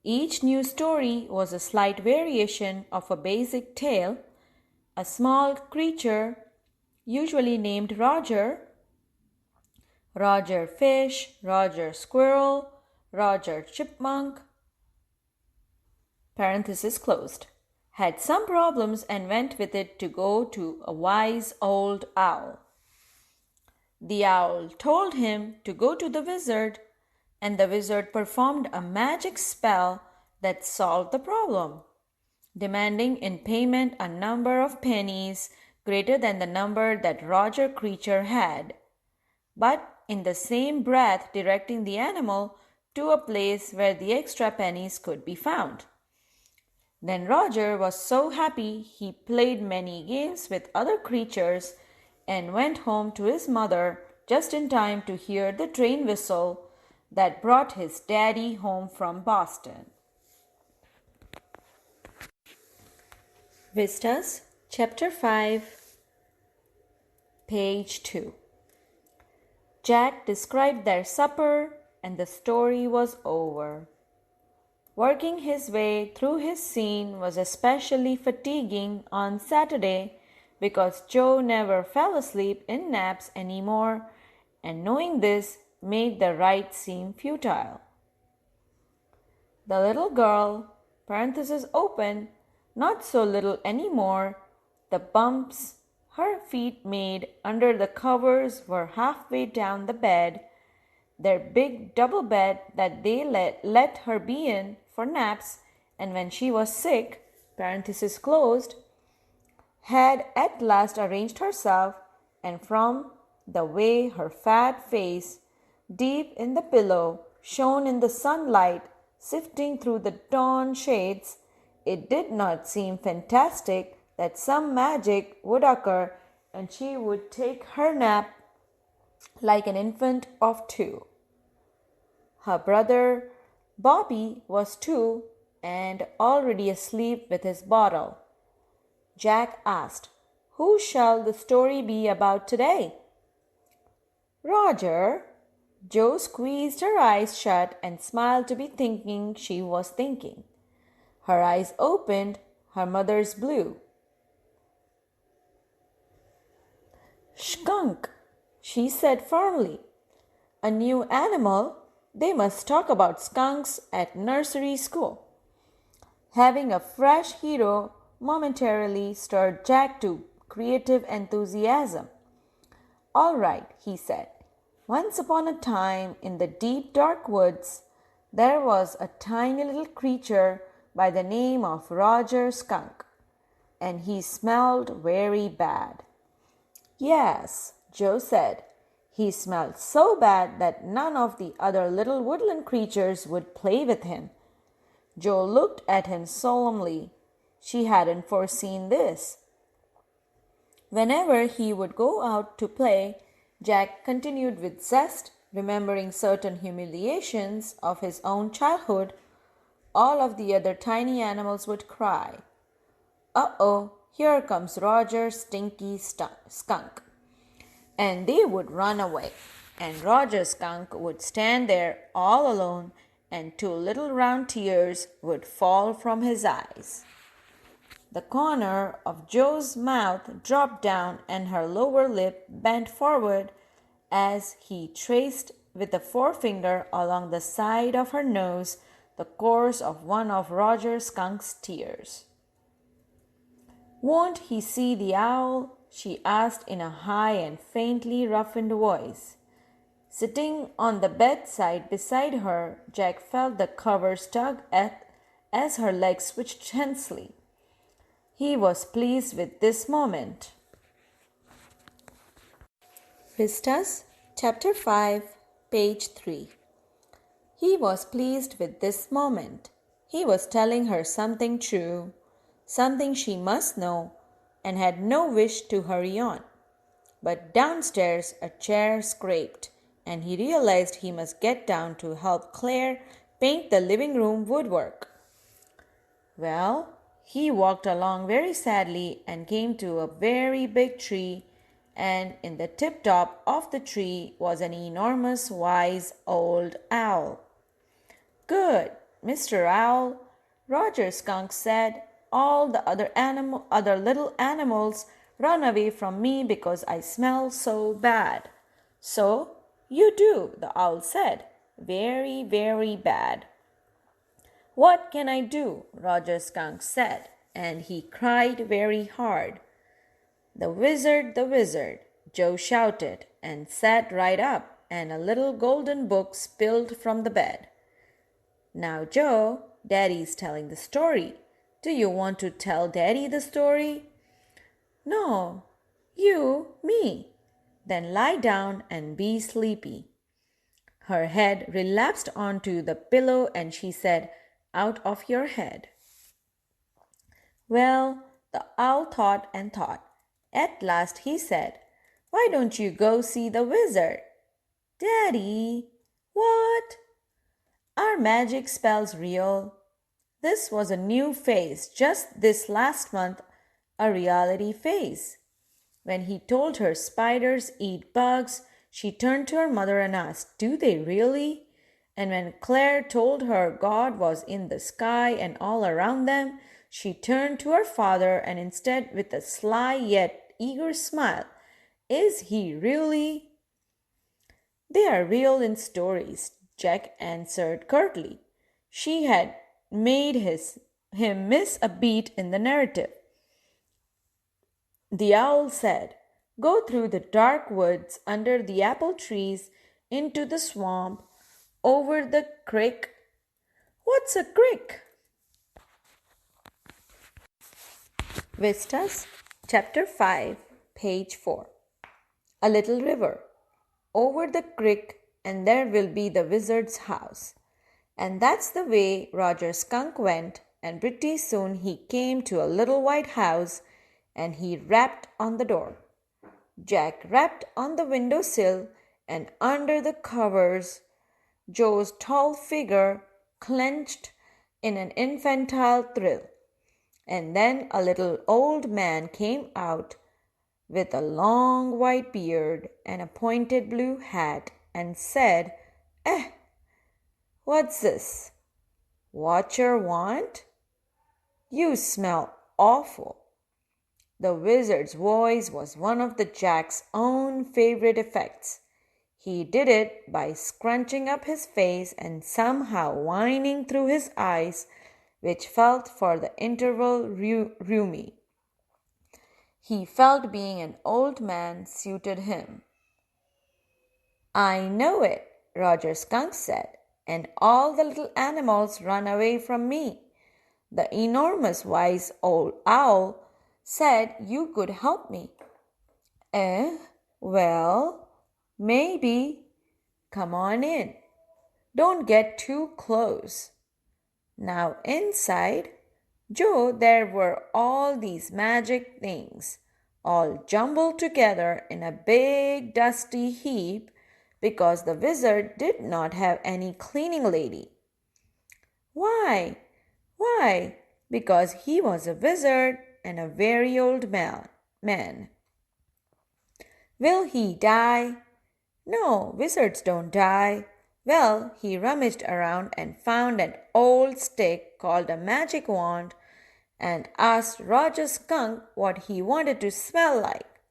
Each new story was a slight variation of a basic tale. A small creature, usually named Roger, Roger Fish, Roger Squirrel, Roger Chipmunk, parenthesis closed, had some problems and went with it to go to a wise old owl. The owl told him to go to the wizard, and the wizard performed a magic spell that solved the problem, demanding in payment a number of pennies greater than the number that Roger creature had, but in the same breath directing the animal to a place where the extra pennies could be found. Then Roger was so happy he played many games with other creatures and went home to his mother just in time to hear the train whistle that brought his daddy home from Boston. Vistas, Chapter 5, Page 2. Jack described their supper, and the story was over. Working his way through his scene was especially fatiguing on Saturday because Joe never fell asleep in naps anymore, and knowing this made the ride seem futile. The little girl, parenthesis open, not so little anymore, the bumps her feet made under the covers were halfway down the bed, their big double bed that they let her be in for naps, and when she was sick, parenthesis closed, had at last arranged herself, and from the way her fat face, deep in the pillow, shone in the sunlight, sifting through the dawn shades, It did not seem fantastic that some magic would occur and she would take her nap like an infant of 2. Her brother Bobby was 2 and already asleep with his bottle. Jack asked, "Who shall the story be about today?" "Roger." Jo squeezed her eyes shut and smiled to be thinking she was thinking. Her eyes opened, her mother's blue. "Skunk," she said firmly. "A new animal? They must talk about skunks at nursery school." Having a fresh hero momentarily stirred Jack to creative enthusiasm. "All right," he said. "Once upon a time in the deep dark woods, there was a tiny little creature by the name of Roger Skunk, and he smelled very bad." "Yes," Jo said. "He smelled so bad that none of the other little woodland creatures would play with him." Jo looked at him solemnly. She hadn't foreseen this. Whenever he would go out to play, Jack continued with zest, remembering certain humiliations of his own childhood. All of the other tiny animals would cry, "Uh-oh, here comes Roger's stinky skunk." And they would run away. And Roger Skunk would stand there all alone, and 2 little round tears would fall from his eyes. The corner of Jo's mouth dropped down and her lower lip bent forward as he traced with a forefinger along the side of her nose the course of one of Roger Skunk's tears. "Won't he see the owl?" she asked in a high and faintly roughened voice. Sitting on the bedside beside her, Jack felt the covers tug as her legs switched tensely. He was pleased with this moment. Vistas, Chapter 5, page 3. He was pleased with this moment. He was telling her something true, something she must know, and had no wish to hurry on. But downstairs a chair scraped, and he realized he must get down to help Claire paint the living room woodwork. Well, he walked along very sadly and came to a very big tree, and in the tip-top of the tree was an enormous wise old owl. "Good, Mr. Owl," Roger Skunk said. "All the other little animals run away from me because I smell so bad." "So you do," the owl said. "Very, very bad." "What can I do?" Roger Skunk said, and he cried very hard. The wizard," Jo shouted, and sat right up, and a little golden book spilled from the bed. "Now, Jo, Daddy's telling the story. Do you want to tell Daddy the story?" "No, me." "Then lie down and be sleepy." Her head relapsed onto the pillow and she said, "Out of your head." Well, the owl thought and thought. At last he said, "Why don't you go see the wizard?" "Daddy." "What?" "Are magic spells real?" This was a new phase, just this last month, a reality phase. When he told her spiders eat bugs, she turned to her mother and asked, "Do they really?" And when Claire told her God was in the sky and all around them, she turned to her father and instead, with a sly yet eager smile, "Is he really?" "They are real in stories," Jack answered curtly. She had made him miss a beat in the narrative. The owl said, "Go through the dark woods, under the apple trees, into the swamp, over the creek." "What's a creek?" Vistas, Chapter 5, page 4. "A little river. Over the creek, and there will be the wizard's house." And that's the way Roger Skunk went, and pretty soon he came to a little white house, and he rapped on the door. Jack rapped on the window sill, and under the covers Joe's tall figure clenched in an infantile thrill. And then a little old man came out with a long white beard and a pointed blue hat and said, "Eh, what's this? Watcher want? You smell awful." The wizard's voice was one of the Jack's own favorite effects. He did it by scrunching up his face and somehow whining through his eyes, which felt for the interval roomy. He felt being an old man suited him. "I know it," Roger Skunk said, "and all the little animals run away from me. The enormous wise old owl said you could help me." "Eh? Well, maybe. Come on in. Don't get too close." Now inside Joe, there were all these magic things, all jumbled together in a big dusty heap because the wizard did not have any cleaning lady. Why? Why? Because he was a wizard and a very old man. Will he die? No, wizards don't die. Well, he rummaged around and found an old stick called a magic wand and asked Roger Skunk what he wanted to smell like.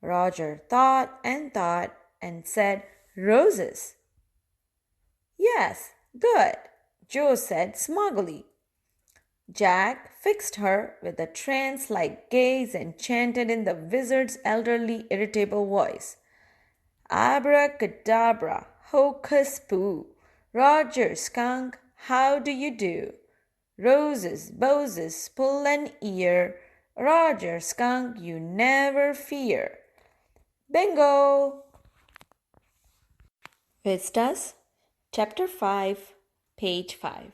Roger thought and said, "Roses." "Yes, good," Joe said smugly. Jack fixed her with a trance-like gaze and chanted in the wizard's elderly, irritable voice, "Abracadabra, hocus poo, Roger Skunk, how do you do? Roses, boses, pull an ear, Roger Skunk, you never fear." Bingo! Vistas, Chapter 5, Page 5.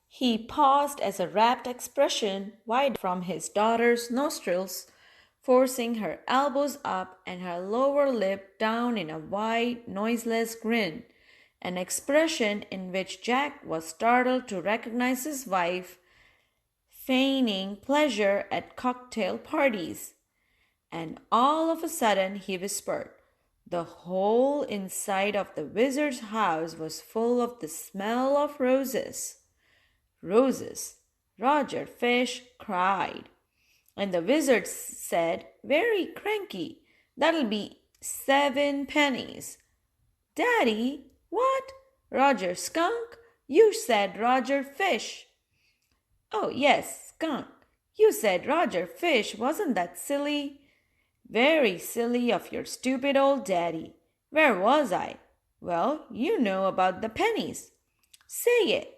He paused as a rapt expression widened from his daughter's nostrils, forcing her elbows up and her lower lip down in a wide, noiseless grin, an expression in which Jack was startled to recognize his wife, feigning pleasure at cocktail parties. And all of a sudden he whispered, the whole inside of the wizard's house was full of the smell of roses. "Roses!" Roger Fish cried. And the wizard said, very cranky, "That'll be 7 pennies." "Daddy, what? Roger Skunk? You said Roger Fish." "Oh, yes, Skunk. You said Roger Fish. Wasn't that silly?" "Very silly of your stupid old daddy. Where was I?" "Well, you know about the pennies." "Say it."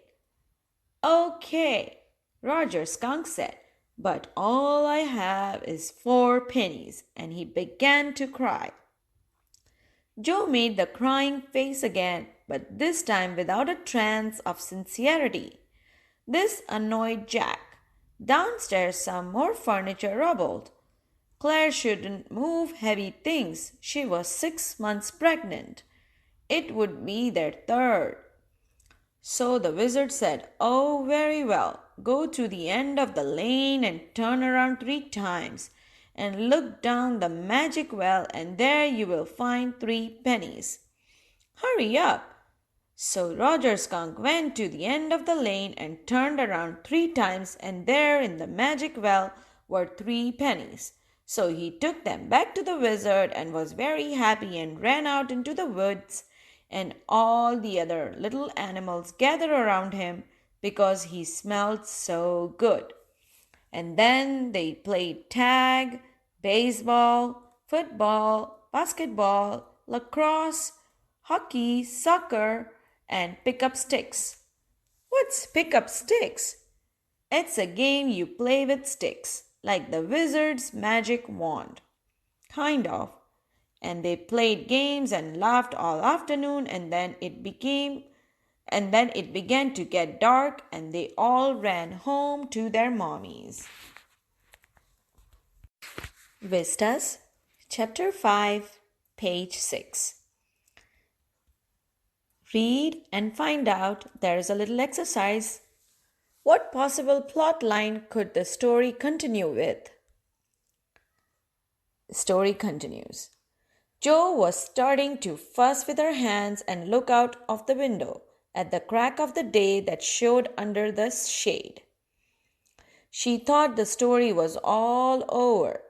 "Okay," Roger Skunk said, "but all I have is 4 pennies," and he began to cry. Joe made the crying face again, but this time without a trance of sincerity. This annoyed Jack. Downstairs some more furniture rumbled. Claire shouldn't move heavy things. She was 6 months pregnant. It would be their 3rd. So the wizard said, "Oh, very well. Go to the end of the lane and turn around 3 times and look down the magic well, and there you will find 3 pennies. Hurry up." So Roger Skunk went to the end of the lane and turned around 3 times, and there in the magic well were 3 pennies. So he took them back to the wizard and was very happy and ran out into the woods, and all the other little animals gathered around him because he smelled so good. And then they played tag, baseball, football, basketball, lacrosse, hockey, soccer, and pick up sticks. What's pick up sticks? It's a game you play with sticks, like the wizard's magic wand. Kind of. And they played games and laughed all afternoon, and then it became and then it began to get dark and they all ran home to their mommies. Vistas, Chapter 5, page 6. Read and find out. There is a little exercise. What possible plot line could the story continue with? The story continues. Jo was starting to fuss with her hands and look out of the window at the crack of the day that showed under the shade. She thought the story was all over.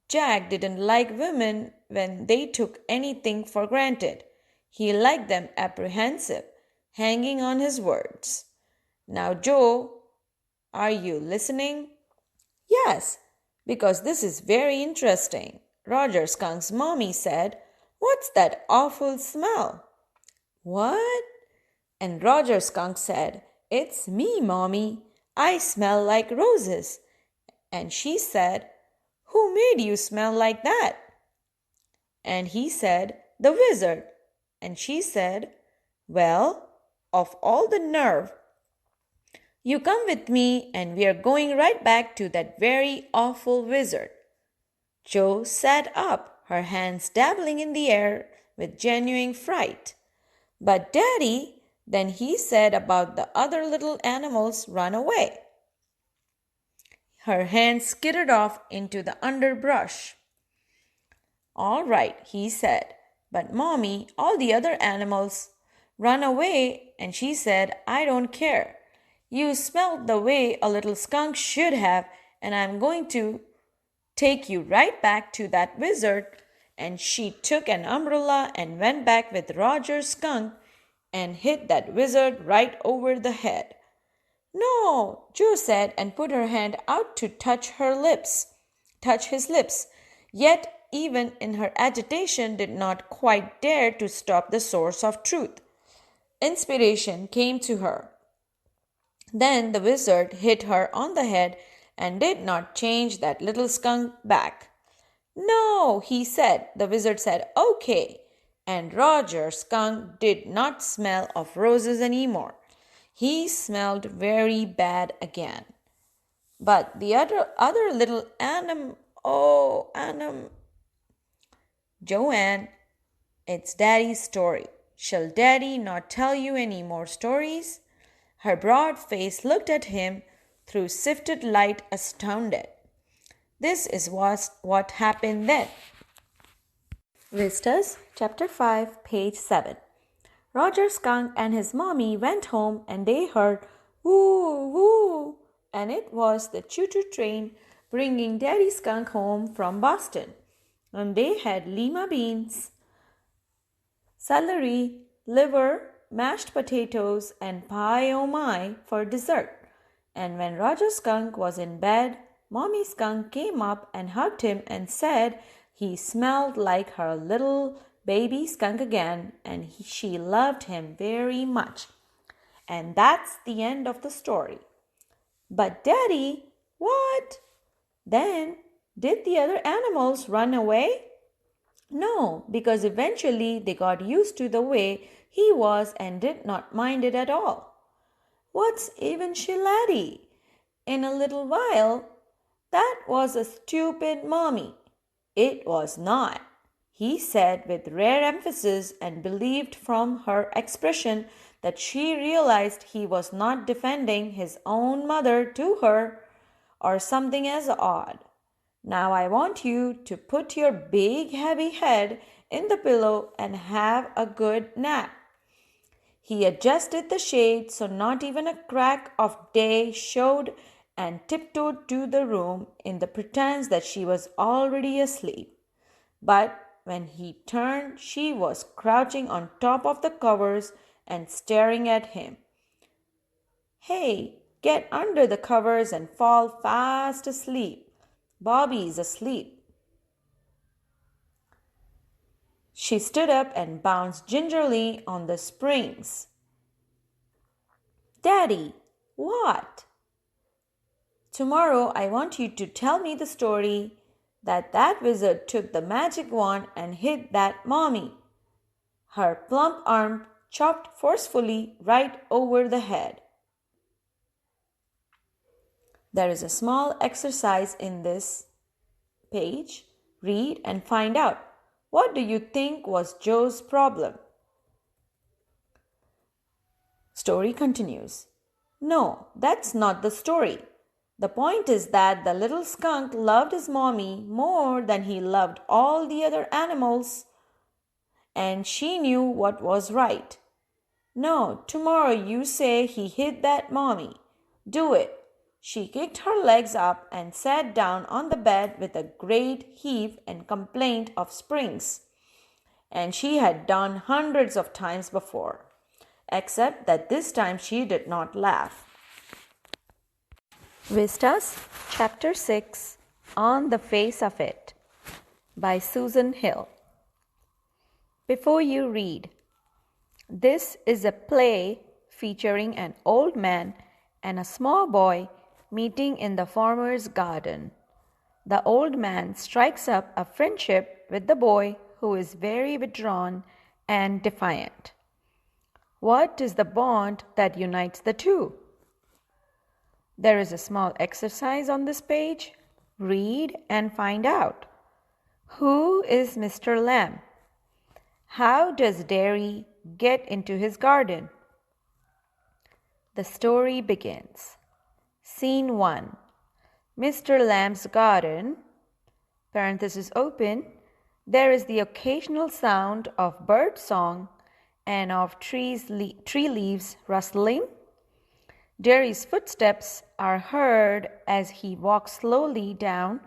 Jack didn't like women when they took anything for granted. He liked them apprehensive, hanging on his words. Now, Jo, are you listening? Yes, because this is very interesting. Roger Skunk's mommy said, "What's that awful smell?" What? And Roger Skunk said, "It's me, Mommy. I smell like roses." And she said, "Who made you smell like that?" And he said, "The wizard." And she said, "Well, of all the nerve. You come with me and we are going right back to that very awful wizard." Jo sat up, her hands dabbling in the air with genuine fright. "But Daddy," then he said about the other little animals run away. Her hands skittered off into the underbrush. "All right," he said, "but Mommy, all the other animals run away." And she said, "I don't care. You smelled the way a little skunk should have, and I'm going to take you right back to that wizard." And she took an umbrella and went back with Roger Skunk and hit that wizard right over the head. "No," Jo said, and put her hand out to touch his lips, yet even in her agitation did not quite dare to stop the source of truth. Inspiration came to her. Then the wizard hit her on the head and did not change that little skunk back. "No," he said. The wizard said, "Okay." And Roger Skunk did not smell of roses anymore. He smelled very bad again. But the other little Joanne, it's Daddy's story. Shall Daddy not tell you any more stories? Her broad face looked at him through sifted light, astounded. This is what happened then. Vistas, Chapter 5, page 7. Roger Skunk and his mommy went home and they heard woo woo, and it was the choo-choo train bringing Daddy Skunk home from Boston. And they had lima beans, celery, liver, mashed potatoes, and pie oh my for dessert. And when Roger Skunk was in bed, Mommy Skunk came up and hugged him and said he smelled like her little baby skunk again, and she loved him very much. And that's the end of the story. But Daddy, what? Then, did the other animals run away? No, because eventually they got used to the way he was and did not mind it at all. What's even shillady? In a little while, that was a stupid mommy. It was not, he said with rare emphasis, and believed from her expression that she realized he was not defending his own mother to her or something as odd. Now I want you to put your big heavy head in the pillow and have a good nap. He adjusted the shade so not even a crack of day showed and tiptoed to the room in the pretense that she was already asleep. But when he turned, she was crouching on top of the covers and staring at him. "Hey, get under the covers and fall fast asleep. Bobby's asleep." She stood up and bounced gingerly on the springs. "Daddy, what?" "Tomorrow I want you to tell me the story that wizard took the magic wand and hit that mommy." Her plump arm chopped forcefully right over the head. There is a small exercise in this page. Read and find out. What do you think was Joe's problem? Story continues. No, that's not the story. The point is that the little skunk loved his mommy more than he loved all the other animals, and she knew what was right. No, tomorrow you say he hit that mommy. Do it. She kicked her legs up and sat down on the bed with a great heave and complaint of springs. And she had done hundreds of times before, except that this time she did not laugh. Vistas, Chapter 6, On the Face of It, by Susan Hill. Before you read, this is a play featuring an old man and a small boy meeting in the farmer's garden. The old man strikes up a friendship with the boy, who is very withdrawn and defiant. What is the bond that unites the two? There is a small exercise on this page. Read and find out. Who is Mr. Lamb? How does Dairy get into his garden? The story begins. Scene 1. Mr. Lamb's garden, parenthesis open, there is the occasional sound of bird song and of tree leaves rustling. Dairy's footsteps are heard as he walks slowly down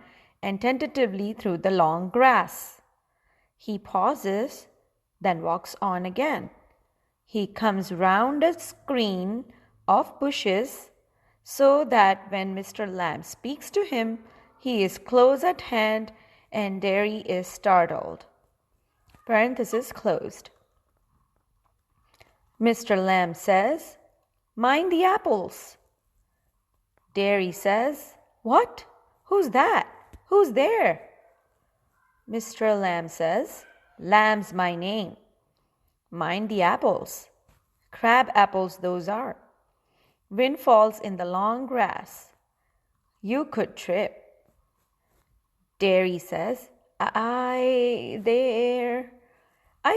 and tentatively through the long grass. He pauses, then walks on again. He comes round a screen of bushes so that when Mr. Lamb speaks to him, he is close at hand and Dairy is startled. Parenthesis closed. Mr. Lamb says, "Mind the apples." Dairy says, "What? Who's that? Who's there?" Mr. Lamb says, "Lamb's my name." "Mind the apples." Crab apples those are. Wind falls in the long grass. You could trip. Dairy says, I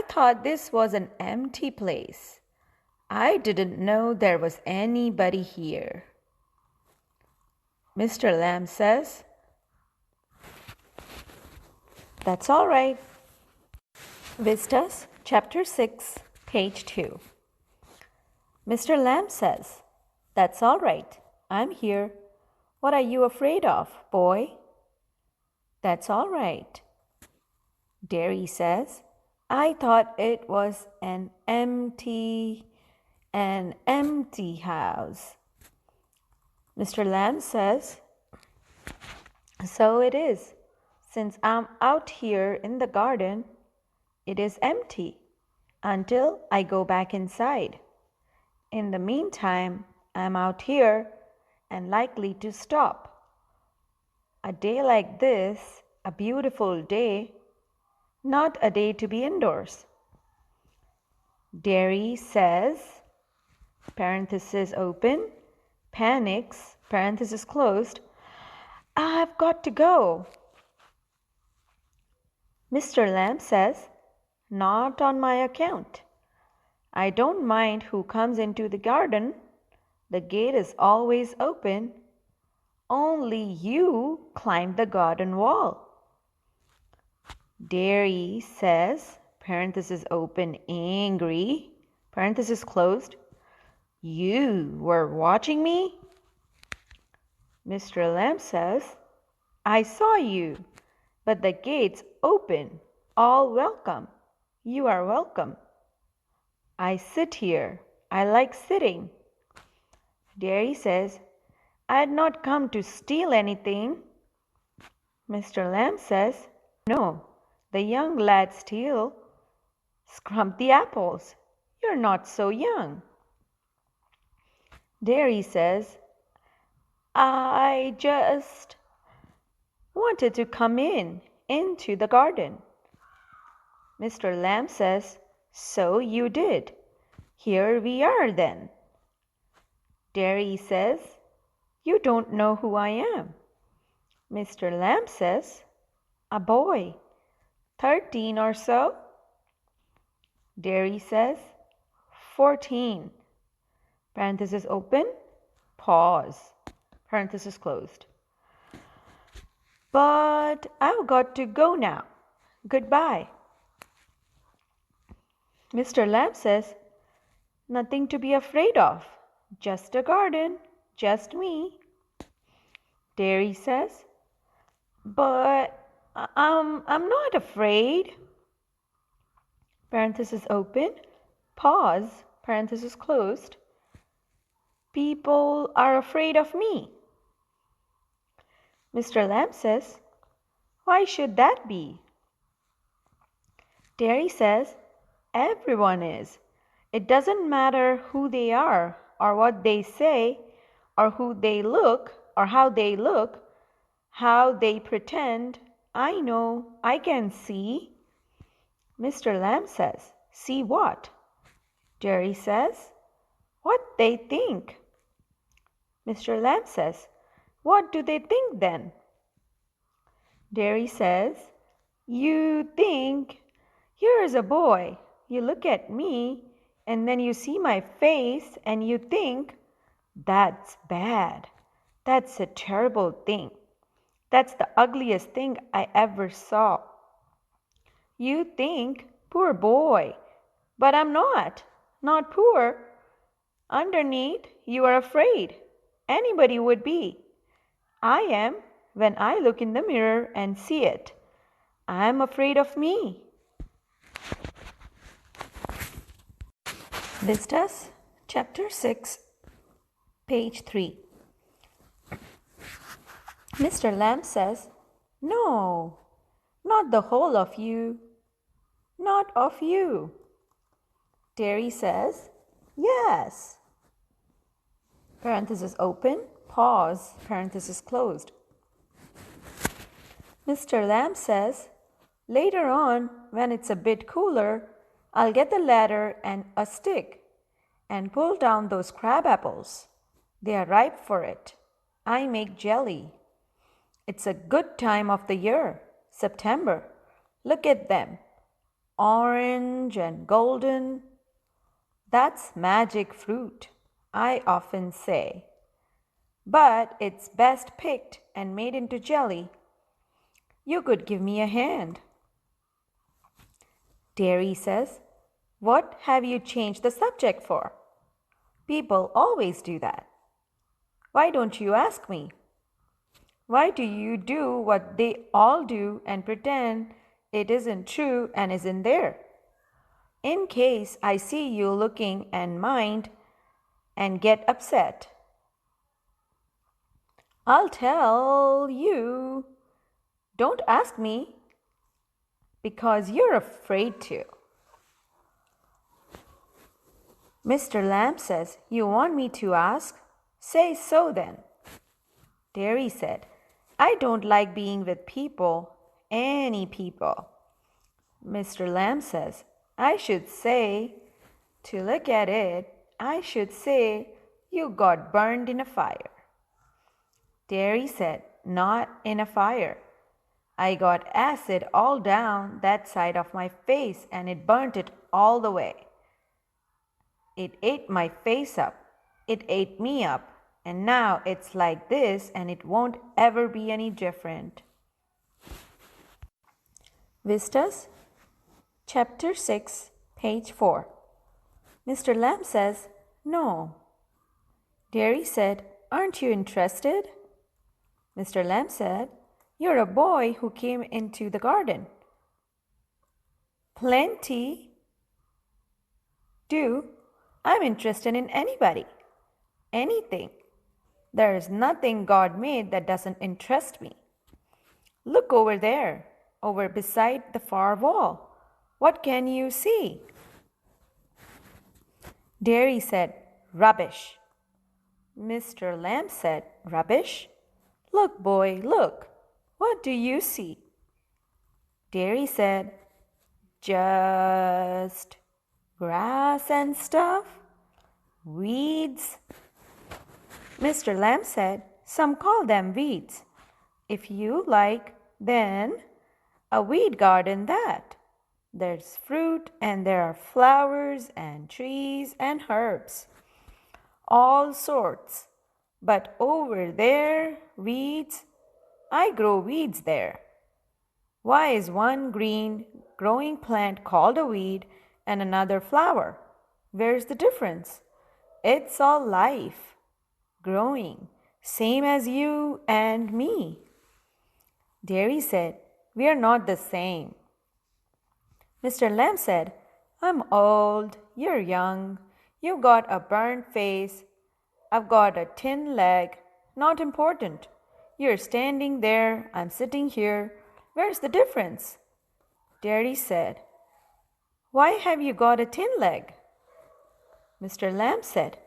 thought this was an empty place. I didn't know there was anybody here." Mr. Lamb says, "That's all right." Vistas, Chapter 6, page 2. Mr. Lamb says, "That's all right. I'm here. What are you afraid of, boy?" "That's all right." Dairy says, "I thought it was an empty house." Mr. Lamb says, "So it is. Since I'm out here in the garden, it is empty until I go back inside. In the meantime, I'm out here and likely to stop. A day like this, a beautiful day, not a day to be indoors." Dairy says, parenthesis open, panics, parenthesis closed, "I've got to go." Mr. Lamb says, "Not on my account. I don't mind who comes into the garden. The gate is always open. Only you climbed the garden wall." Dairy says, parenthesis open, angry, parenthesis closed, "You were watching me?" Mr. Lamb says, "I saw you, but the gate's open. All welcome. You are welcome. I sit here. I like sitting." Dairy says, "I had not come to steal anything." Mr. Lamb says, "No, the young lad steal. Scrump the apples. You're not so young." Dairy says, "I just wanted to come into the garden." Mr. Lamb says, "So you did. Here we are then. Dairy says, you don't know who I am. Mr. Lamb says, a boy, 13 or so. Dairy says, 14. Parenthesis open, pause, parenthesis closed. But I've got to go now. Goodbye. Mr. Lamb says, nothing to be afraid of. Just a garden, just me. Dairy says, but I'm not afraid. Parenthesis open, pause, parenthesis closed. People are afraid of me. Mr. Lamb says, why should that be? Dairy says, everyone is. It doesn't matter who they are or what they say or who they look or how they look, how they pretend. I know, I can see. Mr. Lamb says, see what? Dairy says, what they think. Mr. Lamb says, what do they think then? Dairy says, you think, here is a boy. You look at me and then you see my face and you think, that's bad. That's a terrible thing. That's the ugliest thing I ever saw. You think, poor boy, but I'm not poor. Underneath, you are afraid. Anybody would be. I am when I look in the mirror and see it. I am afraid of me. Vistas, Chapter 6, page 3. Mr. Lamb says, no, not the whole of you. Not of you. Dairy says, yes. Parenthesis open, pause, parenthesis closed. Mr. Lamb says, later on, when it's a bit cooler, I'll get the ladder and a stick and pull down those crab apples. They are ripe for it. I make jelly. It's a good time of the year, September. Look at them. Orange and golden. That's magic fruit, I often say. But it's best picked and made into jelly. You could give me a hand. Dairy says, what have you changed the subject for? People always do that. Why don't you ask me? Why do you do what they all do and pretend it isn't true and isn't there? In case I see you looking and mind and get upset, I'll tell you, don't ask me because you're afraid to. Mr. Lamb says, you want me to ask? Say so then. Dairy said, I don't like being with people, any people. Mr. Lamb says, I should say, to look at it, I should say you got burned in a fire. Dairy said, not in a fire. I got acid all down that side of my face and it burnt it all the way. It ate my face up. It ate me up. And now it's like this and it won't ever be any different. Vistas, Chapter 6, page 4. Mr. Lamb says, no. Dairy said, aren't you interested? Mr. Lamb said, you're a boy who came into the garden. Plenty. Do. I'm interested in anybody. Anything. There is nothing God made that doesn't interest me. Look over there, over beside the far wall. What can you see? Dairy said, rubbish. Mr. Lamb said, rubbish? Look, boy, look. What do you see? Dairy said, just Grass and stuff? Weeds? Mr. Lamb said, some call them weeds. If you like, then a weed garden that. There's fruit and there are flowers and trees and herbs. All sorts. But over there, weeds. I grow weeds there. Why is one green growing plant called a weed and another flower? Where's the difference? It's all life, growing, same as you and me. Dairy said, we are not the same. Mr. Lamb said, I'm old, you're young, you've got a burnt face, I've got a tin leg, not important. You're standing there, I'm sitting here. Where's the difference? Dairy said, why have you got a tin leg? Mr. Lamb said,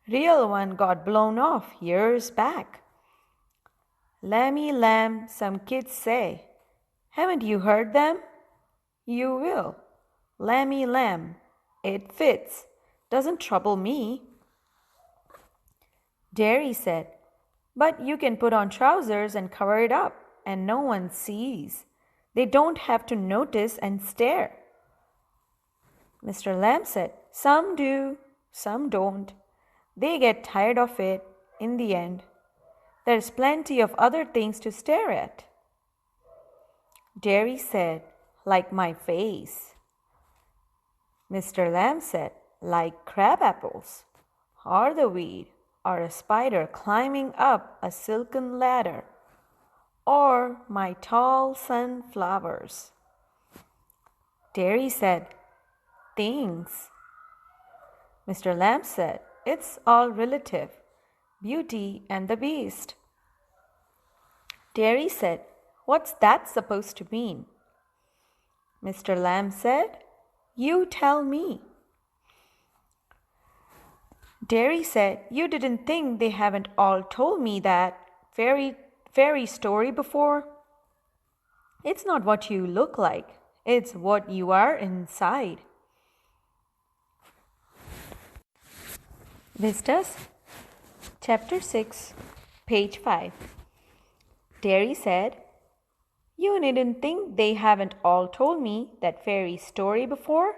real one got blown off years back. Lammy lamb, some kids say. Haven't you heard them? You will. Lammy lamb, it fits, doesn't trouble me. Dairy said, but you can put on trousers and cover it up, and no one sees. They don't have to notice and stare. Mr. Lamb said, some do, some don't. They get tired of it in the end. There's plenty of other things to stare at. Dairy said, like my face. Mr. Lamb said, like crab apples, or the weed, or a spider climbing up a silken ladder, or my tall sunflowers. Dairy said, things. Mr. Lamb said, it's all relative, Beauty and the Beast. Dairy said, what's that supposed to mean? Mr. Lamb said, you tell me. Dairy said, you didn't think they haven't all told me that fairy story before? It's not what you look like, it's what you are inside. Vistas, Chapter 6, page 5. Dairy said, you needn't think they haven't all told me that fairy story before.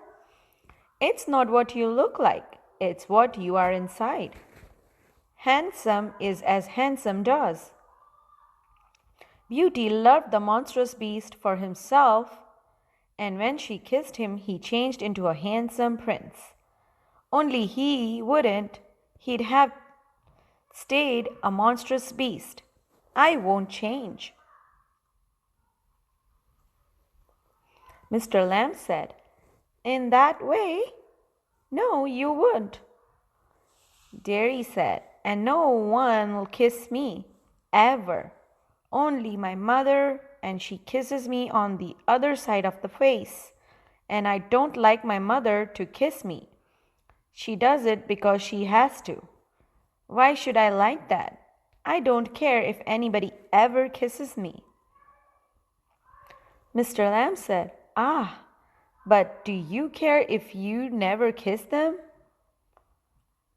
It's not what you look like, it's what you are inside. Handsome is as handsome does. Beauty loved the monstrous beast for himself, and when she kissed him, he changed into a handsome prince. Only he wouldn't. He'd have stayed a monstrous beast. I won't change. Mr. Lamb said, in that way? No, you wouldn't. Dairy said, and no one will kiss me, ever. Only my mother, and she kisses me on the other side of the face, and I don't like my mother to kiss me. She does it because she has to. Why should I like that? I don't care if anybody ever kisses me. Mr. Lamb said, ah, but do you care if you never kiss them?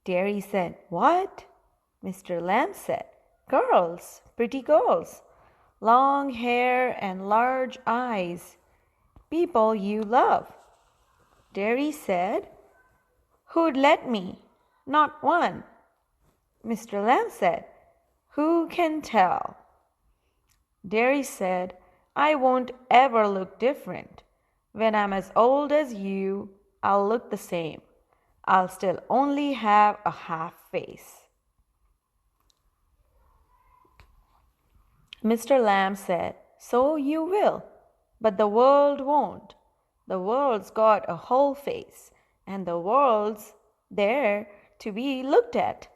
Dairy said, what? Mr. Lamb said, girls, pretty girls, long hair and large eyes, people you love. Dairy said, who'd let me? Not one. Mr. Lamb said, who can tell? Dairy said, I won't ever look different. When I'm as old as you, I'll look the same. I'll still only have a half face. Mr. Lamb said, so you will, but the world won't. The world's got a whole face, and the world's there to be looked at.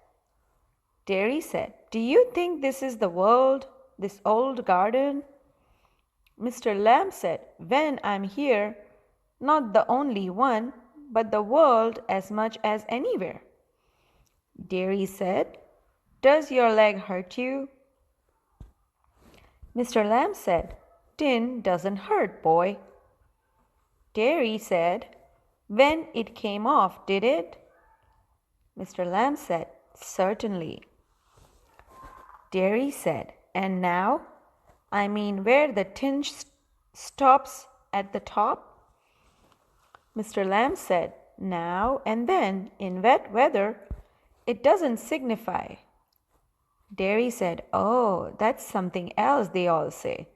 Dairy said, do you think this is the world, this old garden? Mr. Lamb said, when I'm here, not the only one, but the world as much as anywhere. Dairy said, does your leg hurt you? Mr. Lamb said, tin doesn't hurt, boy. Dairy said, When it came off, did it? Mr. Lamb said, Certainly. Dairy said, And now? I mean, where the tinge stops at the top? Mr. Lamb said, Now and then, in wet weather, it doesn't signify. Dairy said, Oh, that's something else they all say.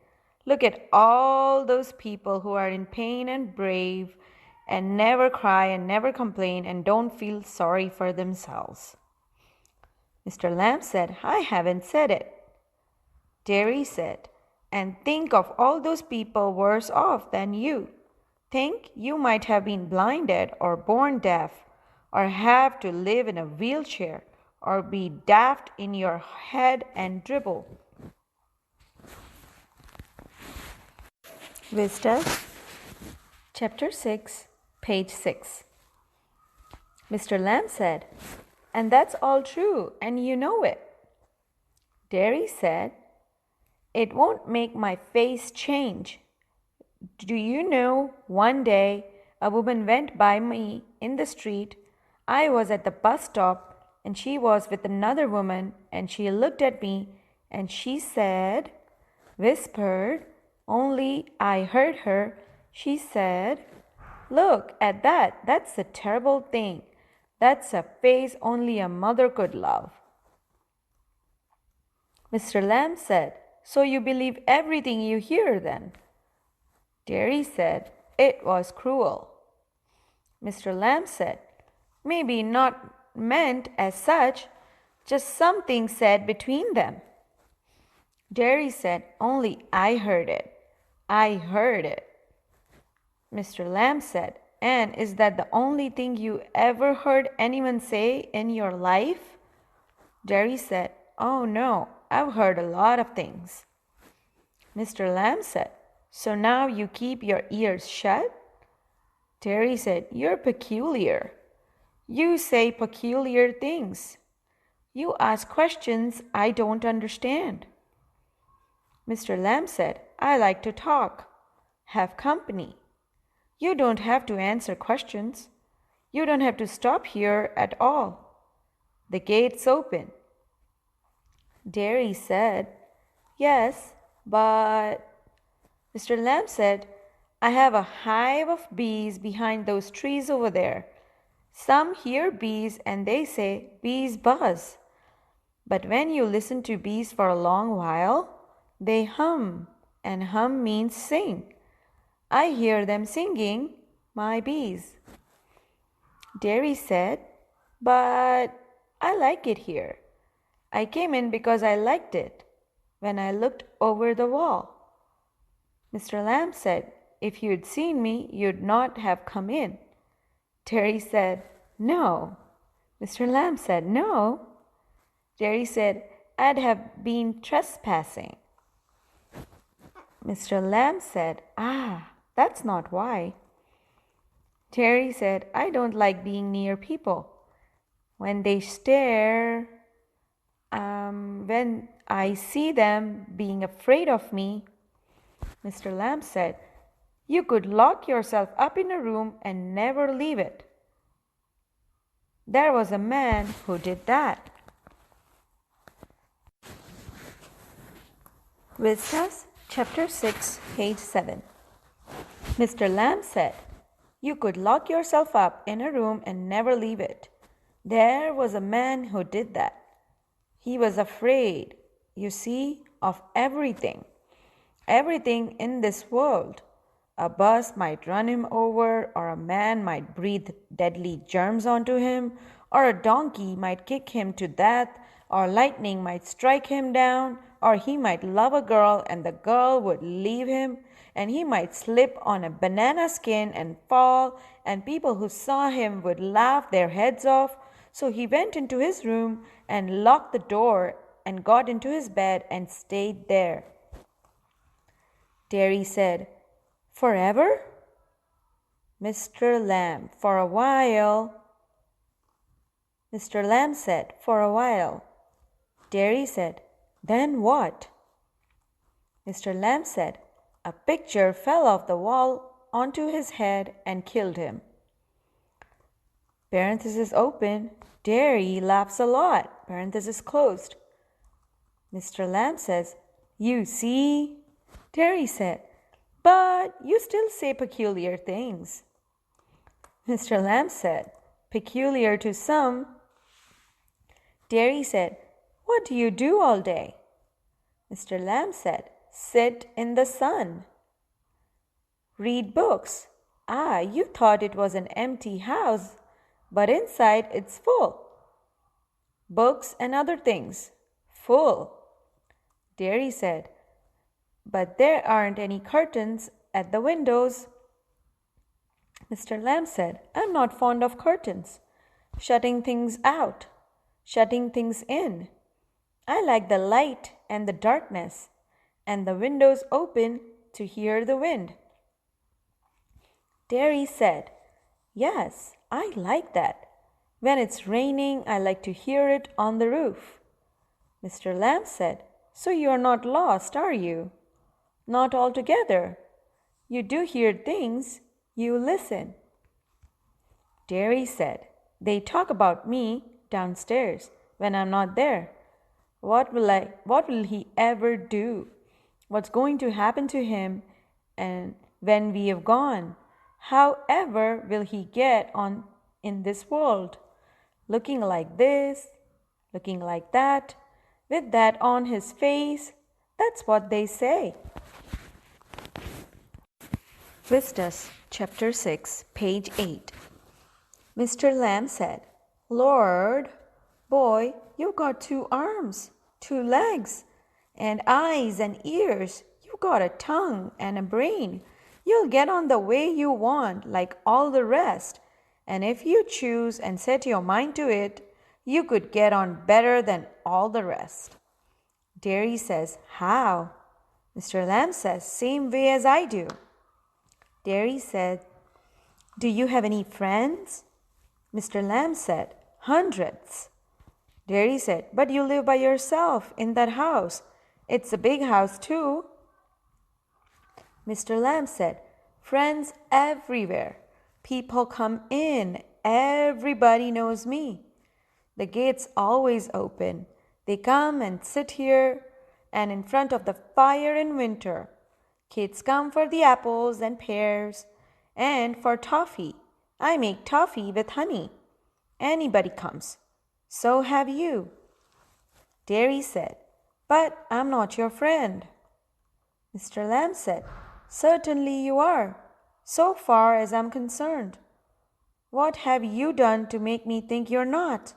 Look at all those people who are in pain and brave and never cry and never complain and don't feel sorry for themselves. Mr. Lamb said, I haven't said it. Dairy said, And think of all those people worse off than you. Think you might have been blinded or born deaf or have to live in a wheelchair or be daft in your head and dribble. Vistas, Chapter 6, page 6. Mr. Lamb said, And that's all true, and you know it. Dairy said, It won't make my face change. Do you know, one day a woman went by me in the street. I was at the bus stop, and she was with another woman, and she looked at me, and she said, whispered, only I heard her, she said, Look at that, that's a terrible thing. That's a face only a mother could love. Mr. Lamb said, So you believe everything you hear then? Dairy said, It was cruel. Mr. Lamb said, Maybe not meant as such, just something said between them. Dairy said, Only I heard it. I heard it. Mr. Lamb said, And is that the only thing you ever heard anyone say in your life? Dairy said, Oh no, I've heard a lot of things. Mr. Lamb said, So now you keep your ears shut? Dairy said, You're peculiar. You say peculiar things. You ask questions I don't understand. Mr. Lamb said, I like to talk, have company. You don't have to answer questions. You don't have to stop here at all. The gate's open. Dairy said, Yes, but... Mr. Lamb said, I have a hive of bees behind those trees over there. Some hear bees and they say, Bees buzz. But when you listen to bees for a long while, they hum, and hum means sing. I hear them singing, my bees. Dairy said, But I like it here. I came in because I liked it when I looked over the wall. Mr. Lamb said, If you'd seen me, you'd not have come in. Dairy said, No. Mr. Lamb said, No. Dairy said, I'd have been trespassing. Mr. Lamb said, That's not why. Dairy said, I don't like being near people. When they stare, when I see them being afraid of me. Mr. Lamb said, You could lock yourself up in a room and never leave it. There was a man who did that. Vistas, Chapter 6, page 7. Mr. Lamb said, You could lock yourself up in a room and never leave it. There was a man who did that. He was afraid, you see, of everything. Everything in this world. A bus might run him over, or a man might breathe deadly germs onto him, or a donkey might kick him to death, or lightning might strike him down, or he might love a girl and the girl would leave him, and he might slip on a banana skin and fall, and people who saw him would laugh their heads off. So he went into his room and locked the door and got into his bed and stayed there. Dairy said, Forever? Mr. Lamb, for a while. Mr. Lamb said, For a while. Dairy said, Then what? Mr. Lamb said, A picture fell off the wall onto his head and killed him. Parenthesis open. Dairy laughs a lot. Parenthesis closed. Mr. Lamb says, "You see?" Dairy said, "But you still say peculiar things." Mr. Lamb said, "Peculiar to some." Dairy said, "What do you do all day?" Mr. Lamb said, "Sit in the sun." "Read books." "Ah, you thought it was an empty house, but inside it's full." "Books and other things." "Full." Dairy said, "But there aren't any curtains at the windows." Mr. Lamb said, "I'm not fond of curtains. Shutting things out, shutting things in. I like the light and the darkness, and the windows open to hear the wind." Dairy said, "Yes, I like that. When it's raining, I like to hear it on the roof." Mr. Lamb said, "So you're not lost, are you?" "Not altogether. You do hear things. You listen." Dairy said, "They talk about me downstairs when I'm not there. What will he ever do? What's going to happen to him and when we have gone? However will he get on in this world? Looking like this, looking like that, with that on his face. That's what they say." Vistas, Chapter 6, page 8. Mr. Lamb said, "Lord, boy, you've got 2 arms, 2 legs, and eyes and ears. You've got a tongue and a brain. You'll get on the way you want like all the rest. And if you choose and set your mind to it, you could get on better than all the rest." Dairy says, "How?" Mr. Lamb says, "Same way as I do." Dairy said, "Do you have any friends?" Mr. Lamb said, "Hundreds." Dairy said, "But you live by yourself in that house. It's a big house too." Mr. Lamb said, "Friends everywhere. People come in. Everybody knows me. The gate's always open. They come and sit here and in front of the fire in winter. Kids come for the apples and pears and for toffee. I make toffee with honey. Anybody comes. So have you." Dairy said, "But I'm not your friend." Mr. Lamb said, "Certainly you are, so far as I'm concerned. What have you done to make me think you're not?"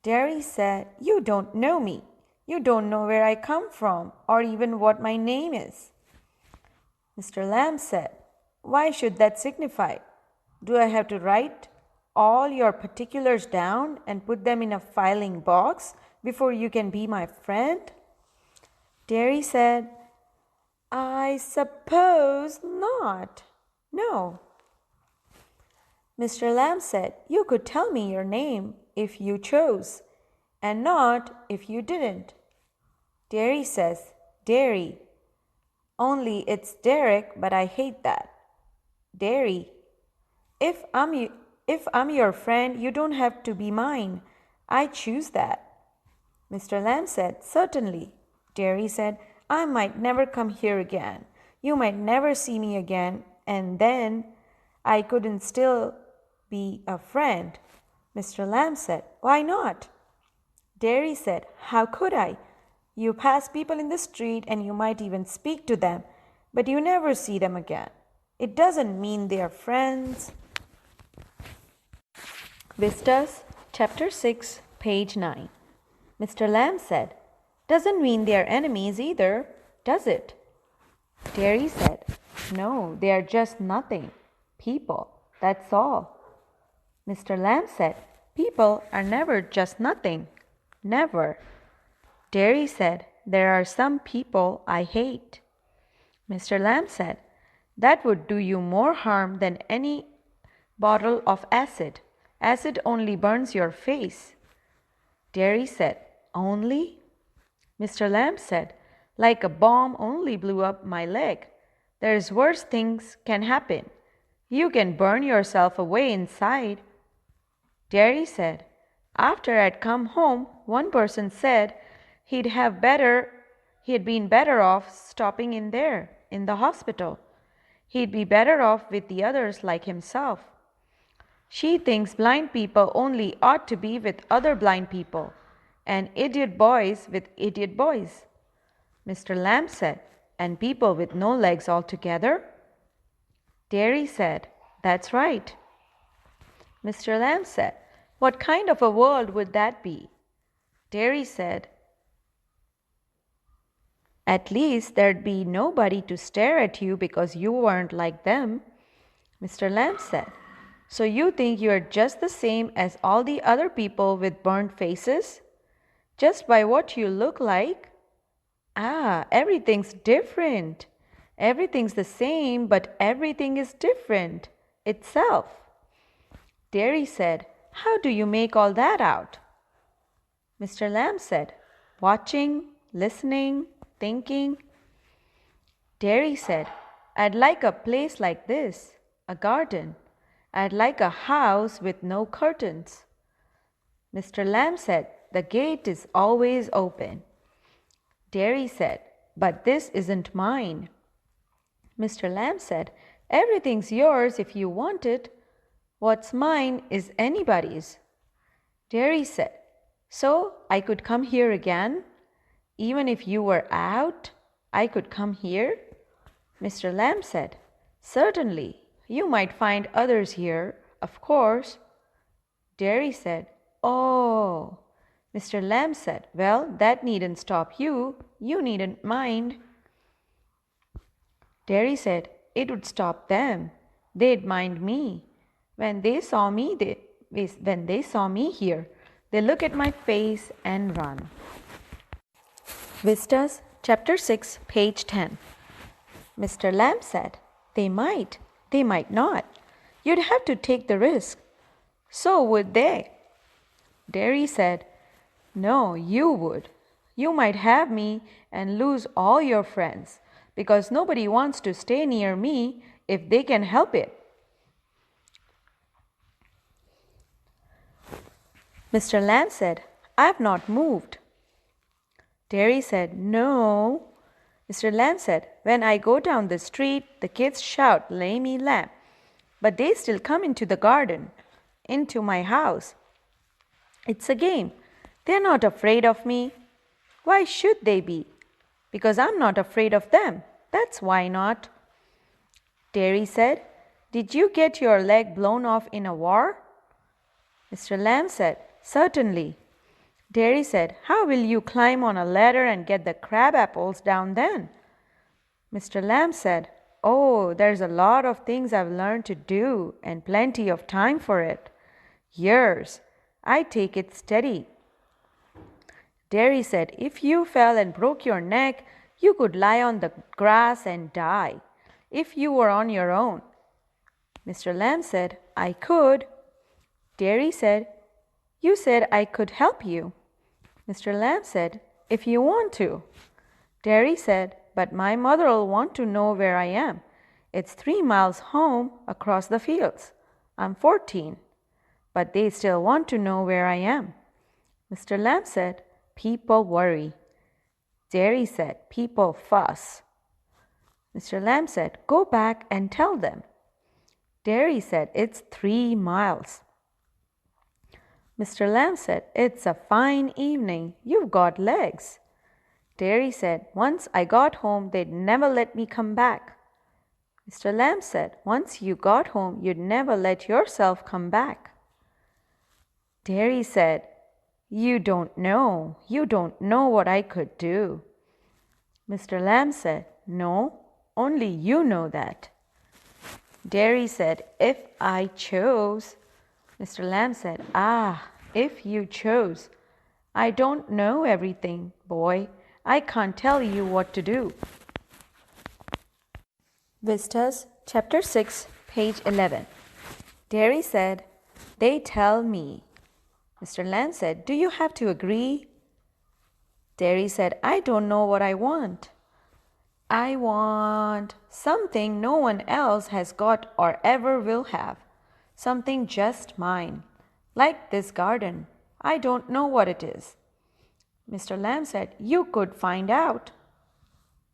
Dairy said, "You don't know me. You don't know where I come from or even what my name is." Mr. Lamb said, "Why should that signify? Do I have to write all your particulars down and put them in a filing box before you can be my friend?" Dairy said, "I suppose not. No." Mr. Lamb said, "You could tell me your name if you chose, and not if you didn't." Dairy says, "Dairy. Only it's Derek, but I hate that." Dairy, if I'm your friend, you don't have to be mine. I choose that." Mr. Lamb said, "Certainly." Dairy said, "I might never come here again. You might never see me again, and then I couldn't still be a friend." Mr. Lamb said, "Why not?" Dairy said, "How could I? You pass people in the street and you might even speak to them, but you never see them again. It doesn't mean they are friends." Vistas, Chapter 6, page 9. Mr. Lamb said, "Doesn't mean they are enemies either, does it?" Dairy said, "No, they are just nothing. People, that's all." Mr. Lamb said, "People are never just nothing. Never." Dairy said, "There are some people I hate." Mr. Lamb said, "That would do you more harm than any bottle of acid. Acid only burns your face." Dairy said, "Only?" Mr. Lamb said, "Like a bomb only blew up my leg. There's worse things can happen. You can burn yourself away inside Jerry said, after I'd come home, one person said he'd been better off stopping in there, in the hospital. He'd be better off with the others like himself. She thinks blind people only ought to be with other blind people, and idiot boys with idiot boys. Mr. Lamb said, and people with no legs altogether? Jerry said, that's right. Mr. Lamb said, what kind of a world would that be? Jerry said, at least there'd be nobody to stare at you because you weren't like them. Mr. Lamb said, so you think you're just the same as all the other people with burnt faces? Just by what you look like? Ah, everything's different. Everything's the same, but everything is different itself. Jerry said, how do you make all that out? Mr. Lamb said, watching, listening, thinking. Jerry said, I'd like a place like this, a garden. I'd like a house with no curtains. Mr. Lamb said, the gate is always open. Jerry said, but this isn't mine. Mr. Lamb said, everything's yours if you want it. What's mine is anybody's. Jerry said, so I could come here again? Even if you were out, I could come here? Mr. Lamb said, certainly. You might find others here, of course. Jerry said, oh. Mr. Lamb said, well, that needn't stop you. You needn't mind. Jerry said, it would stop them. They'd mind me. When they saw me here, they look at my face and run. Vistas, Chapter 6, page 10. Mr. Lamb said, they might not. You'd have to take the risk. So would they. Jerry said, no, you would. You might have me and lose all your friends because nobody wants to stay near me if they can help it. Mr. Lamb said, I've not moved. Jerry said, no. Mr. Lamb said, when I go down the street, the kids shout, lay me lamb. But they still come into the garden, into my house. It's a game. They're not afraid of me. Why should they be? Because I'm not afraid of them. That's why not. Jerry said, did you get your leg blown off in a war? Mr. Lamb said, certainly. Jerry said, how will you climb on a ladder and get the crab apples down then? Mr. Lamb said, oh, there's a lot of things I've learned to do and plenty of time for it. Years. I take it steady. Jerry said, if you fell and broke your neck, you could lie on the grass and die, if you were on your own. Mr. Lamb said, I could. Jerry said, you said I could help you. Mr. Lamb said, if you want to. Jerry said, but my mother'll want to know where I am. It's 3 miles home across the fields. I'm 14. But they still want to know where I am. Mr. Lamb said, people worry. Jerry said, people fuss. Mr. Lamb said, go back and tell them. Jerry said, it's 3 miles. Mr. Lamb said, it's a fine evening. You've got legs. Jerry said, once I got home, they'd never let me come back. Mr. Lamb said, once you got home, you'd never let yourself come back. Jerry said, you don't know what I could do. Mr. Lamb said, no, only you know that. Jerry said, if I chose. Mr. Lamb said, if you chose. I don't know everything, boy. I can't tell you what to do. Vistas, Chapter 6, page 11. Jerry said, they tell me. Mr. Lamb said, do you have to agree? Jerry said, I don't know what I want. I want something no one else has got or ever will have. Something just mine. Like this garden. I don't know what it is. Mr. Lamb said, You could find out.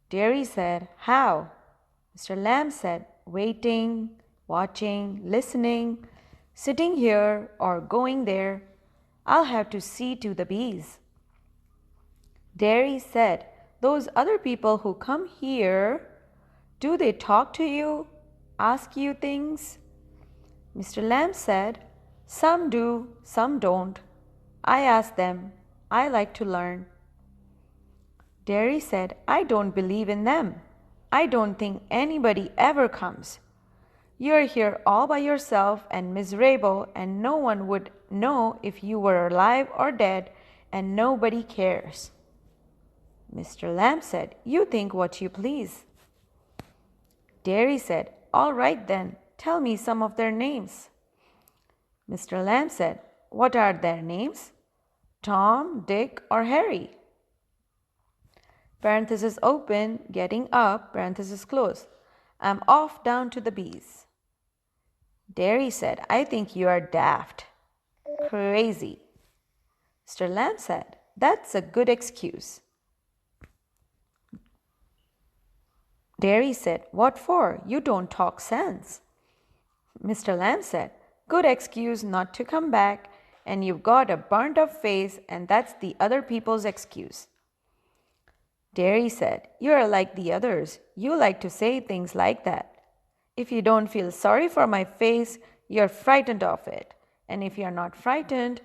Dairy said, How? Mr. Lamb said, Waiting, watching, listening, sitting here or going there. I'll have to see to the bees. Dairy said, Those other people who come here, do they talk to you, ask you things? Mr. Lamb said, Some do, some don't. I ask them. I like to learn. Dairy said, I don't believe in them. I don't think anybody ever comes. You're here all by yourself and miserable, and no one would know if you were alive or dead, and nobody cares. Mr. Lamb said, You think what you please. Dairy said, All right then, tell me some of their names. Mr. Lamb said, What are their names? Tom, Dick, or Harry? Parenthesis open, getting up, parenthesis close. I'm off down to the bees. Dairy said, I think you are daft. Crazy. Mr. Lamb said, That's a good excuse. Dairy said, What for? You don't talk sense. Mr. Lamb said, Good excuse not to come back, and you've got a burnt up face, and that's the other people's excuse. Dairy said, You're like the others. You like to say things like that. If you don't feel sorry for my face, you're frightened of it. And if you're not frightened,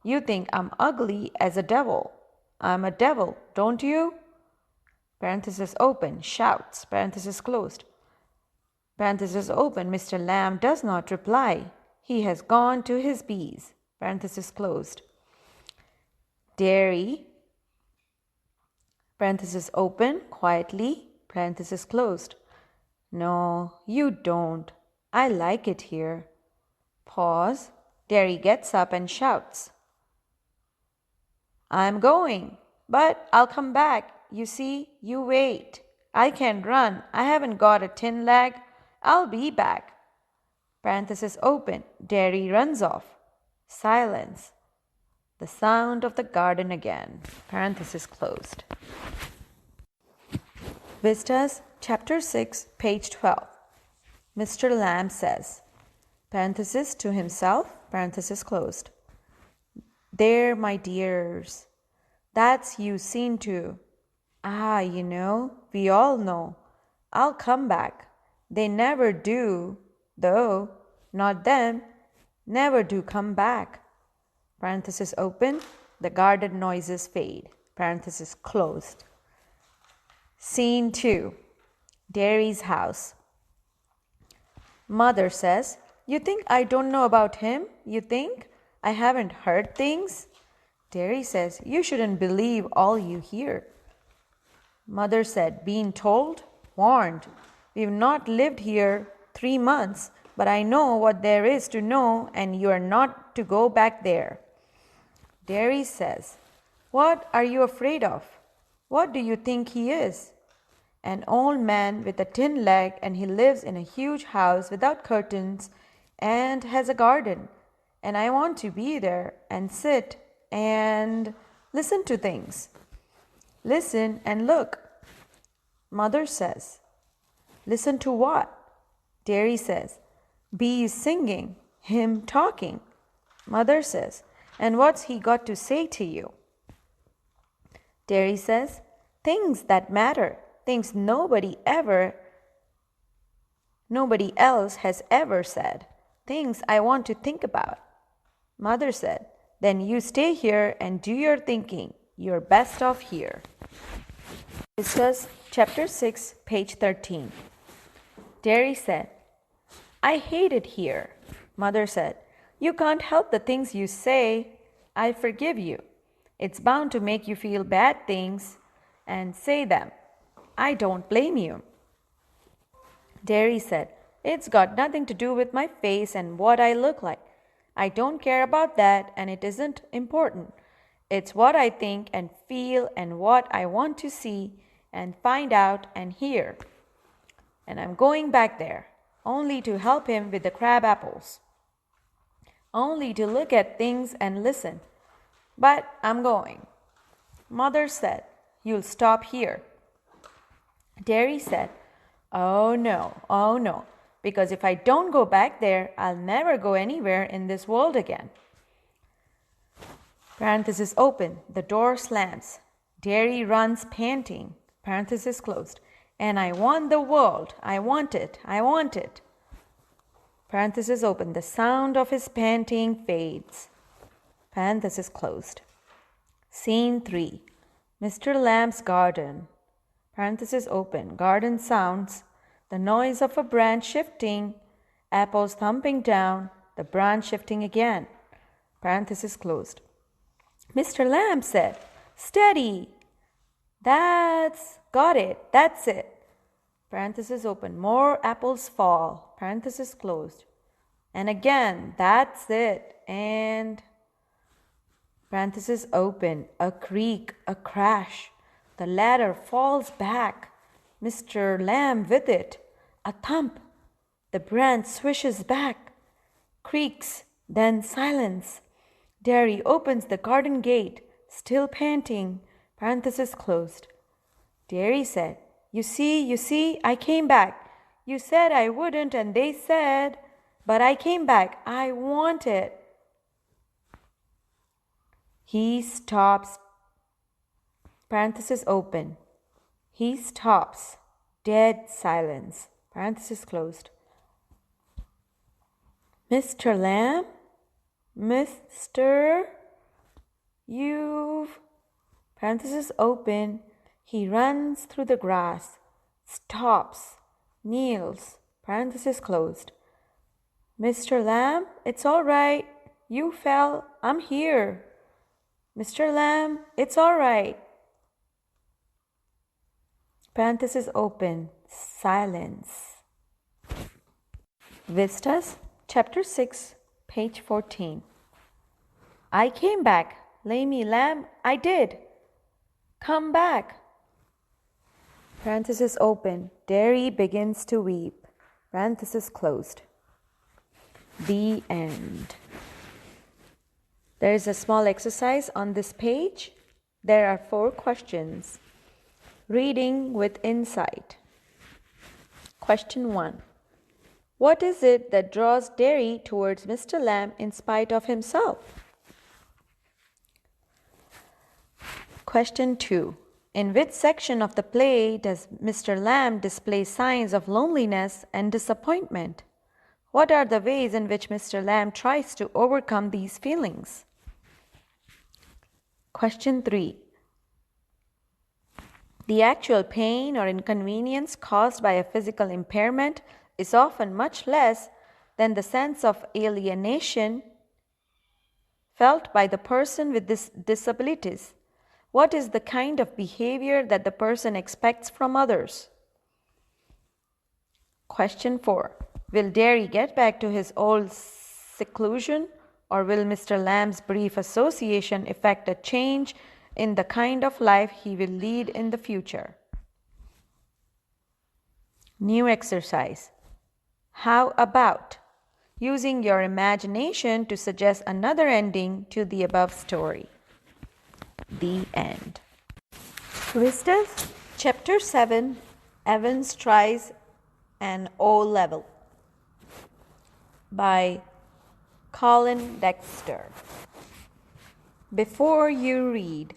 you think I'm ugly as a devil. I'm a devil, don't you? Parenthesis open, shouts, parenthesis closed. Parenthesis open, Mr. Lamb does not reply. He has gone to his bees. Parenthesis closed. Dairy, parenthesis open, quietly, parenthesis closed. No, you don't. I like it here. Pause. Dairy gets up and shouts. I'm going, but I'll come back. You see, you wait. I can't run. I haven't got a tin leg. I'll be back. Parenthesis open. Dairy runs off. Silence. The sound of the garden again. Parenthesis closed. Vistas, Chapter 6, page 12. Mr. Lamb says, parenthesis to himself, parenthesis closed. There, my dears. That's you seen to. Ah, you know, we all know. I'll come back. They never do, though, not them, never do come back. Parenthesis open, the garden noises fade. Parenthesis closed. Scene 2. Dairy's house. Mother says, You think I don't know about him? You think I haven't heard things? Dairy says, You shouldn't believe all you hear. Mother said, Being told, warned. We've not lived here 3 months, but I know what there is to know, and you are not to go back there. Dairy says, What are you afraid of? What do you think he is? An old man with a tin leg, and he lives in a huge house without curtains and has a garden. And I want to be there and sit and listen to things. Listen and look. Mother says, Listen to what? Dairy says, Bees singing, him talking. Mother says, And what's he got to say to you? Dairy says, Things that matter, things nobody else has ever said, things I want to think about. Mother said, Then you stay here and do your thinking. You're best off here. Vistas, Chapter 6, page 13. Dairy said, I hate it here. Mother said, You can't help the things you say. I forgive you. It's bound to make you feel bad things and say them. I don't blame you. Dairy said, It's got nothing to do with my face and what I look like. I don't care about that, and it isn't important. It's what I think and feel and what I want to see and find out and hear. And I'm going back there, only to help him with the crab apples. only to look at things and listen. But I'm going. Mother said, "You'll stop here." Derry said, oh no, because if I don't go back there, I'll never go anywhere in this world again." Parenthesis open, the door slams. Derry runs panting, parenthesis closed. "And I want the world, I want it. Parenthesis open, the sound of his panting fades. Parenthesis closed. Scene 3. Mr. Lamb's garden. Parenthesis open, garden sounds, the noise of a branch shifting, apples thumping down, the branch shifting again. Parenthesis closed. Mr. Lamb said, "Steady. Got it. That's it." Parenthesis open, more apples fall. Parenthesis closed. And again, "That's it." And parenthesis open, a creak, a crash. The ladder falls back. Mr. Lamb with it. A thump. The branch swishes back. Creaks, then silence. Derry opens the garden gate, still panting. Parenthesis closed. Derry said, you see, I came back. You said I wouldn't, and they said, but I came back. I want it." He stops. Parenthesis open. He stops. Dead silence. Parenthesis closed. "Mr. Lamb? Mr. You've..." Parenthesis open. He runs through the grass. Stops. Kneels. Parenthesis closed. "Mr. Lamb, it's all right. You fell. I'm here. Mr. Lamb, it's all right." Parenthesis open. Silence. Vistas, Chapter 6, page 14. "I came back. Lammy Lamb, I did. Come back." Parenthesis open. Derry begins to weep. Parenthesis closed. The end. There is a small exercise on this page. There are 4 questions. Reading with insight. Question 1. What is it that draws Derry towards Mr. Lamb in spite of himself? Question 2. In which section of the play does Mr. Lamb display signs of loneliness and disappointment? What are the ways in which Mr. Lamb tries to overcome these feelings? Question 3. The actual pain or inconvenience caused by a physical impairment is often much less than the sense of alienation felt by the person with disabilities. What is the kind of behavior that the person expects from others? Question 4. Will Derry get back to his old seclusion, or will Mr. Lamb's brief association effect a change in the kind of life he will lead in the future? New exercise. How about using your imagination to suggest another ending to the above story? The end. Vistas, Chapter 7, Evans Tries an O-Level by Colin Dexter. Before you read,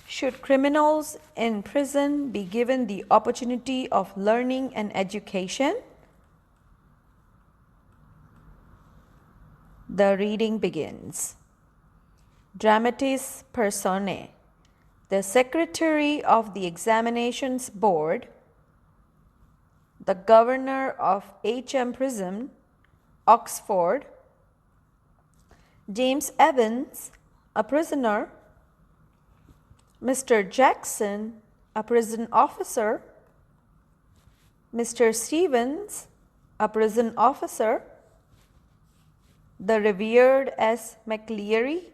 should criminals in prison be given the opportunity of learning and education? The reading begins. Dramatis Personae. The Secretary of the Examinations Board, the Governor of H.M. Prison, Oxford, James Evans, a prisoner, Mr. Jackson, a prison officer, Mr. Stevens, a prison officer, the revered S. McLeary,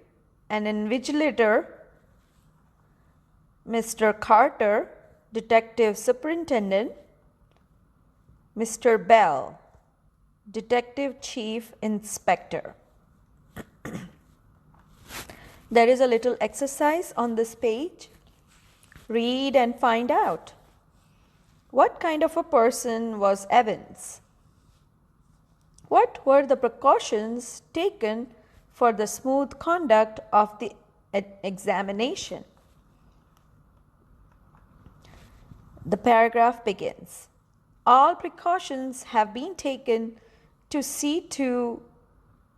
an invigilator, Mr. Carter, detective superintendent, Mr. Bell, detective chief inspector. There is a little exercise on this page. Read and find out. What kind of a person was Evans? What were the precautions taken for the smooth conduct of the examination? The paragraph begins. All precautions have been taken to see to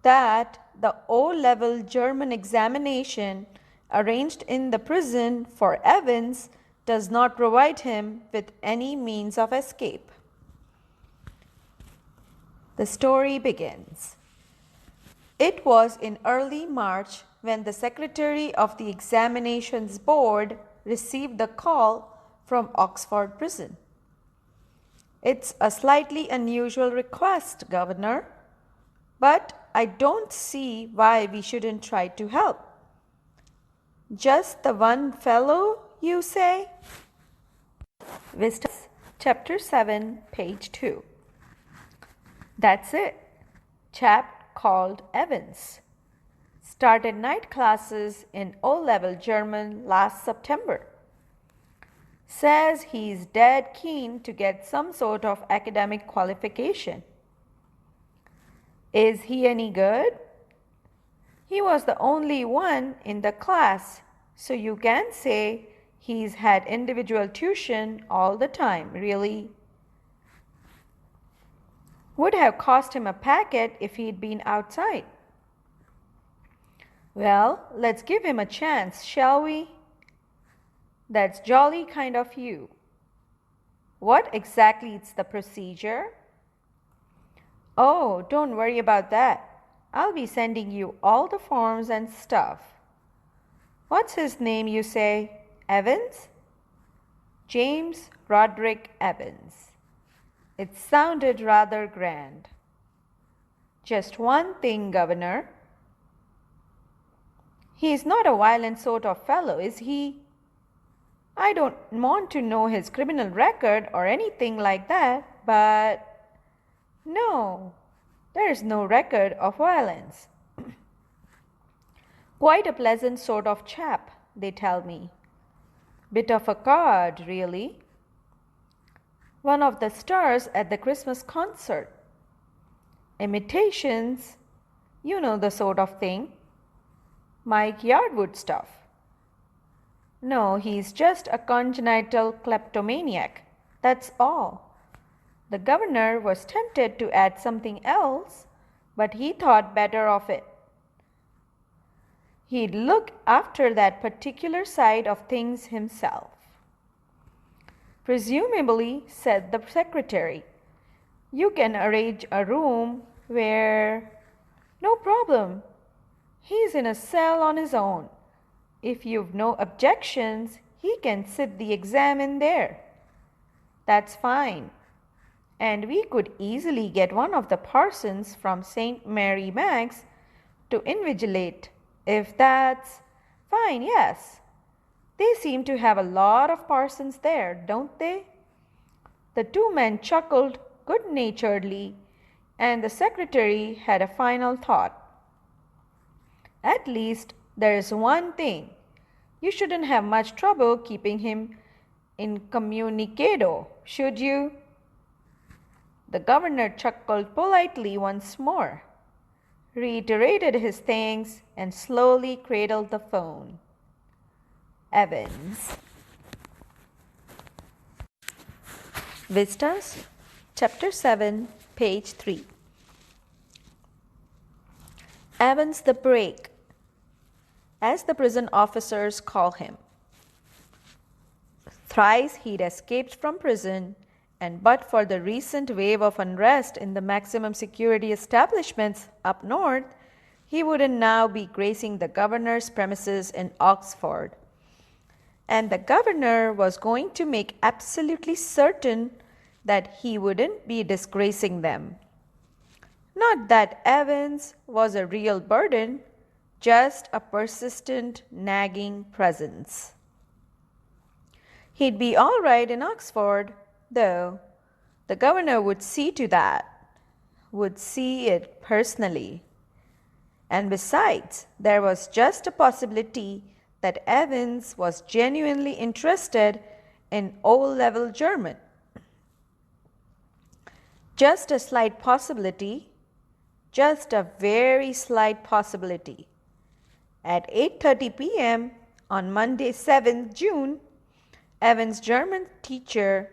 that the O-level German examination arranged in the prison for Evans does not provide him with any means of escape. The story begins. It was in early March when the secretary of the examinations board received the call from Oxford Prison. It's a slightly unusual request, Governor, but I don't see why we shouldn't try to help. Just the one fellow, you say? Vistas, Chapter 7, page 2. That's it. Chap called Evans. Started night classes in O-level German last September. Says he's dead keen to get some sort of academic qualification. Is he any good? He was the only one in the class, so you can say he's had individual tuition all the time, really. Would have cost him a packet if he'd been outside. Well, let's give him a chance, shall we? That's jolly kind of you. What exactly is the procedure? Oh, don't worry about that. I'll be sending you all the forms and stuff. What's his name, you say? Evans? James Roderick Evans. It sounded rather grand. Just one thing, Governor. He's not a violent sort of fellow, is he? I don't want to know his criminal record or anything like that, but no, there's no record of violence. Quite a pleasant sort of chap, they tell me. Bit of a card, really. One of the stars at the Christmas concert. Imitations, you know the sort of thing. Mike Yardwood stuff. No, he's just a congenital kleptomaniac. That's all. The governor was tempted to add something else, but he thought better of it. He'd look after that particular side of things himself. Presumably, said the secretary, you can arrange a room where... No problem. He's in a cell on his own. If you've no objections, he can sit the exam in there. That's fine. And we could easily get one of the parsons from St. Mary Mag's to invigilate, if that's fine, yes. They seem to have a lot of parsons there, don't they? The two men chuckled good-naturedly, and the secretary had a final thought. At least there is one thing. You shouldn't have much trouble keeping him incommunicado, should you? The governor chuckled politely once more, reiterated his thanks, and slowly cradled the phone. Evans. Vistas, Chapter 7, page 3. Evans the Break, as the prison officers call him. Thrice he'd escaped from prison, and but for the recent wave of unrest in the maximum security establishments up north, he wouldn't now be gracing the governor's premises in Oxford. And the governor was going to make absolutely certain that he wouldn't be disgracing them. Not that Evans was a real burden, just a persistent, nagging presence. He'd be all right in Oxford, though. The governor would see to that, would see it personally. And besides, there was just a possibility that Evans was genuinely interested in O-level German. Just a slight possibility, just a very slight possibility. At 8:30 p.m. on Monday, 7th June, Evans' German teacher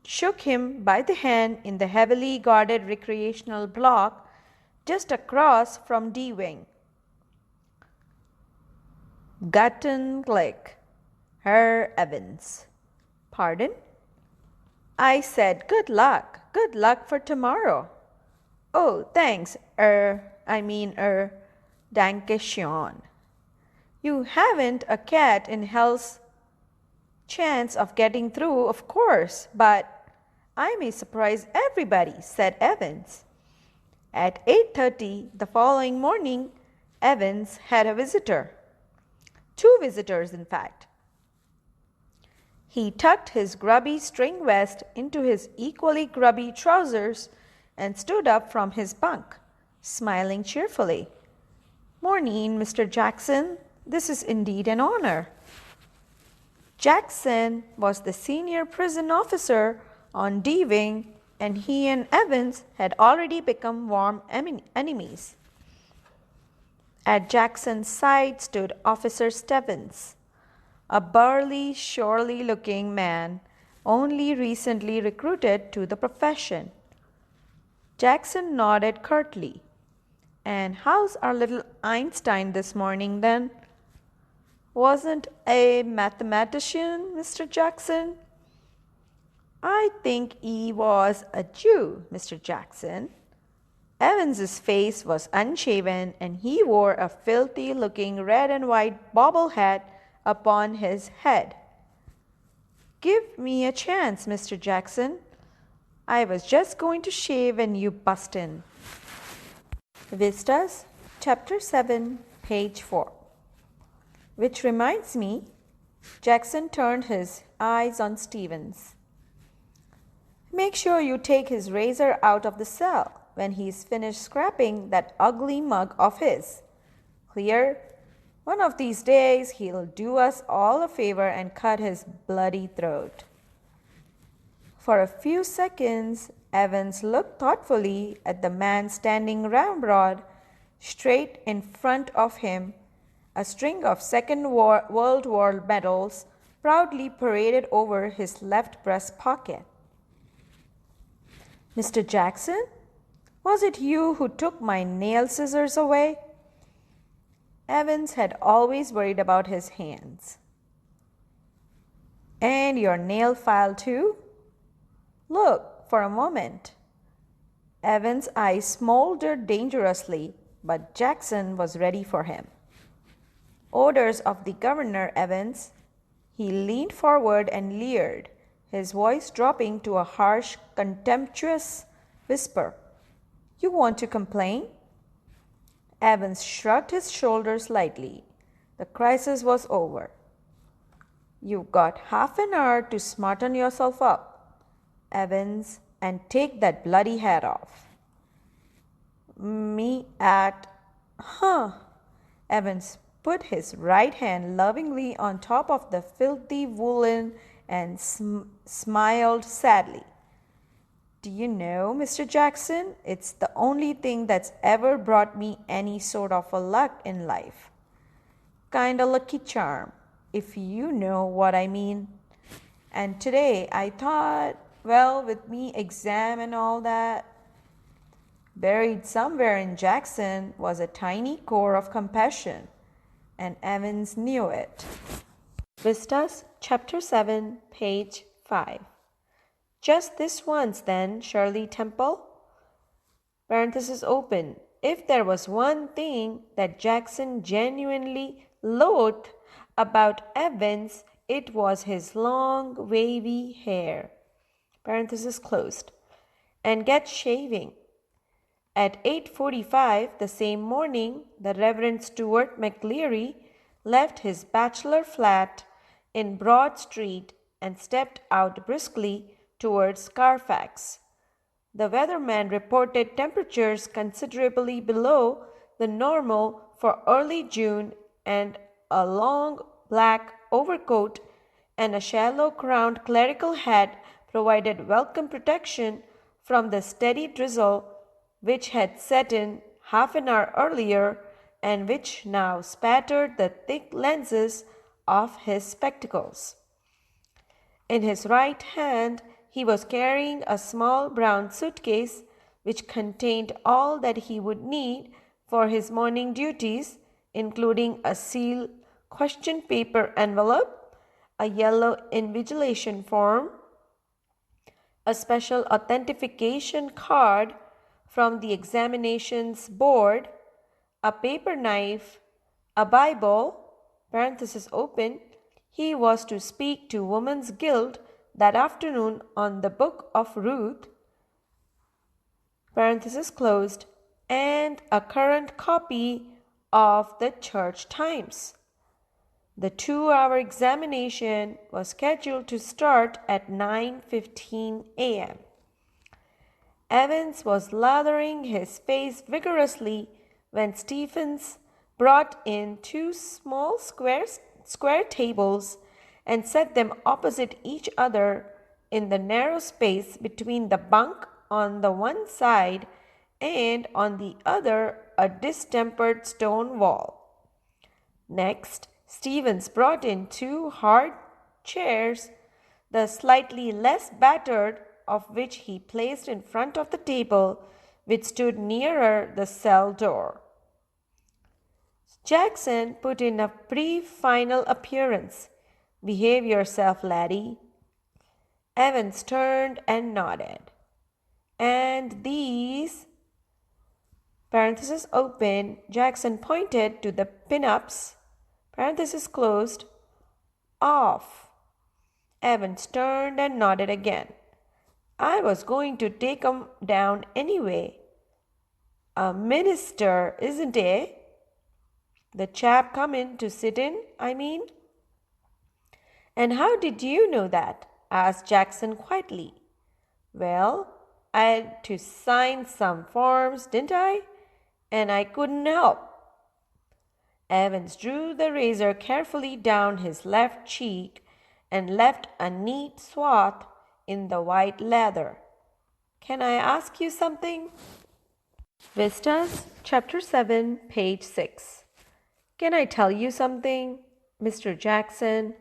shook him by the hand in the heavily guarded recreational block just across from D Wing. Guten Glück, Herr Evans. Pardon? I said good luck for tomorrow. Oh, thanks, danke schön. You haven't a cat in hell's chance of getting through, of course, but I may surprise everybody, said Evans. At 8:30 the following morning, Evans had a visitor. 2 visitors, in fact. He tucked his grubby string vest into his equally grubby trousers and stood up from his bunk, smiling cheerfully. Morning, Mr. Jackson. This is indeed an honor. Jackson was the senior prison officer on D Wing, and he and Evans had already become warm enemies. At Jackson's side stood Officer Stevens, a burly, surly-looking man only recently recruited to the profession. Jackson nodded curtly. And how's our little Einstein this morning, then? Wasn't a mathematician, Mr. Jackson? I think he was a Jew, Mr. Jackson. Evans's face was unshaven, and he wore a filthy-looking red and white bobble hat upon his head. Give me a chance, Mr. Jackson. I was just going to shave when you bust in. Vistas, Chapter 7, page 4. Which reminds me, Jackson turned his eyes on Stevens. Make sure you take his razor out of the cell when he's finished scraping that ugly mug of his. Clear? One of these days he'll do us all a favor and cut his bloody throat. For a few seconds, Evans looked thoughtfully at the man standing ramrod straight in front of him, a string of World War medals proudly paraded over his left breast pocket. Mr. Jackson, was it you who took my nail scissors away? Evans had always worried about his hands. And your nail file too? Look, for a moment. Evans' eyes smoldered dangerously, but Jackson was ready for him. Orders of the governor, Evans. He leaned forward and leered, his voice dropping to a harsh, contemptuous whisper. You want to complain? Evans shrugged his shoulders lightly. The crisis was over. You've got half an hour to smarten yourself up, Evans, and take that bloody hat off. Evans put his right hand lovingly on top of the filthy woolen and smiled sadly. Do you know, Mr. Jackson, it's the only thing that's ever brought me any sort of a luck in life. Kinda lucky charm, if you know what I mean. And today I thought, well, with me exam and all that, buried somewhere in Jackson was a tiny core of compassion, and Evans knew it. Vistas, Chapter 7, page 5. Just this once, then, Shirley Temple? Parenthesis open. If there was one thing that Jackson genuinely loathed about Evans, it was his long, wavy hair. Parenthesis closed. And get shaving. At 8:45 the same morning, the Reverend Stuart McLeary left his bachelor flat in Broad Street and stepped out briskly towards Carfax. The weatherman reported temperatures considerably below the normal for early June, and a long black overcoat and a shallow-crowned clerical hat provided welcome protection from the steady drizzle which had set in half an hour earlier and which now spattered the thick lenses of his spectacles. In his right hand he was carrying a small brown suitcase which contained all that he would need for his morning duties, including a sealed question paper envelope, a yellow invigilation form, a special authentication card from the examinations board, a paper knife, a Bible, parenthesis open. He was to speak to Women's Guild that afternoon on the Book of Ruth, parenthesis closed, and a current copy of the Church Times. The 2-hour examination was scheduled to start at 9:15 a.m. Evans was lathering his face vigorously when Stephens brought in 2 small square tables and set them opposite each other in the narrow space between the bunk on the one side and on the other a distempered stone wall. Next, Stephens brought in 2 hard chairs, the slightly less battered of which he placed in front of the table which stood nearer the cell door. Jackson put in a brief final appearance. "Behave yourself, laddie." Evans turned and nodded. "And these," parenthesis open, Jackson pointed to the pin-ups, parenthesis closed, "off." Evans turned and nodded again. "I was going to take 'em down anyway." "A minister, isn't it? The chap come in to sit in, I mean?" "And how did you know that?" asked Jackson quietly. "Well, I had to sign some forms, didn't I? And I couldn't help." Evans drew the razor carefully down his left cheek and left a neat swath in the white leather. "Can I ask you something?" Vistas, Chapter 7, page 6. "Can I tell you something, Mr. Jackson?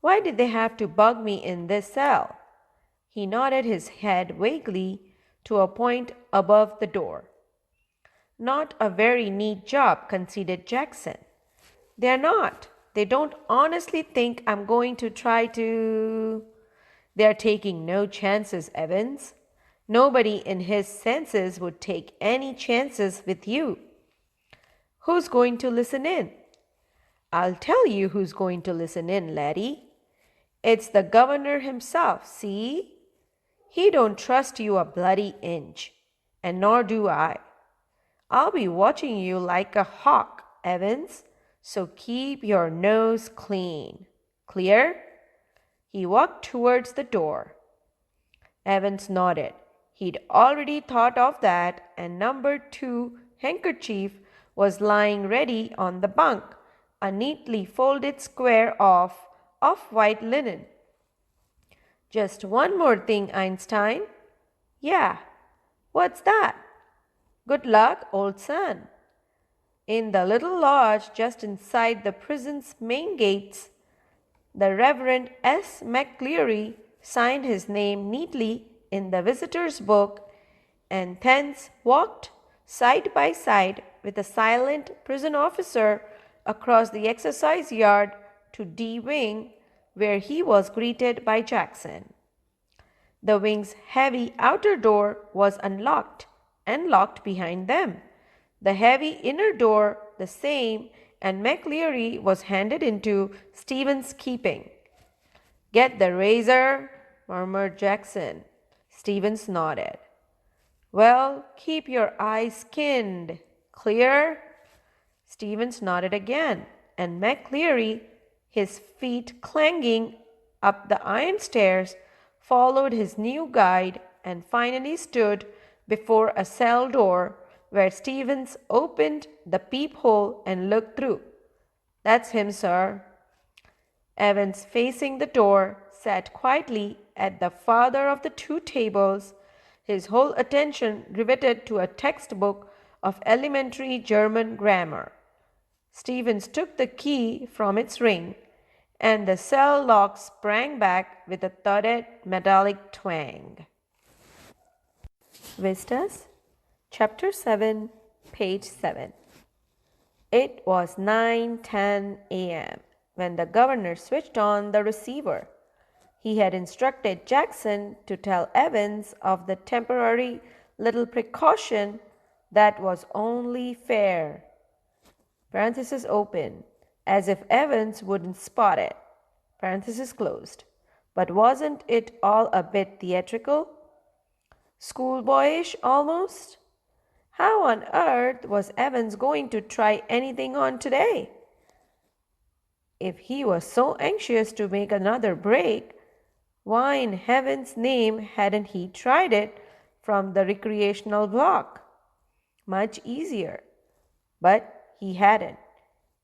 Why did they have to bug me in this cell?" He nodded his head vaguely to a point above the door. "Not a very neat job," conceded Jackson. "They're not. They don't honestly think I'm going to try to—" "They're taking no chances, Evans. Nobody in his senses would take any chances with you." "Who's going to listen in?" "I'll tell you who's going to listen in, laddie. It's the governor himself, see? He don't trust you a bloody inch, and nor do I. I'll be watching you like a hawk, Evans, so keep your nose clean. Clear?" He walked towards the door. Evans nodded. He'd already thought of that, and number 2 handkerchief was lying ready on the bunk, a neatly folded square of off-white linen. "Just one more thing, Einstein." "Yeah, what's that?" "Good luck, old son." In the little lodge just inside the prison's main gates, the Reverend S. McCleary signed his name neatly in the visitor's book, and thence walked side by side with a silent prison officer across the exercise yard to D Wing, where he was greeted by Jackson. The wing's heavy outer door was unlocked and locked behind them. The heavy inner door the same, and McCleary was handed into Stephen's keeping. "Get the razor," murmured Jackson. Stephens nodded. "Well, keep your eyes skinned. Clear?" Stephens nodded again, and McCleary, his feet clanging up the iron stairs, followed his new guide and finally stood before a cell door where Stevens opened the peephole and looked through. "That's him, sir." Evans, facing the door, sat quietly at the farther of the two tables, his whole attention riveted to a textbook of elementary German grammar. Stevens took the key from its ring, and the cell lock sprang back with a thudded metallic twang. Vistas, Chapter 7, page 7. It was 9:10 a.m. when the governor switched on the receiver. He had instructed Jackson to tell Evans of the temporary little precaution that was only fair. Parenthesis open, as if Evans wouldn't spot it. Parenthesis closed. But wasn't it all a bit theatrical? Schoolboyish almost? How on earth was Evans going to try anything on today? If he was so anxious to make another break, why in heaven's name hadn't he tried it from the recreational block? Much easier. But he hadn't.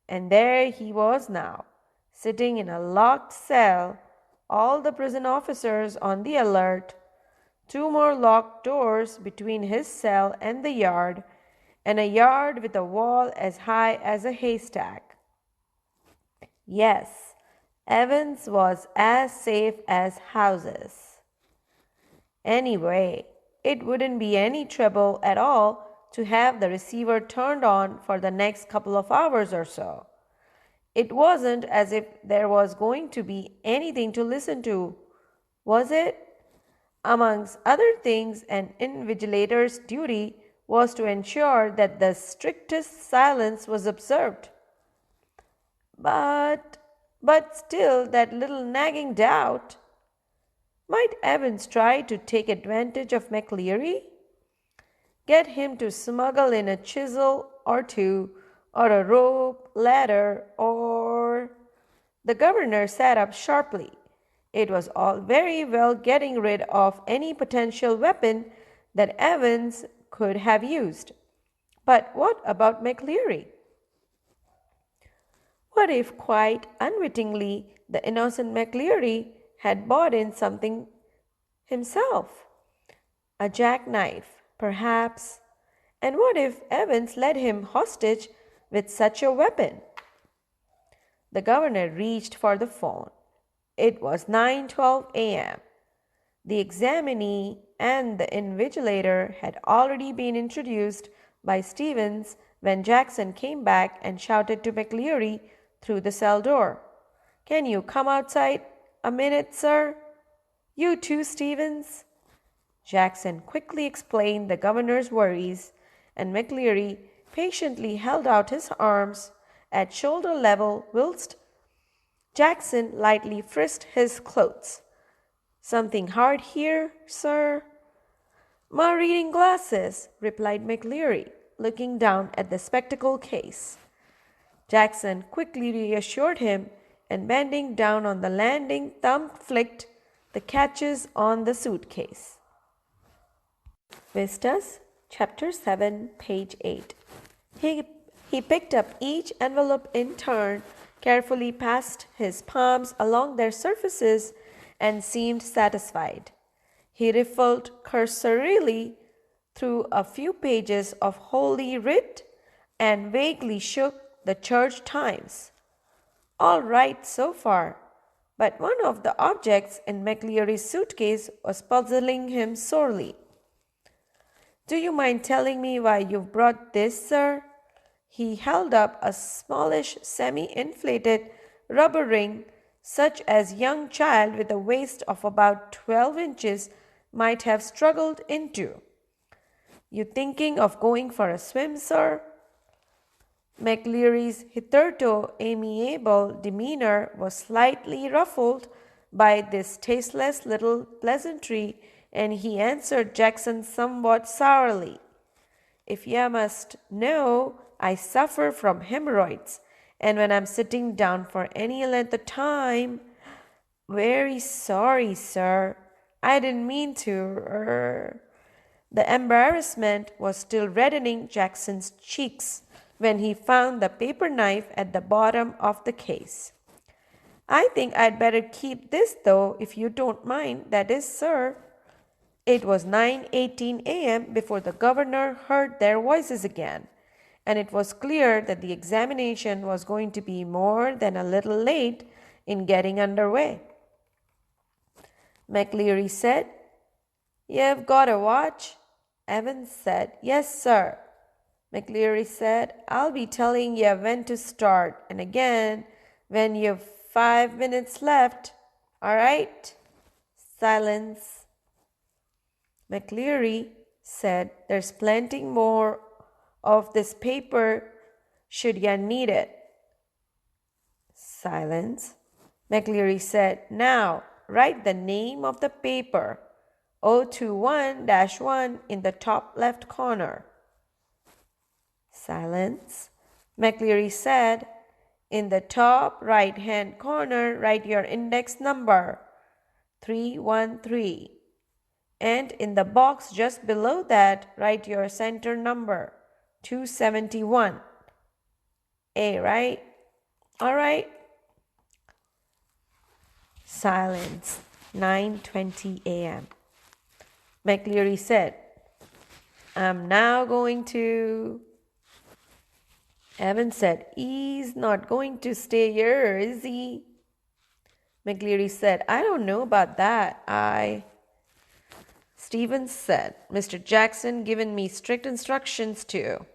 And there he was now, sitting in a locked cell, all the prison officers on the alert, two more locked doors between his cell and the yard, and a yard with a wall as high as a haystack. Yes, Evans was as safe as houses. Anyway, it wouldn't be any trouble at all to have the receiver turned on for the next couple of hours or so. It wasn't as if there was going to be anything to listen to, was it? Amongst other things, an invigilator's duty was to ensure that the strictest silence was observed. But still that little nagging doubt. Might Evans try to take advantage of McLeary? Get him to smuggle in a chisel or two, or a rope, ladder, or... The governor sat up sharply. It was all very well getting rid of any potential weapon that Evans could have used. But what about McLeary? What if, quite unwittingly, the innocent McLeary had bought in something himself? A jackknife, perhaps. And what if Evans led him hostage with such a weapon? The governor reached for the phone. It was 9:12 a.m. The examinee and the invigilator had already been introduced by Stevens when Jackson came back and shouted to McLeary through the cell door. "Can you come outside a minute, sir?" "You too, Stevens?" Jackson quickly explained the governor's worries, and McLeary patiently held out his arms at shoulder level whilst Jackson lightly frisked his clothes. "Something hard here, sir?" "My reading glasses," replied McLeary, looking down at the spectacle case. Jackson quickly reassured him, and bending down on the landing, thumb-flicked the catches on the suitcase. Vistas, Chapter 7, page 8. He picked up each envelope in turn, carefully passed his palms along their surfaces, and seemed satisfied. He riffled cursorily through a few pages of Holy Writ and vaguely shook the Church Times. All right so far, but one of the objects in McLeary's suitcase was puzzling him sorely. "Do you mind telling me why you've brought this, sir?" He held up a smallish, semi-inflated rubber ring, such as a young child with a waist of about 12 inches might have struggled into. "You thinking of going for a swim, sir?" McLeary's hitherto amiable demeanor was slightly ruffled by this tasteless little pleasantry, and he answered Jackson somewhat sourly. "If ye must know, I suffer from hemorrhoids, and when I'm sitting down for any length of time—" "Very sorry, sir. I didn't mean to. The embarrassment was still reddening Jackson's cheeks when he found the paper knife at the bottom of the case. "I think I'd better keep this, though, if you don't mind. That is, sir." It was 9:18 a.m. before the governor heard their voices again, and it was clear that the examination was going to be more than a little late in getting underway. McLeary said, "You've got a watch?" Evans said, "Yes, sir." McLeary said, "I'll be telling you when to start, and again when you've 5 minutes left. All right?" Silence. McLeary said, "There's plenty more of this paper should you need it." Silence. McLeary said, "Now, write the name of the paper, 021-1 in the top left corner." Silence. McLeary said, "In the top right-hand corner, write your index number, 313. And in the box just below that, write your center number, 271. A, right? All right." Silence. 9:20 a.m. McLeary said, "I'm now going to..." Evans said, "He's not going to stay here, is he?" McLeary said, "I don't know about that. Stevens said, "Mr. Jackson given me strict instructions to."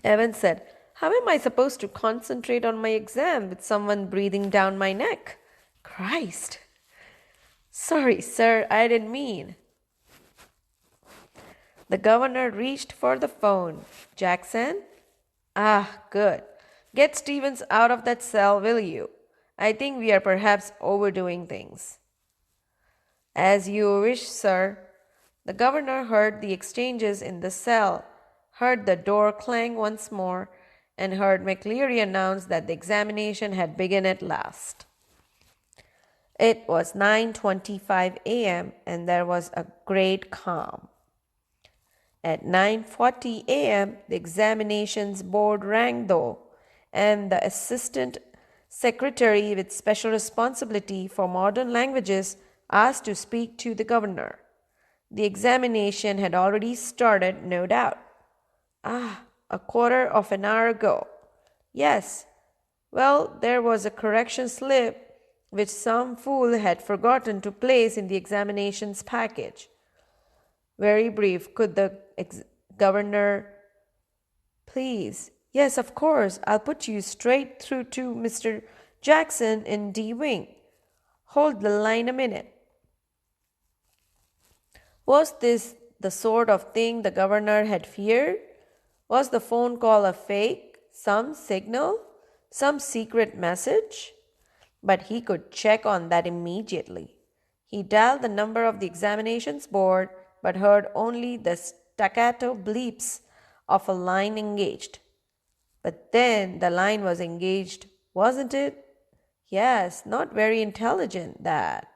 Evans said, "How am I supposed to concentrate on my exam with someone breathing down my neck? Christ." "Sorry, sir, I didn't mean." The governor reached for the phone. "Jackson?" "Ah, good. Get Stevens out of that cell, will you? I think we are perhaps overdoing things." "As you wish, sir." The governor heard the exchanges in the cell, heard the door clang once more, and heard McLeary announce that the examination had begun at last. It was 9:25 a.m., and there was a great calm. At 9:40 a.m., the examinations board rang though, and the assistant secretary with special responsibility for modern languages asked to speak to the governor. The examination had already started, no doubt. "Ah, a quarter of an hour ago." "Yes. Well, there was a correction slip which some fool had forgotten to place in the examinations package." Very brief. Could the governor please? "Yes, of course. I'll put you straight through to Mr. Jackson in D Wing. Hold the line a minute." Was this the sort of thing the governor had feared? Was the phone call a fake, some signal, some secret message? But he could check on that immediately. He dialed the number of the examinations board, but heard only the staccato bleeps of a line engaged. But then the line was engaged, wasn't it? Yes, not very intelligent, that.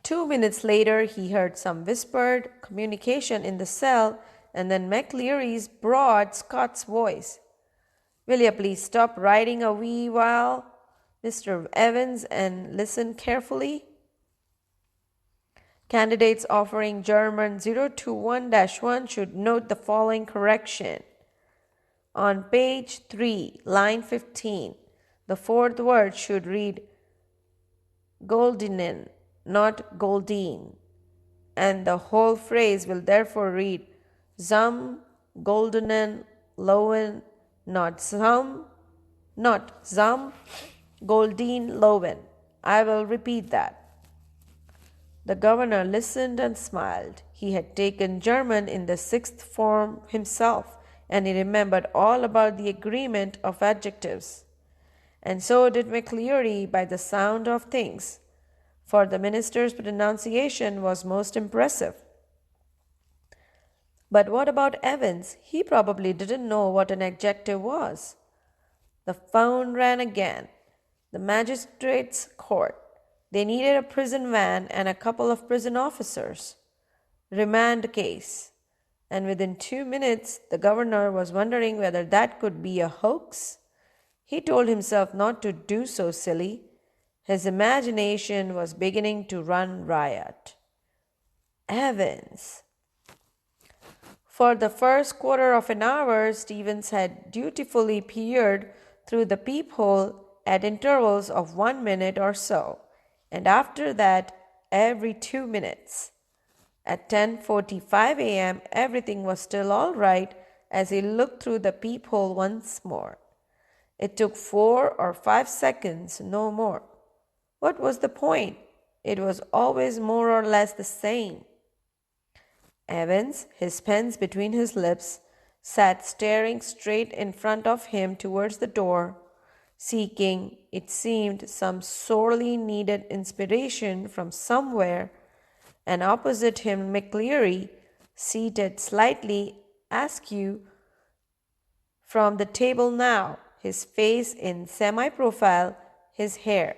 2 minutes later, he heard some whispered communication in the cell, and then McLeary's broad Scots voice. "Will you please stop writing a wee while, Mr. Evans, and listen carefully? Candidates offering German 021-1 should note the following correction. On page 3, line 15, the fourth word should read Goldinen, not Goldine, and the whole phrase will therefore read Zum Goldenen Lowen, not Zum Goldine Lowen. I will repeat that." The governor listened and smiled. He had taken German in the 6th form himself, and he remembered all about the agreement of adjectives. And so did McLeary, by the sound of things, for the minister's pronunciation was most impressive. But what about Evans? He probably didn't know what an adjective was. The phone rang again. The magistrate's court. They needed a prison van and a couple of prison officers. remand case. And within 2 minutes, the governor was wondering whether that could be a hoax. He told himself not to do so silly. His imagination was beginning to run riot. Evans. For the first quarter of an hour, Stevens had dutifully peered through the peephole at intervals of 1 minute or so, and after that, every 2 minutes. At 10:45 a.m., everything was still all right as he looked through the peephole once more. It took 4 or 5 seconds, no more. What was the point? It was always more or less the same. Evans, his pens between his lips, sat staring straight in front of him towards the door, seeking, it seemed, some sorely needed inspiration from somewhere, and opposite him McCleary, seated slightly askew from the table now, his face in semi-profile, his hair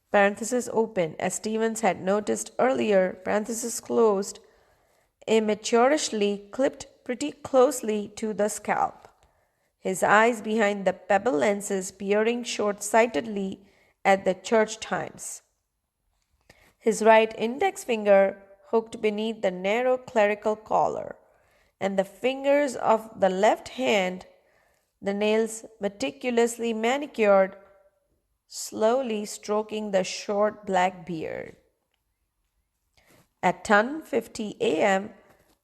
parenthesis open, as Stevens had noticed earlier, parenthesis closed, immaturishly clipped pretty closely to the scalp, his eyes behind the pebble lenses peering short-sightedly at the church times. His right index finger hooked beneath the narrow clerical collar, and the fingers of the left hand, the nails meticulously manicured, slowly stroking the short black beard. At 10:50 a.m.,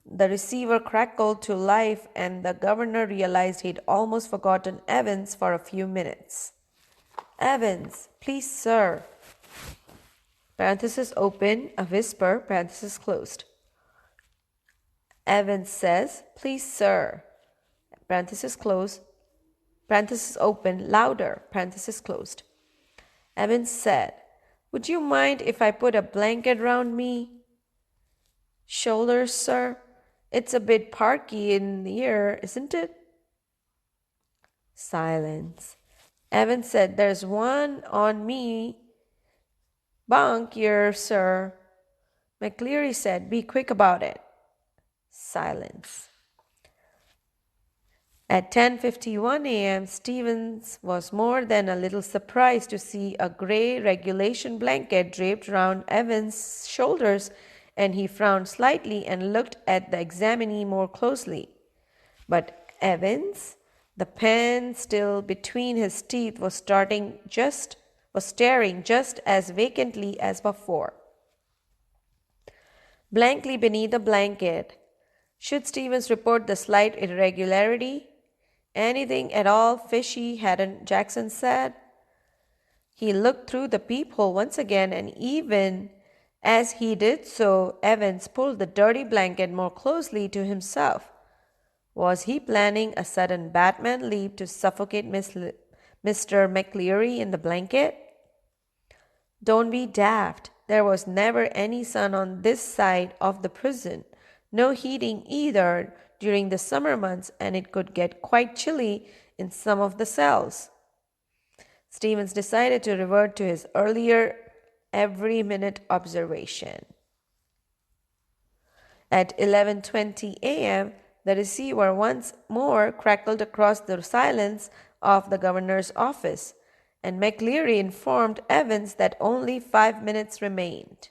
the receiver crackled to life and the governor realized he'd almost forgotten Evans for a few minutes. Evans, please, sir. Parenthesis open, a whisper, parenthesis closed. Evans says, please, sir. Parenthesis closed, parenthesis open, louder, parenthesis closed. Evans said, would you mind if I put a blanket round me? Shoulders, sir? It's a bit parky in here, isn't it? Silence. Evans said, there's one on me bunk here, sir. McCleary said, be quick about it. Silence. At 10:51 a.m., Stevens was more than a little surprised to see a gray regulation blanket draped round Evans' shoulders, and he frowned slightly and looked at the examinee more closely. But Evans, the pen still between his teeth, was staring just as vacantly as before. Blankly beneath the blanket. Should Stevens report the slight irregularity? Anything at all fishy, hadn't Jackson said? He looked through the peephole once again, and even as he did so, Evans pulled the dirty blanket more closely to himself. Was he planning a sudden Batman leap to suffocate Mr. McCleary in the blanket? Don't be daft. There was never any sun on this side of the prison. No heating either during the summer months, and it could get quite chilly in some of the cells. Stevens decided to revert to his earlier every-minute observation. At 11:20 a.m., the receiver once more crackled across the silence of the governor's office, and McCleary informed Evans that only 5 minutes remained.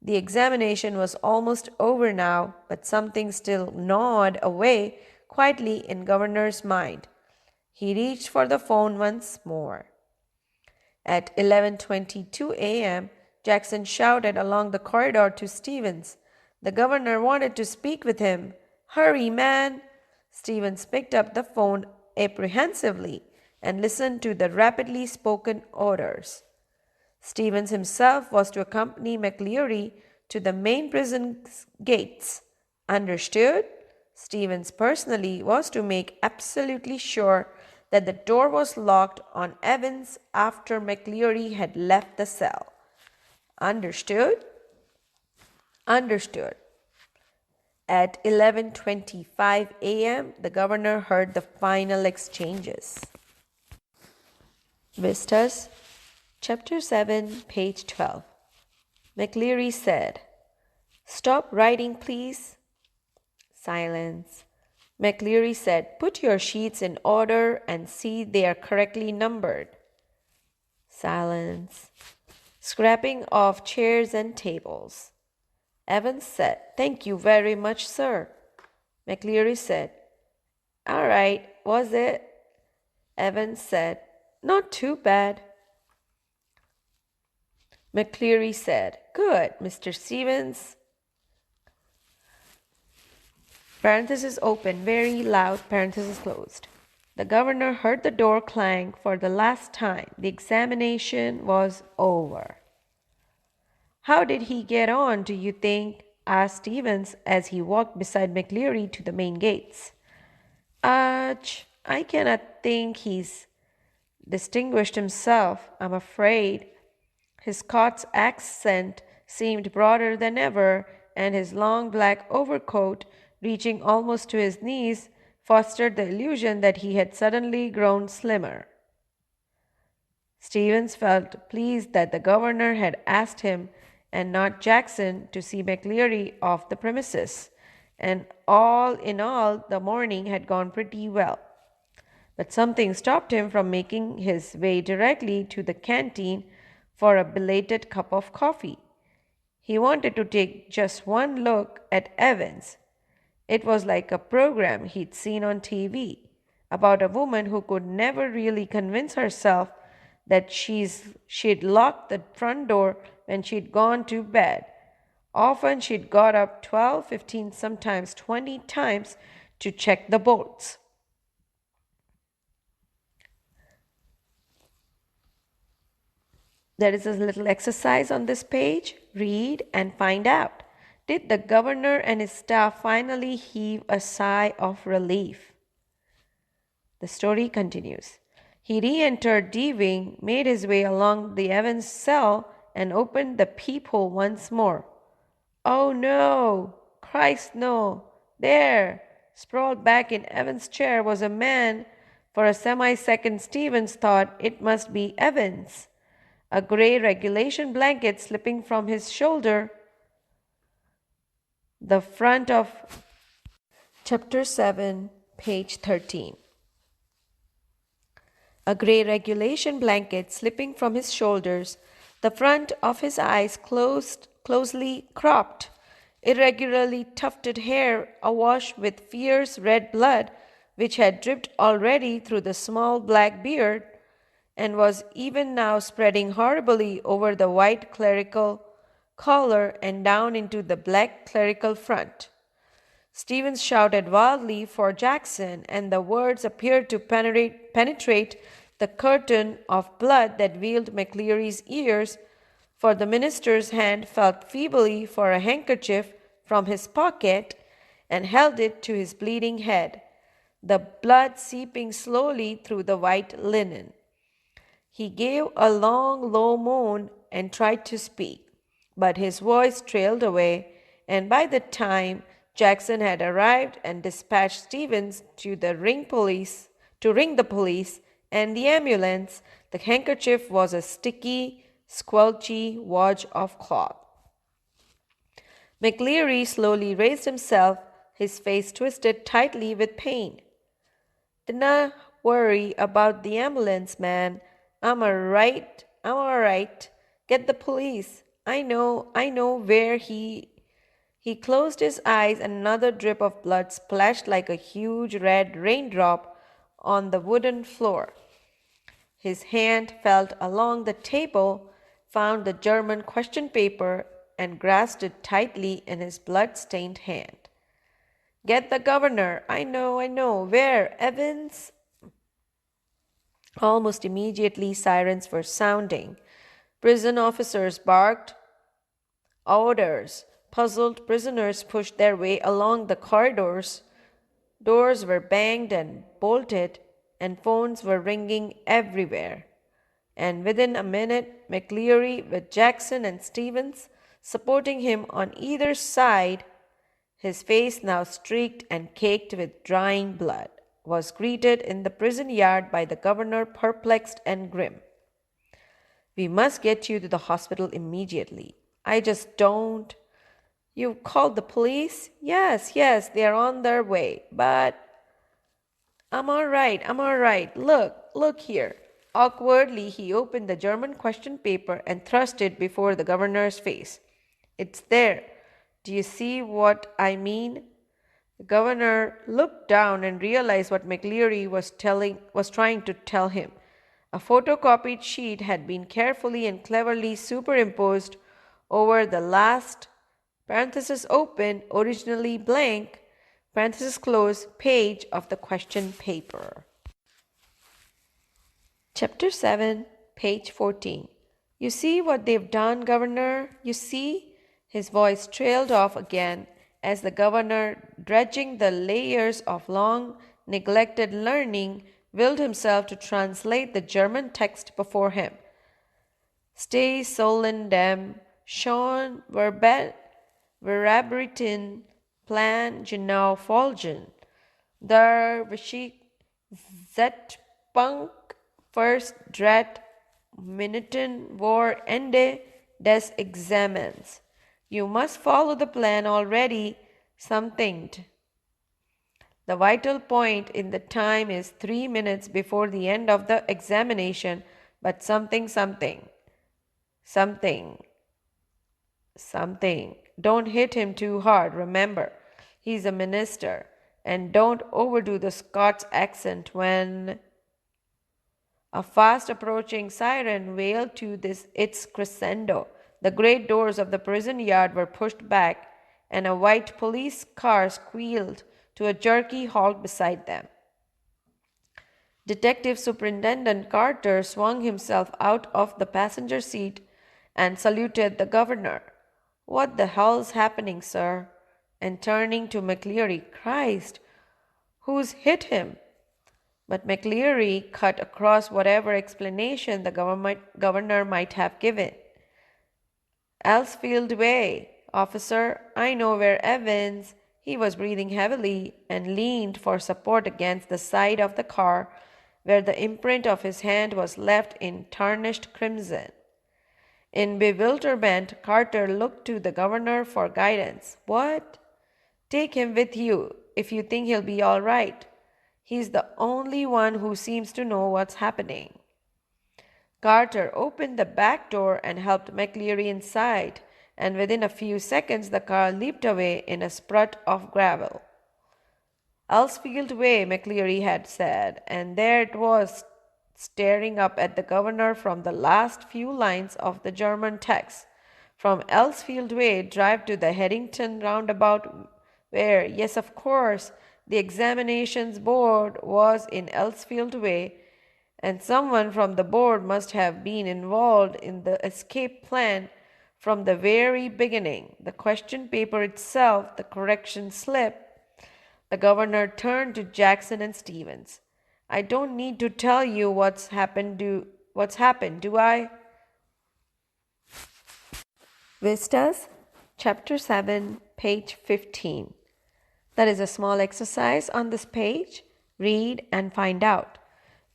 The examination was almost over now, but something still gnawed away quietly in Governor's mind. He reached for the phone once more. At 11:22 a.m., Jackson shouted along the corridor to Stevens. The governor wanted to speak with him. Hurry, man! Stevens picked up the phone apprehensively and listened to the rapidly spoken orders. Stevens himself was to accompany McCleary to the main prison gates. Understood? Stevens personally was to make absolutely sure that the door was locked on Evans after McCleary had left the cell. Understood? Understood. At 11:25 a.m., the governor heard the final exchanges. Vistas, Chapter 7, page 12. McLeary said, "Stop writing, please." Silence. McLeary said, "Put your sheets in order and see they are correctly numbered." Silence. Scrapping off chairs and tables. Evans said, "Thank you very much, sir." McLeary said, "All right, was it?" Evans said, "Not too bad." McLeary said, "Good, Mr. Stevens." Parenthesis open, very loud, parenthesis closed. The governor heard the door clang for the last time. The examination was over. "How did he get on, do you think?" asked Stevens as he walked beside McLeary to the main gates. I cannot think he's distinguished himself, I'm afraid." His Scots accent seemed broader than ever, and his long black overcoat, reaching almost to his knees, fostered the illusion that he had suddenly grown slimmer. Stevens felt pleased that the governor had asked him and not Jackson to see McLeary off the premises, and all in all, the morning had gone pretty well. But something stopped him from making his way directly to the canteen for a belated cup of coffee. He wanted to take just one look at Evans. It was like a program he'd seen on TV about a woman who could never really convince herself that she'd locked the front door when she'd gone to bed. Often she'd got up 12, 15, sometimes 20 times to check the bolts. There is a little exercise on this page. Read and find out. Did the governor and his staff finally heave a sigh of relief? The story continues. He re-entered D Wing, made his way along the Evans cell, and opened the peephole once more. Oh no! Christ, no! There! Sprawled back in Evans' chair was a man. For a semi-second Stevens thought it must be Evans. A gray regulation blanket slipping from his shoulder. The front of Chapter 7, page 13. A gray regulation blanket slipping from his shoulders, the front of his eyes closely cropped, irregularly tufted hair awash with fierce red blood which had dripped already through the small black beard and was even now spreading horribly over the white clerical collar and down into the black clerical front. Stevens shouted wildly for Jackson, and the words appeared to penetrate the curtain of blood that veiled McLeary's ears, for the minister's hand felt feebly for a handkerchief from his pocket and held it to his bleeding head, the blood seeping slowly through the white linen. He gave a long, low moan and tried to speak, but his voice trailed away, and by the time Jackson had arrived and dispatched Stevens to ring the police and the ambulance, the handkerchief was a sticky, squelchy wad of cloth. McLeary slowly raised himself, his face twisted tightly with pain. "Dinna worry about the ambulance, man. I'm all right. Get the police. I know where he closed his eyes, and another drip of blood splashed like a huge red raindrop on the wooden floor. His hand felt along the table, found the German question paper, and grasped it tightly in his blood-stained hand. "Get the governor. I know. Where, Evans?" Almost immediately, sirens were sounding. Prison officers barked orders. Puzzled prisoners pushed their way along the corridors. Doors were banged and bolted, and phones were ringing everywhere. And within a minute, McLeary, with Jackson and Stevens supporting him on either side, his face now streaked and caked with drying blood, was greeted in the prison yard by the governor, perplexed and grim. "We must get you to the hospital immediately." I just don't. You called the police? Yes, they're on their way. But I'm all right. Look here. Awkwardly, he opened the German question paper and thrust it before the governor's face. It's there. Do you see what I mean? The governor looked down and realized what McLeary was trying to tell him. A photocopied sheet had been carefully and cleverly superimposed over the last parenthesis open, originally blank, parenthesis close page of the question paper. Chapter 7, page 14. You see what they've done, Governor? You see? His voice trailed off again as the governor, dredging the layers of long neglected learning, willed himself to translate the German text before him. Stay sollen dem schon verabredeten Plan genau folgen. Der Zeitpunkt first dread Minuten vor Ende des Examens. You must follow the plan already something. The vital point in the time is 3 minutes before the end of the examination, but something. Don't hit him too hard, remember. He's a minister. And don't overdo the Scots accent when a fast approaching siren wailed to its crescendo. The great doors of the prison yard were pushed back, and a white police car squealed to a jerky halt beside them. Detective Superintendent Carter swung himself out of the passenger seat and saluted the governor. What the hell's happening, sir? And turning to McLeary, Christ, who's hit him? But McLeary cut across whatever explanation the governor might have given. Elsfield Way, officer. I know where Evans. He was breathing heavily and leaned for support against the side of the car, where the imprint of his hand was left in tarnished crimson. In bewilderment, Carter looked to the governor for guidance. What? Take him with you if you think he'll be all right. He's the only one who seems to know what's happening. Carter opened the back door and helped McLeary inside, and within a few seconds the car leaped away in a sprut of gravel. Elsfield Way, McLeary had said, and there it was, staring up at the governor from the last few lines of the German text. From Elsfield Way, drive to the Headington roundabout, where, yes, of course, the examinations board was in Elsfield Way, and someone from the board must have been involved in the escape plan from the very beginning. The question paper itself, the correction slip. The governor turned to Jackson and Stevens. I don't need to tell you what's happened, do I? Vistas, chapter 7, page 15. That is a small exercise on this page. Read and find out.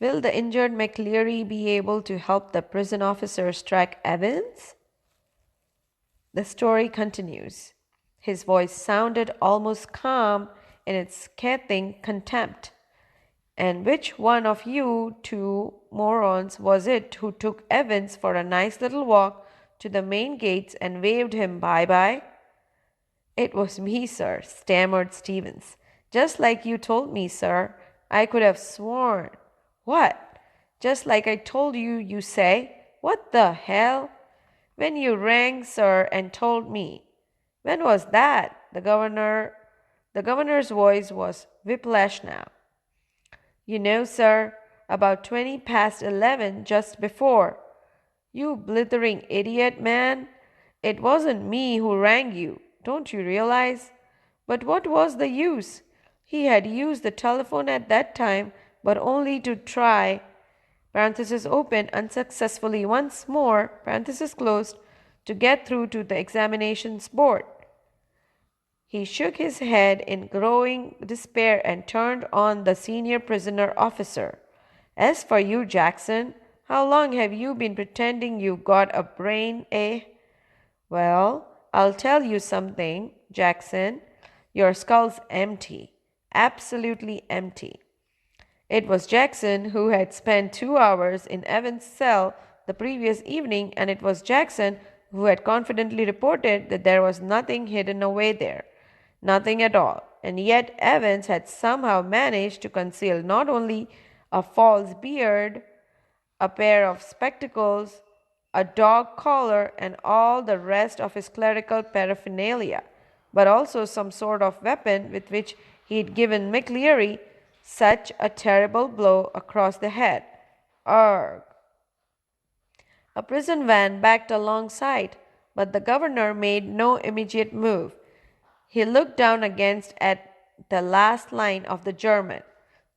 Will the injured McLeary be able to help the prison officers track Evans? The story continues. His voice sounded almost calm in its scathing contempt. And which one of you two morons was it who took Evans for a nice little walk to the main gates and waved him bye-bye? It was me, sir, stammered Stevens. Just like you told me, sir. I could have sworn. What? Just like I told you, you say? What the hell? When you rang, sir, and told me. When was that? The governor's voice was whiplash now. You know, sir, about 20 past 11, just before. You blithering idiot, man. It wasn't me who rang you. Don't you realize? But what was the use? He had used the telephone at that time, but only to try, parenthesis open, unsuccessfully once more, parenthesis closed, to get through to the examinations board. He shook his head in growing despair and turned on the senior prisoner officer. As for you, Jackson, how long have you been pretending you got a brain, eh? Well, I'll tell you something, Jackson. Your skull's empty. Absolutely empty. It was Jackson who had spent 2 hours in Evan's cell the previous evening, and it was Jackson who had confidently reported that there was nothing hidden away there. Nothing at all. And yet Evans had somehow managed to conceal not only a false beard, a pair of spectacles, a dog collar, and all the rest of his clerical paraphernalia, but also some sort of weapon with which he had given McLeary such a terrible blow across the head. Arg! A prison van backed alongside, but the governor made no immediate move. He looked down again at the last line of the German,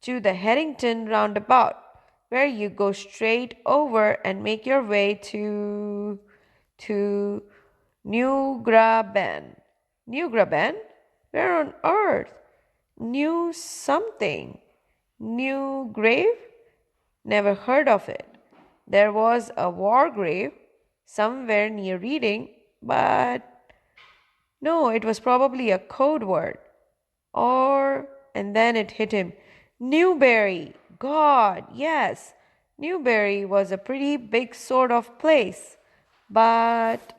to the Harrington roundabout, where you go straight over and make your way to New Graben. New Graben? Where on earth? New something. New grave? Never heard of it. There was a war grave somewhere near Reading, but no, it was probably a code word. And then it hit him. Newberry. God, yes. Newberry was a pretty big sort of place. But.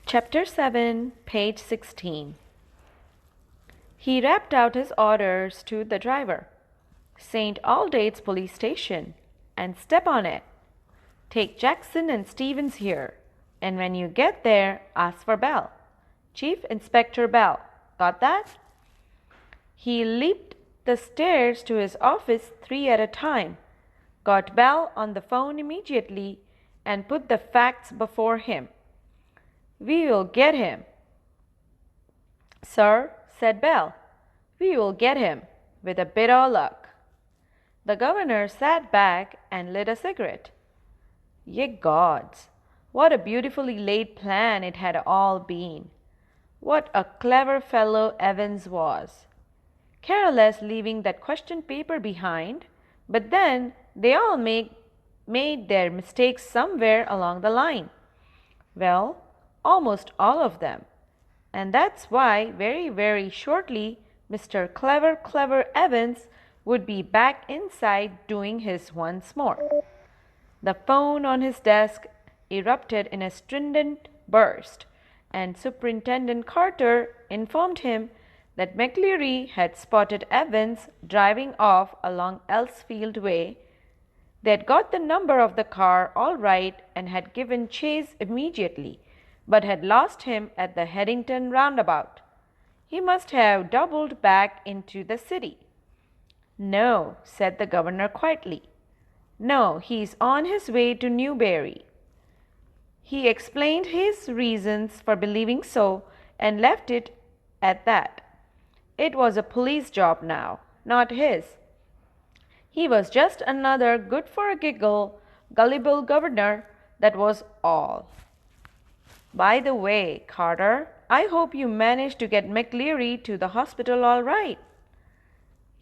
Chapter 7, page 16. He rapped out his orders to the driver. St. Aldate's police station. And step on it. Take Jackson and Stevens here. And when you get there, ask for Bell. Chief Inspector Bell. Got that? He leaped the stairs to his office 3 at a time, got Bell on the phone immediately, and put the facts before him. We will get him. Sir, said Bell, we will get him, with a bit of luck. The governor sat back and lit a cigarette. Ye gods, what a beautifully laid plan it had all been. What a clever fellow Evans was. Careless leaving that question paper behind, but then they all made their mistakes somewhere along the line. Well, almost all of them. And that's why very, very shortly Mr. Clever Evans would be back inside doing his once more. The phone on his desk erupted in a strident burst, and Superintendent Carter informed him that McLeary had spotted Evans driving off along Elsfield Way. They had got the number of the car all right and had given chase immediately, but had lost him at the Harrington roundabout. He must have doubled back into the city. No, said the governor quietly. No, he's on his way to Newberry. He explained his reasons for believing so and left it at that. It was a police job now, not his. He was just another gullible governor, that was all. By the way, Carter, I hope you managed to get McLeary to the hospital all right.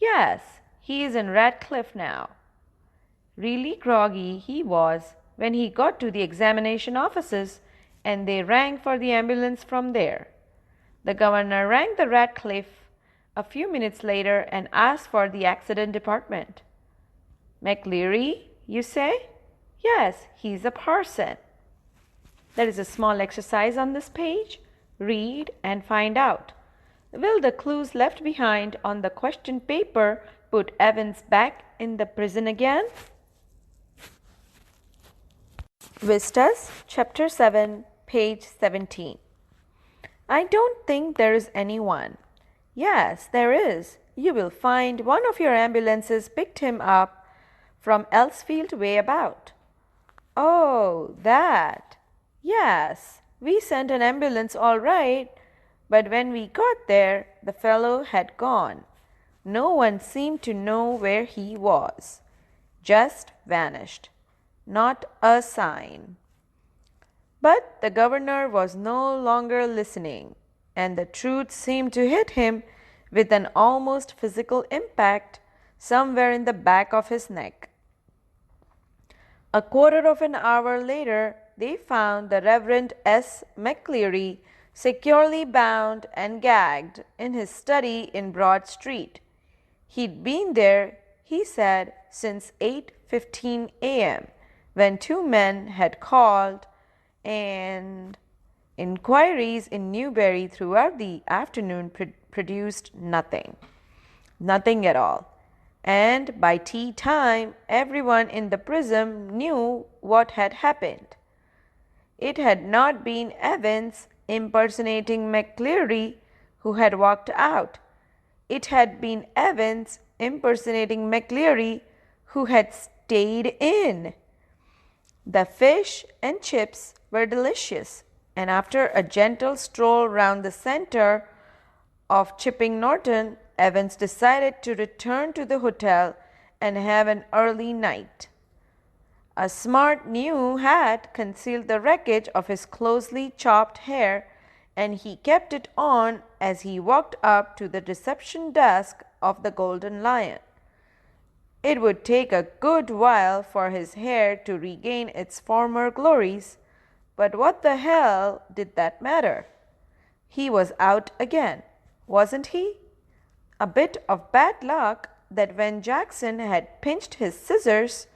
Yes, he is in Radcliffe now. Really groggy he was when he got to the examination offices, and they rang for the ambulance from there. The governor rang the Radcliffe a few minutes later and asked for the accident department. McLeary, you say? Yes, he's a parson. There is a small exercise on this page. Read and find out. Will the clues left behind on the question paper put Evans back in the prison again? Vistas, Chapter 7, page 17. I don't think there is anyone. Yes, there is. You will find one of your ambulances picked him up from Elsfield Way about. Oh, that. Yes, we sent an ambulance all right, but when we got there, the fellow had gone. No one seemed to know where he was. Just vanished. Not a sign. But the governor was no longer listening, and the truth seemed to hit him with an almost physical impact somewhere in the back of his neck. A quarter of an hour later, they found the Reverend S. McCleary securely bound and gagged in his study in Broad Street. He'd been there, he said, since 8:15 a.m., when two men had called, and inquiries in Newbury throughout the afternoon produced nothing. Nothing at all. And by tea time, everyone in the prison knew what had happened. It had not been Evans impersonating McCleary who had walked out. It had been Evans impersonating McCleary who had stayed in. The fish and chips were delicious, and after a gentle stroll round the center of Chipping Norton, Evans decided to return to the hotel and have an early night. A smart new hat concealed the wreckage of his closely chopped hair, and he kept it on as he walked up to the reception desk of the Golden Lion. It would take a good while for his hair to regain its former glories, but what the hell did that matter? He was out again, wasn't he? A bit of bad luck that when Jackson had pinched his scissors,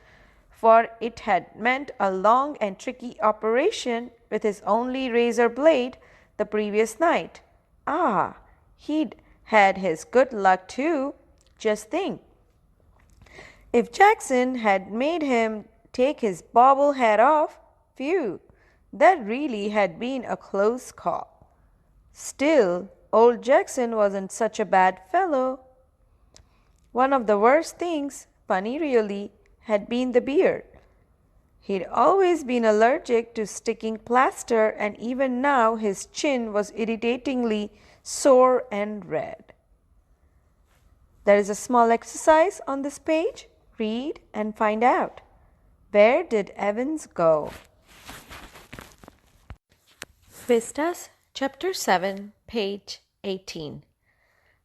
for it had meant a long and tricky operation with his only razor blade the previous night. Ah, he'd had his good luck too. Just think. If Jackson had made him take his bobble hat off, phew, that really had been a close call. Still, old Jackson wasn't such a bad fellow. One of the worst things, funny really, had been the beard. He'd always been allergic to sticking plaster, and even now his chin was irritatingly sore and red. There is a small exercise on this page. Read and find out. Where did Evans go? Vistas, Chapter 7, page 18.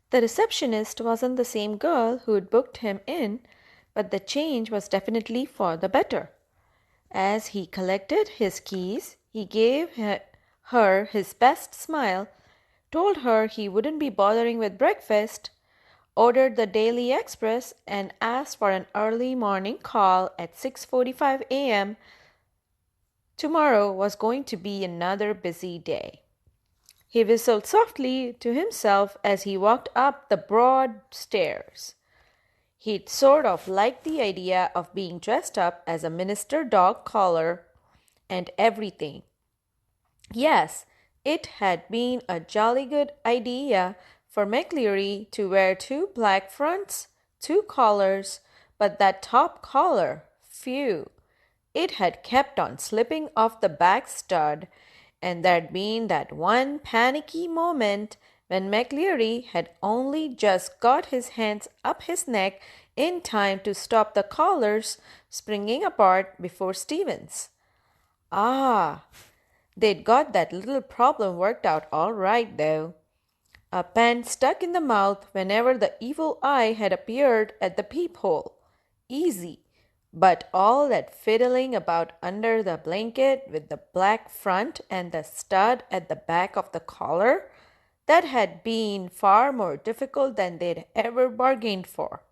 The receptionist wasn't the same girl who'd booked him in, but the change was definitely for the better. As he collected his keys, he gave her his best smile, told her he wouldn't be bothering with breakfast, ordered the Daily Express, and asked for an early morning call at 6:45 a.m. Tomorrow was going to be another busy day. He whistled softly to himself as he walked up the broad stairs. He'd sort of liked the idea of being dressed up as a minister dog collar and everything. Yes, it had been a jolly good idea for McCleary to wear two black fronts, two collars, but that top collar, phew, it had kept on slipping off the back stud, and there'd been that one panicky moment when McCleary had only just got his hands up his neck in time to stop the collars springing apart before Stevens. Ah, they'd got that little problem worked out all right, though. A pen stuck in the mouth whenever the evil eye had appeared at the peephole. Easy. But all that fiddling about under the blanket with the black front and the stud at the back of the collar, that had been far more difficult than they'd ever bargained for.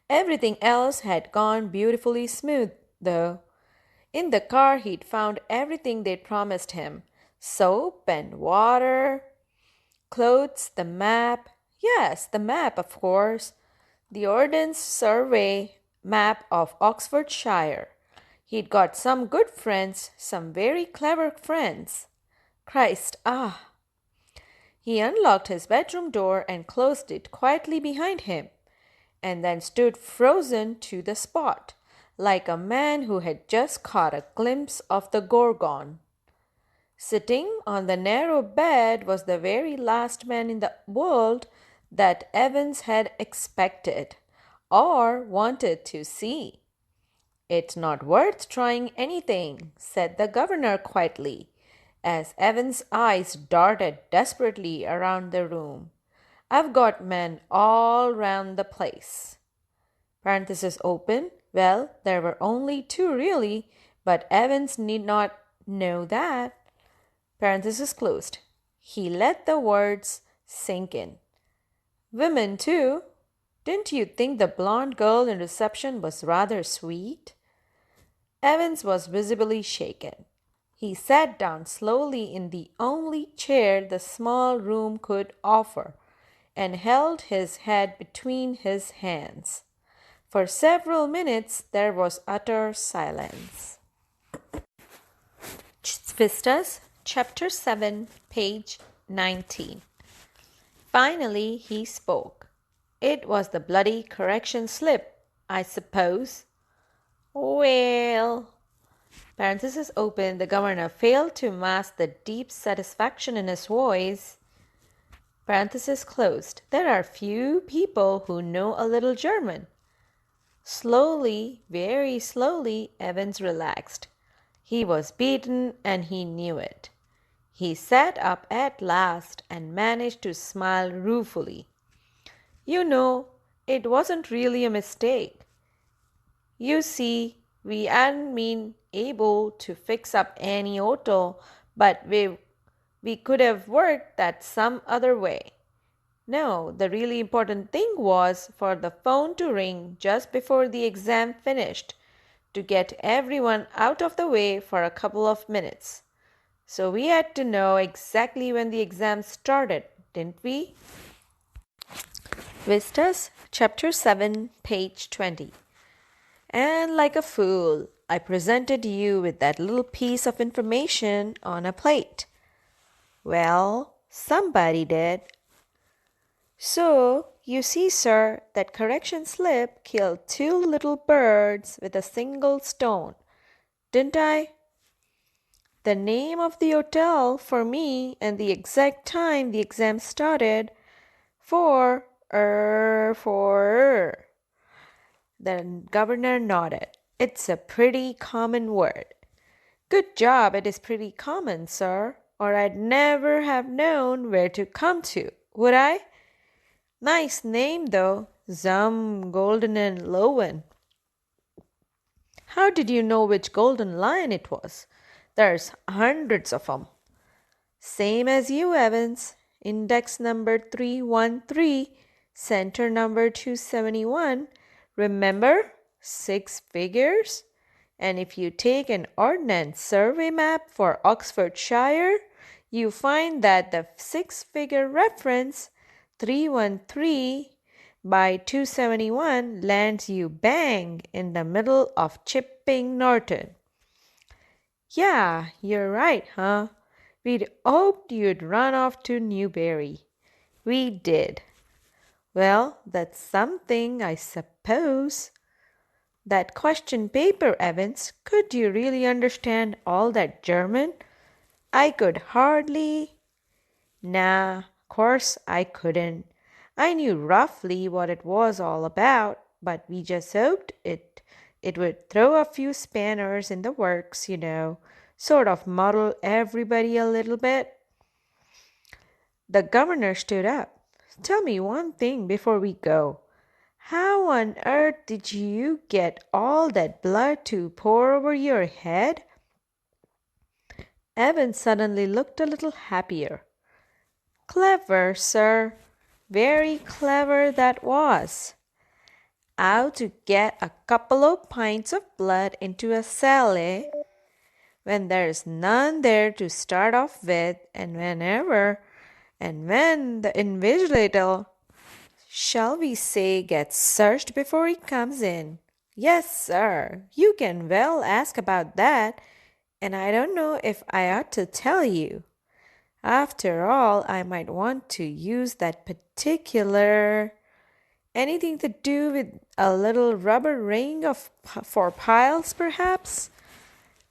Everything else had gone beautifully smooth, though. In the car he'd found everything they'd promised him: soap and water, clothes, the map. Yes, the map, of course. The Ordnance Survey map of Oxfordshire. He'd got some good friends, some very clever friends. Christ, ah! He unlocked his bedroom door and closed it quietly behind him, and then stood frozen to the spot, like a man who had just caught a glimpse of the Gorgon. Sitting on the narrow bed was the very last man in the world that Evans had expected or wanted to see. "It's not worth trying anything," said the governor quietly, as Evan's eyes darted desperately around the room. "I've got men all round the place." Parenthesis open. Well, there were only two really, But Evans need not know that. Parenthesis closed. He let the words sink in. Women, too? Didn't you think the blonde girl in reception was rather sweet? Evans was visibly shaken. He sat down slowly in the only chair the small room could offer and held his head between his hands. For several minutes there was utter silence. Vistas, Chapter 7, page 19. Finally he spoke. It was the bloody correction slip, I suppose. Well, parenthesis open, the governor failed to mask the deep satisfaction in his voice. Parenthesis closed. There are few people who know a little German. Slowly, very slowly, Evans relaxed. He was beaten and he knew it. He sat up at last and managed to smile ruefully. You know, it wasn't really a mistake. You see, we hadn't been able to fix up any auto, but we could have worked that some other way. No, the really important thing was for the phone to ring just before the exam finished to get everyone out of the way for a couple of minutes. So we had to know exactly when the exam started, didn't we? Vistas, Chapter 7, page 20. And like a fool, I presented you with that little piece of information on a plate. Well, somebody did. So, you see, sir, that correction slip killed 2 little birds with a single stone, didn't I? The name of the hotel for me and the exact time the exam started for. The governor nodded. It's a pretty common word. Good job, it is pretty common, sir, or I'd never have known where to come to, would I? Nice name, though, Zum Golden and Lowen. How did you know which golden lion it was? There's hundreds of 'em. Same as you, Evans. Index number 313, center number 271. Remember? 6 figures. And if you take an ordnance survey map for Oxfordshire, you find that the 6-figure reference 313 by 271 lands you bang in the middle of Chipping Norton. Yeah, you're right, huh? We'd hoped you'd run off to Newbury. We did. Well, that's something, I suppose. That question paper, Evans, could you really understand all that German? I could hardly. Nah, course I couldn't. I knew roughly what it was all about, but we just hoped it would throw a few spanners in the works, you know, sort of muddle everybody a little bit. The governor stood up. Tell me one thing before we go. How on earth did you get all that blood to pour over your head? Evan suddenly looked a little happier. Clever, sir. Very clever that was. How to get a couple of pints of blood into a cell, eh? When there's none there to start off with, and when the invigilator, shall we say, gets searched before he comes in. Yes, sir, you can well ask about that, and I don't know if I ought to tell you. After all, I might want to use that particular. Anything to do with a little rubber ring for piles, perhaps?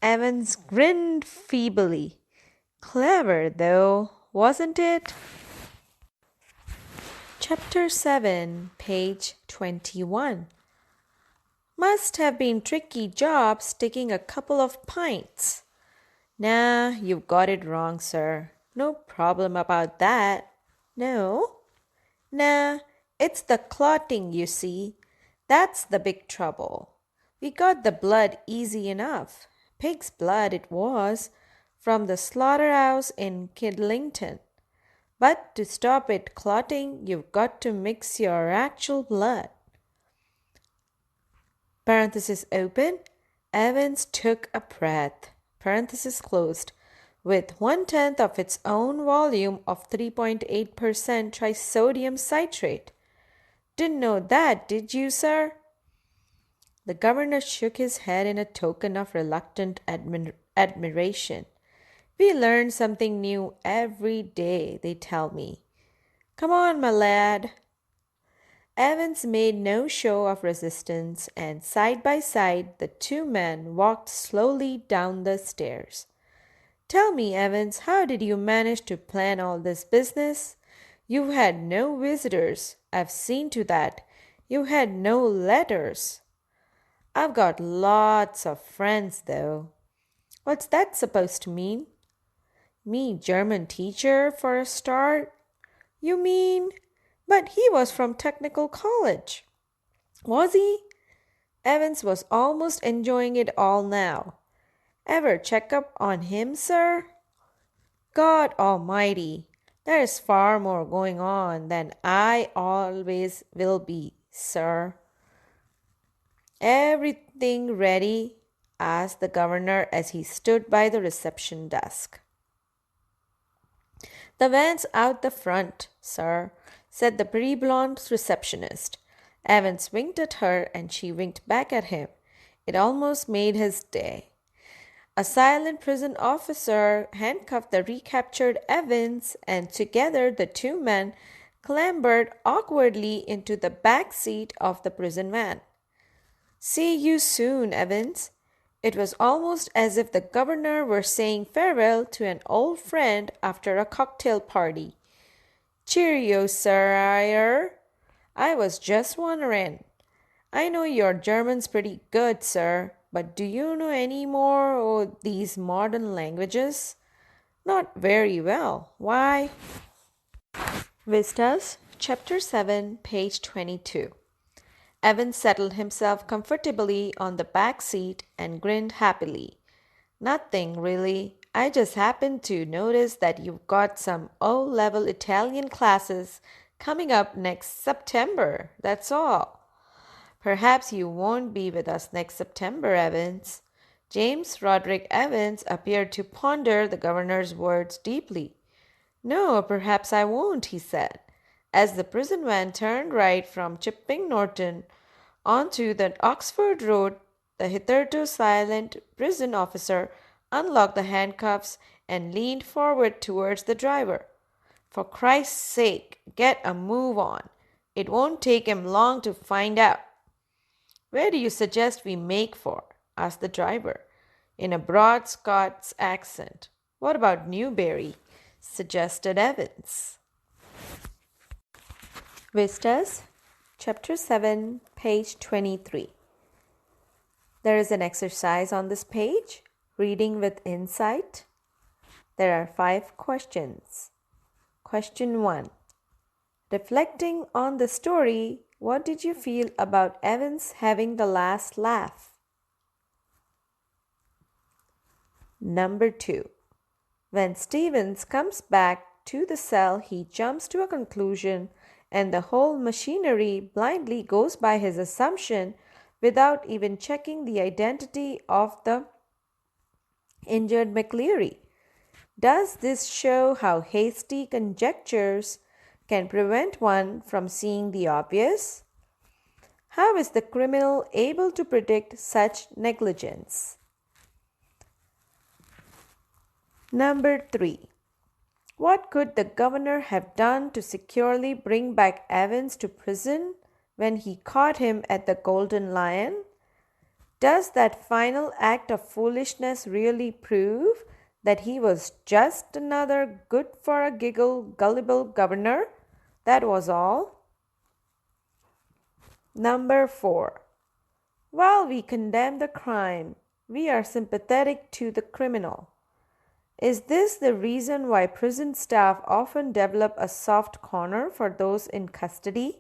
Evans grinned feebly. Clever, though, wasn't it? Chapter 7, page 21. Must have been tricky job sticking a couple of pints. Nah, you've got it wrong, sir. No problem about that. No? Nah, it's the clotting, you see. That's the big trouble. We got the blood easy enough, Pig's blood it was, from the slaughterhouse in Kidlington. But to stop it clotting, you've got to mix your actual blood. Parenthesis open. Evans took a breath. Parenthesis closed. With 1/10 of its own volume of 3.8% trisodium citrate. Didn't know that, did you, sir? The governor shook his head in a token of reluctant admiration. We learn something new every day, they tell me. Come on, my lad. Evans made no show of resistance, and side by side the two men walked slowly down the stairs. Tell me, Evans, how did you manage to plan all this business? You had no visitors, I've seen to that. You had no letters. I've got lots of friends, though. What's that supposed to mean? Me German teacher for a start? You mean? But he was from technical college. Was he? Evans was almost enjoying it all now. Ever check up on him, sir? God Almighty, there is far more going on than I always will be, sir. Everything ready? Asked the governor as he stood by the reception desk. The van's out the front, sir, said the pretty blonde receptionist. Evans winked at her and she winked back at him. It almost made his day. A silent prison officer handcuffed the recaptured Evans, and together the two men clambered awkwardly into the back seat of the prison van. See you soon, Evans. It was almost as if the governor were saying farewell to an old friend after a cocktail party. Cheerio, sir. I was just wondering. I know your German's pretty good, sir, but do you know any more of these modern languages? Not very well. Why? Vistas, Chapter 7, page 22. Evans settled himself comfortably on the back seat and grinned happily. Nothing, really. I just happened to notice that you've got some O-level Italian classes coming up next September. That's all. Perhaps you won't be with us next September, Evans. James Roderick Evans appeared to ponder the governor's words deeply. No, perhaps I won't, he said, as the prison van turned right from Chipping Norton onto the Oxford Road. The hitherto silent prison officer unlocked the handcuffs and leaned forward towards the driver. For Christ's sake, get a move on. It won't take him long to find out. Where do you suggest we make for? Asked the driver, in a broad Scots accent. What about Newbury? Suggested Evans. Vistas, Chapter 7, page 23. There is an exercise on this page, reading with insight. There are 5 questions. Question 1. Reflecting on the story, what did you feel about Evans having the last laugh? Number 2. When Stevens comes back to the cell, he jumps to a conclusion and the whole machinery blindly goes by his assumption without even checking the identity of the injured McCleary. Does this show how hasty conjectures can prevent one from seeing the obvious? How is the criminal able to predict such negligence? Number 3. What could the governor have done to securely bring back Evans to prison when he caught him at the Golden Lion? Does that final act of foolishness really prove that he was just another good-for-a-giggle gullible governor? That was all. Number 4. While we condemn the crime, we are sympathetic to the criminal. Is this the reason why prison staff often develop a soft corner for those in custody?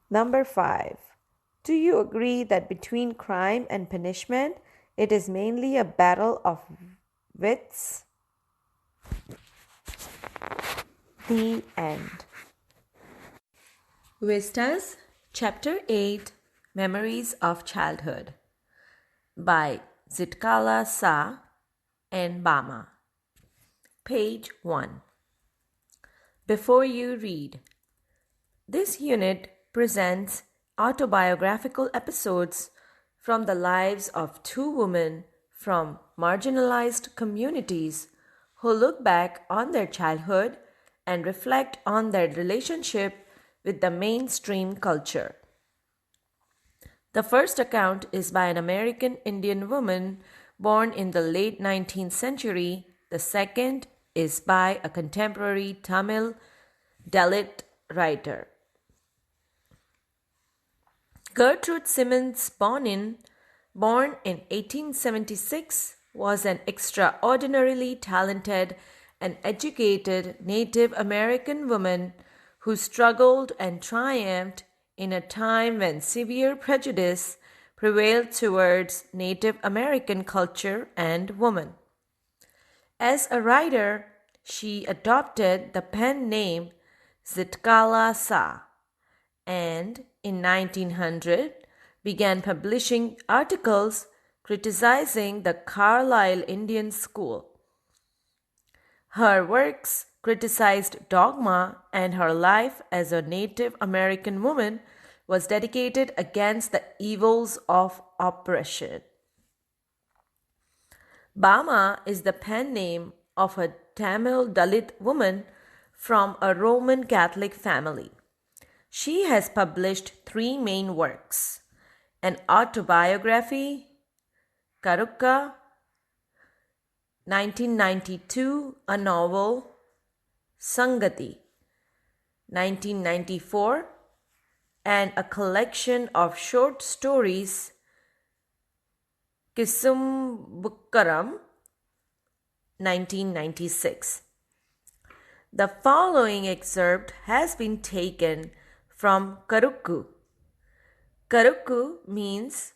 Number 5. Do you agree that between crime and punishment, it is mainly a battle of wits? The end. Vistas, Chapter 8, Memories of Childhood by Zitkala Sa and Bama. Page 1. Before you read, this unit presents autobiographical episodes from the lives of two women from marginalized communities who look back on their childhood and reflect on their relationship with the mainstream culture. The first account is by an American Indian woman born in the late 19th century. The second is by a contemporary Tamil Dalit writer. Gertrude Simmons Bonin, born in 1876, was an extraordinarily talented and educated Native American woman who struggled and triumphed in a time when severe prejudice prevailed towards Native American culture and women. As a writer, she adopted the pen name Zitkala Sa and in 1900 began publishing articles criticizing the Carlisle Indian School. Her works criticized dogma, and her life as a Native American woman was dedicated against the evils of oppression. Bama is the pen name of a Tamil Dalit woman from a Roman Catholic family. She has published 3 main works: an autobiography, Karukka, 1992, a novel, Sangati, 1994, and a collection of short stories, Kisum 1996. The following excerpt has been taken from Karukku. Karukku means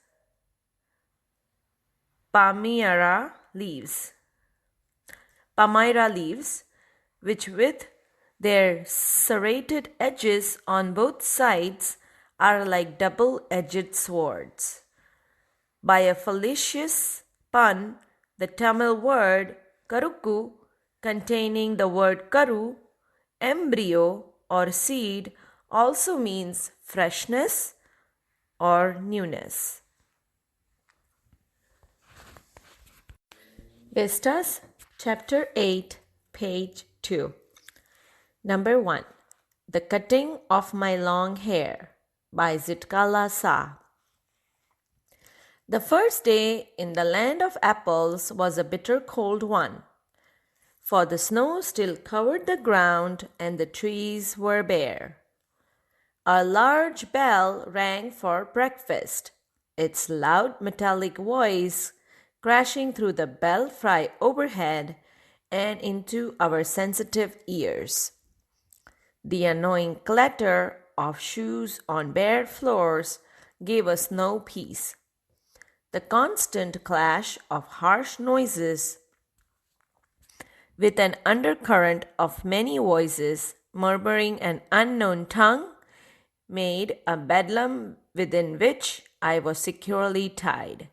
Palmyra leaves, which with their serrated edges on both sides are like double-edged swords. By a fallacious pun, the Tamil word Karukku, containing the word Karu, embryo or seed, also means freshness or newness. Vistas, Chapter 8, page 2. Number 1. The Cutting of My Long Hair by Zitkala Sa. The first day in the land of apples was a bitter cold one, for the snow still covered the ground and the trees were bare. A large bell rang for breakfast, its loud metallic voice crashing through the belfry overhead and into our sensitive ears. The annoying clatter of shoes on bare floors gave us no peace. The constant clash of harsh noises, with an undercurrent of many voices murmuring an unknown tongue, made a bedlam within which I was securely tied.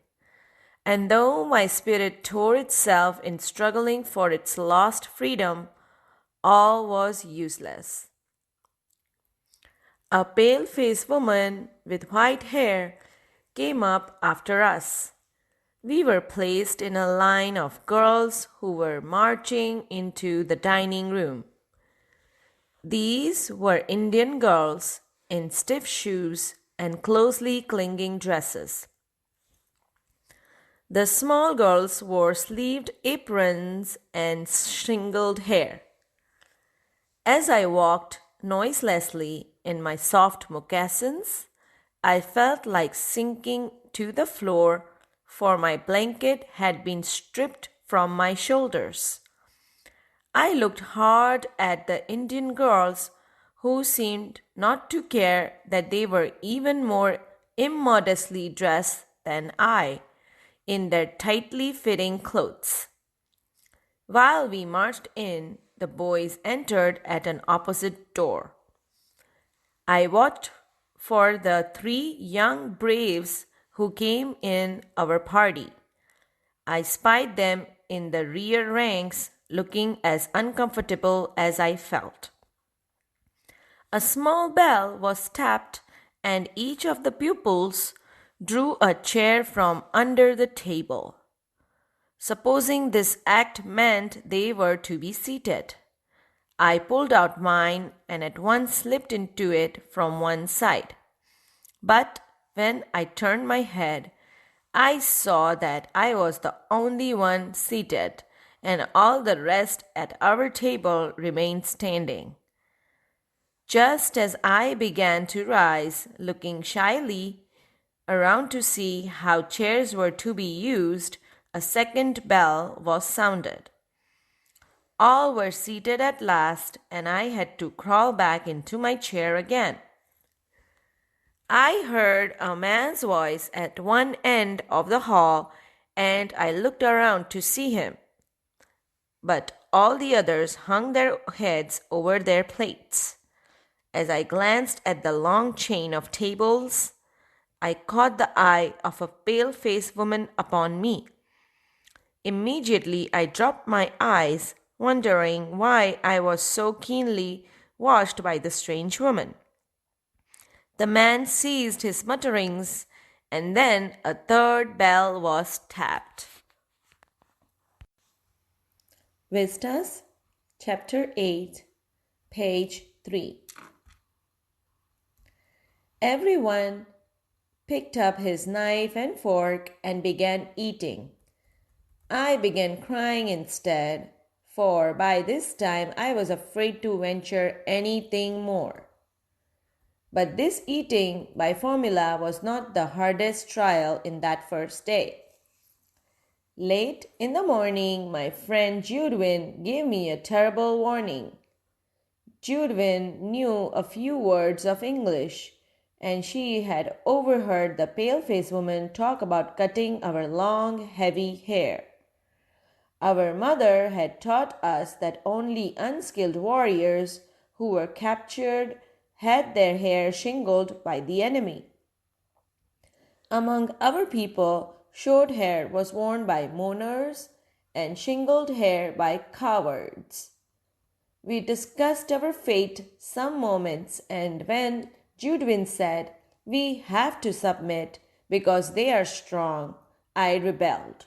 And though my spirit tore itself in struggling for its lost freedom, all was useless. A pale-faced woman with white hair came up after us. We were placed in a line of girls who were marching into the dining room. These were Indian girls in stiff shoes and closely clinging dresses. The small girls wore sleeved aprons and shingled hair. As I walked noiselessly in my soft moccasins, I felt like sinking to the floor, for my blanket had been stripped from my shoulders. I looked hard at the Indian girls, who seemed not to care that they were even more immodestly dressed than I in their tightly fitting clothes. While we marched in, the boys entered at an opposite door. I watched for the 3 young braves who came in our party. I spied them in the rear ranks, looking as uncomfortable as I felt. A small bell was tapped, and each of the pupils drew a chair from under the table. Supposing this act meant they were to be seated, I pulled out mine and at once slipped into it from one side. But when I turned my head, I saw that I was the only one seated, and all the rest at our table remained standing. Just as I began to rise, looking shyly around to see how chairs were to be used, a second bell was sounded. All were seated at last, and I had to crawl back into my chair again. I heard a man's voice at one end of the hall, and I looked around to see him. But all the others hung their heads over their plates. As I glanced at the long chain of tables, I caught the eye of a pale-faced woman upon me. Immediately I dropped my eyes, wondering why I was so keenly watched by the strange woman. The man ceased his mutterings, and then a third bell was tapped. Vistas, Chapter 8, page 3. Everyone picked up his knife and fork and began eating. I began crying instead, for by this time I was afraid to venture anything more. But this eating by formula was not the hardest trial in that first day. Late in the morning, my friend Judwin gave me a terrible warning. Judwin knew a few words of English, and she had overheard the pale-faced woman talk about cutting our long, heavy hair. Our mother had taught us that only unskilled warriors who were captured had their hair shingled by the enemy. Among our people, short hair was worn by mourners and shingled hair by cowards. We discussed our fate some moments, and when Judwin said, "We have to submit because they are strong," I rebelled.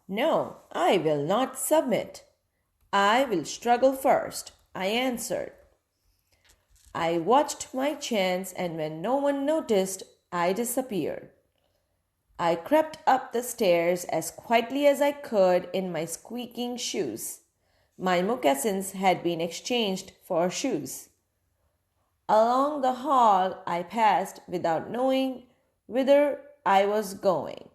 "No, I will not submit. I will struggle first," I answered. I watched my chance, and when no one noticed, I disappeared. I crept up the stairs as quietly as I could in my squeaking shoes. My moccasins had been exchanged for shoes. Along the hall I passed without knowing whither I was going.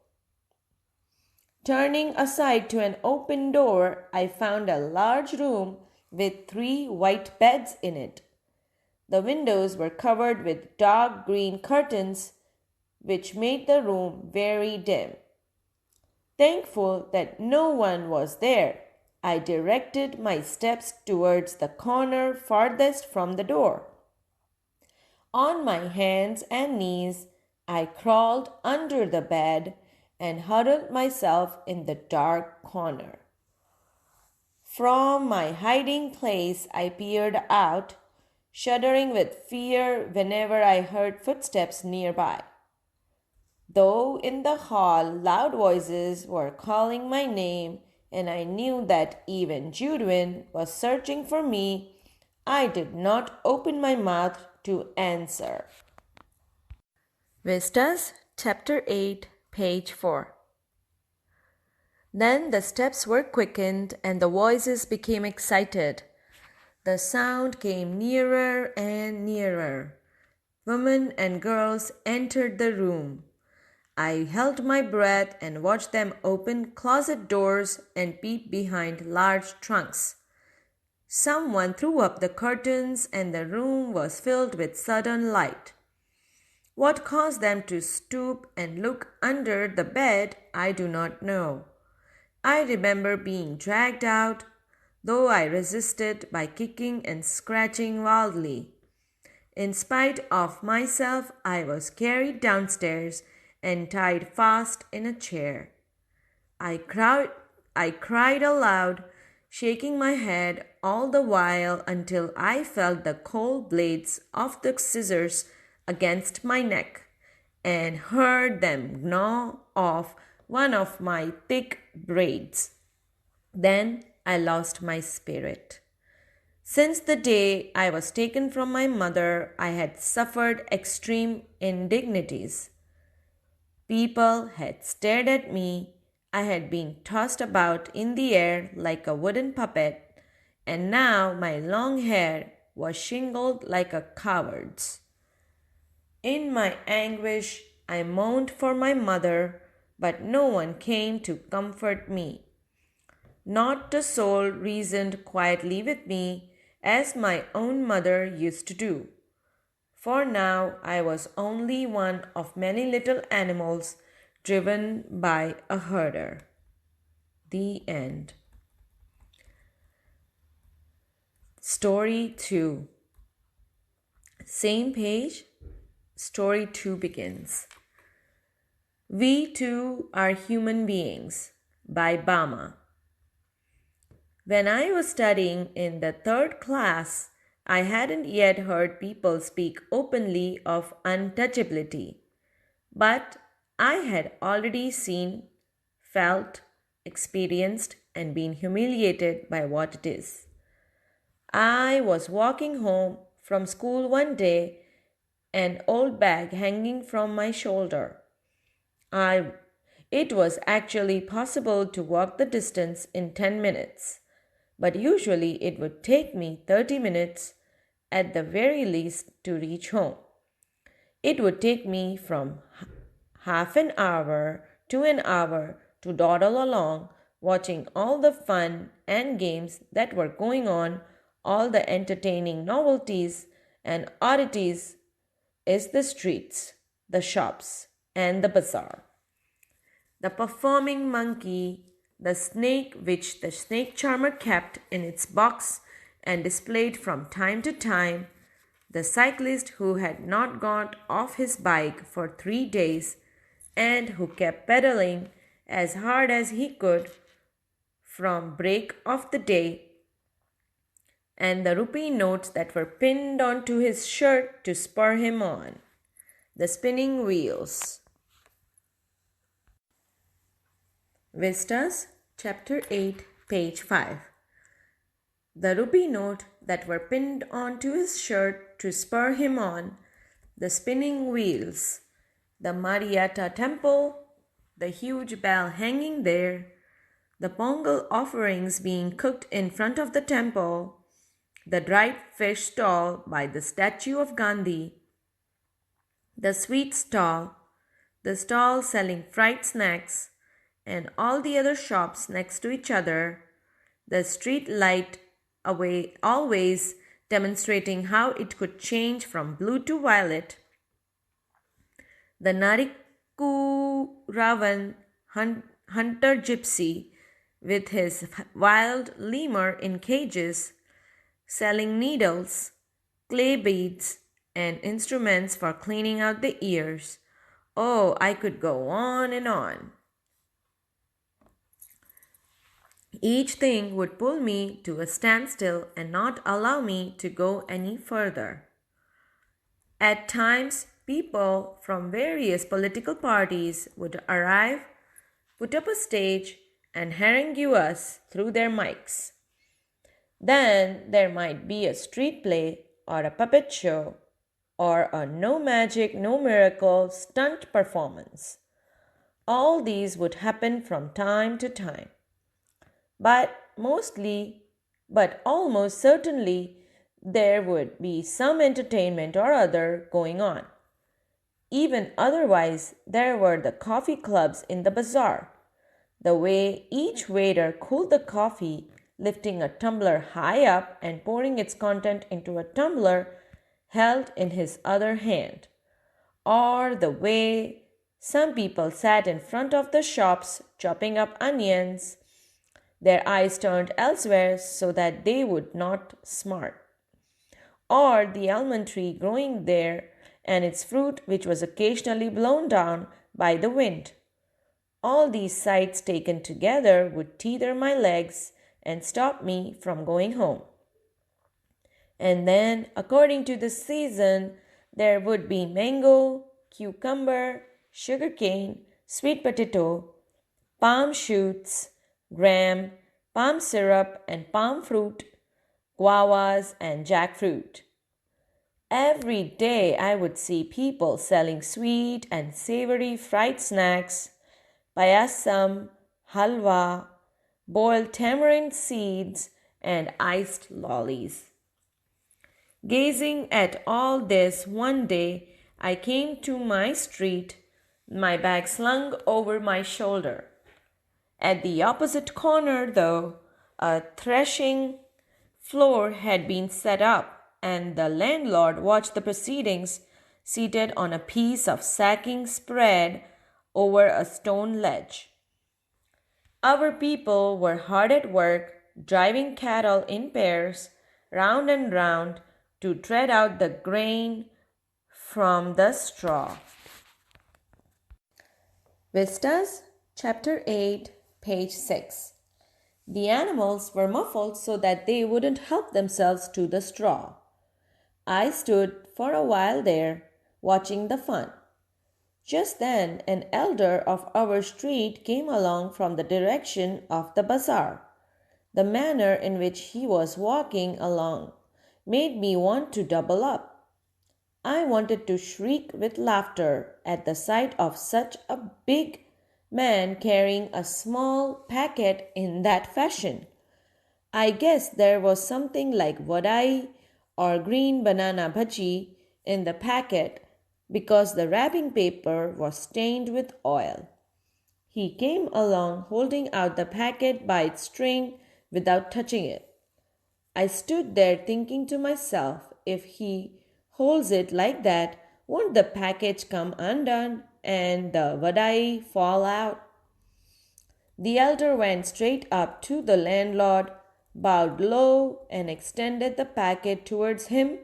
Turning aside to an open door, I found a large room with 3 white beds in it. The windows were covered with dark green curtains, which made the room very dim. Thankful that no one was there, I directed my steps towards the corner farthest from the door. On my hands and knees, I crawled under the bed and huddled myself in the dark corner. From my hiding place, I peered out, shuddering with fear whenever I heard footsteps nearby. Though in the hall loud voices were calling my name, and I knew that even Judwin was searching for me, I did not open my mouth to answer. Vistas, Chapter 8, page 4. Then the steps were quickened and the voices became excited. The sound came nearer and nearer. Women and girls entered the room. I held my breath and watched them open closet doors and peep behind large trunks. Someone threw up the curtains and the room was filled with sudden light. What caused them to stoop and look under the bed, I do not know. I remember being dragged out, though I resisted by kicking and scratching wildly. In spite of myself, I was carried downstairs and tied fast in a chair. I cried aloud, shaking my head all the while until I felt the cold blades of the scissors against my neck and heard them gnaw off one of my thick braids. Then I lost my spirit. Since the day I was taken from my mother, I had suffered extreme indignities. People had stared at me. I had been tossed about in the air like a wooden puppet, and now my long hair was shingled like a coward's. In my anguish, I moaned for my mother, but no one came to comfort me. Not a soul reasoned quietly with me, as my own mother used to do. For now I was only one of many little animals driven by a herder. The end. Story 2. Same page. Story 2 begins. We too are human beings by Bama. When I was studying in the 3rd class, I hadn't yet heard people speak openly of untouchability, but I had already seen, felt, experienced, and been humiliated by what it is. I was walking home from school one day, an old bag hanging from my shoulder. It was actually possible to walk the distance in 10 minutes, but usually it would take me 30 minutes at the very least to reach home. It would take me from half an hour to dawdle along, watching all the fun and games that were going on, all the entertaining novelties and oddities is the streets, the shops, and the bazaar. The performing monkey, the snake which the snake charmer kept in its box and displayed from time to time, the cyclist who had not got off his bike for 3 days and who kept pedaling as hard as he could from break of the day, and the rupee notes that were pinned onto his shirt to spur him on, the spinning wheels. Vistas, Chapter 8, page 5. The rupee note that were pinned onto his shirt to spur him on, the spinning wheels, the Marietta temple, the huge bell hanging there, the pongal offerings being cooked in front of the temple, the dried fish stall by the statue of Gandhi, the sweet stall, the stall selling fried snacks, and all the other shops next to each other, the street light away always demonstrating how it could change from blue to violet, the Narikuravan hunter gypsy with his wild lemur in cages, selling needles, clay beads, and instruments for cleaning out the ears. Oh, I could go on and on. Each thing would pull me to a standstill and not allow me to go any further. At times, people from various political parties would arrive, put up a stage, and harangue us through their mics. Then there might be a street play or a puppet show or a no magic, no miracle stunt performance. All these would happen from time to time. But almost certainly, there would be some entertainment or other going on. Even otherwise, there were the coffee clubs in the bazaar. The way each waiter cooled the coffee, lifting a tumbler high up and pouring its content into a tumbler held in his other hand. or the way some people sat in front of the shops chopping up onions, their eyes turned elsewhere so that they would not smart, or the almond tree growing there and its fruit which was occasionally blown down by the wind. All these sights taken together would tether my legs and stop me from going home. And then, according to the season, there would be mango, cucumber, sugarcane, sweet potato, palm shoots, gram, palm syrup and palm fruit, guavas and jackfruit. Every day I would see people selling sweet and savory fried snacks, payasam, halwa, boiled tamarind seeds, and iced lollies. Gazing at all this, one day I came to my street, my bag slung over my shoulder. At the opposite corner, though, a threshing floor had been set up, and the landlord watched the proceedings seated on a piece of sacking spread over a stone ledge. Our people were hard at work, driving cattle in pairs round and round to tread out the grain from the straw. Vistas, Chapter 8, page 6. The animals were muffled so that they wouldn't help themselves to the straw. I stood for a while there, watching the fun. Just then, an elder of our street came along from the direction of the bazaar. The manner in which he was walking along made me want to double up. I wanted to shriek with laughter at the sight of such a big man carrying a small packet in that fashion. I guess there was something like vadai or green banana bhaji in the packet because the wrapping paper was stained with oil. He came along holding out the packet by its string without touching it. I stood there thinking to myself, if he holds it like that, won't the package come undone and the vadai fall out? The elder went straight up to the landlord, bowed low, and extended the packet towards him,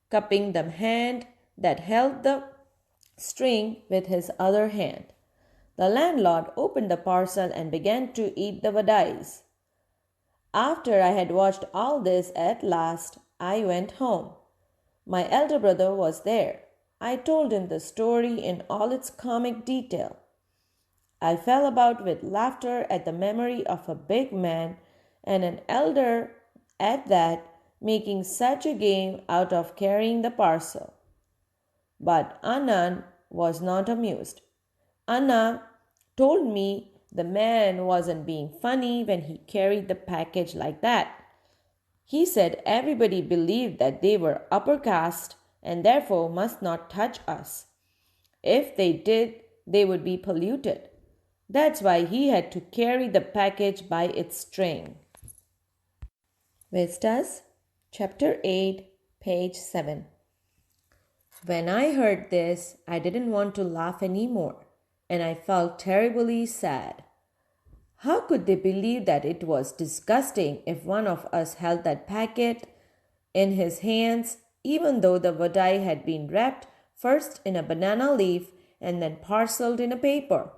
cupping the hand that held the string with his other hand. The landlord opened the parcel and began to eat the vadais. After I had watched all this, at last I went home. My elder brother was there. I told him the story in all its comic detail. I fell about with laughter at the memory of a big man and an elder at that, making such a game out of carrying the parcel. But Anand was not amused. Anna told me the man wasn't being funny when he carried the package like that. He said everybody believed that they were upper caste and therefore must not touch us. If they did, they would be polluted. That's why he had to carry the package by its string. Vistas, Chapter 8, page 7. When I heard this, I didn't want to laugh anymore, and I felt terribly sad. How could they believe that it was disgusting if one of us held that packet in his hands, even though the vadai had been wrapped first in a banana leaf and then parceled in a paper?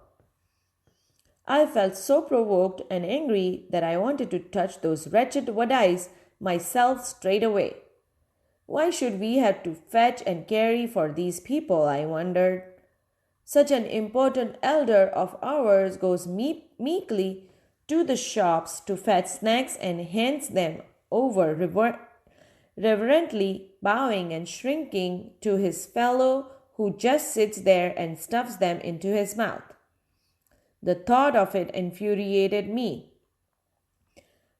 I felt so provoked and angry that I wanted to touch those wretched vadais myself straight away. Why should we have to fetch and carry for these people, I wondered. Such an important elder of ours goes meekly to the shops to fetch snacks and hands them over reverently, bowing and shrinking to his fellow who just sits there and stuffs them into his mouth. The thought of it infuriated me.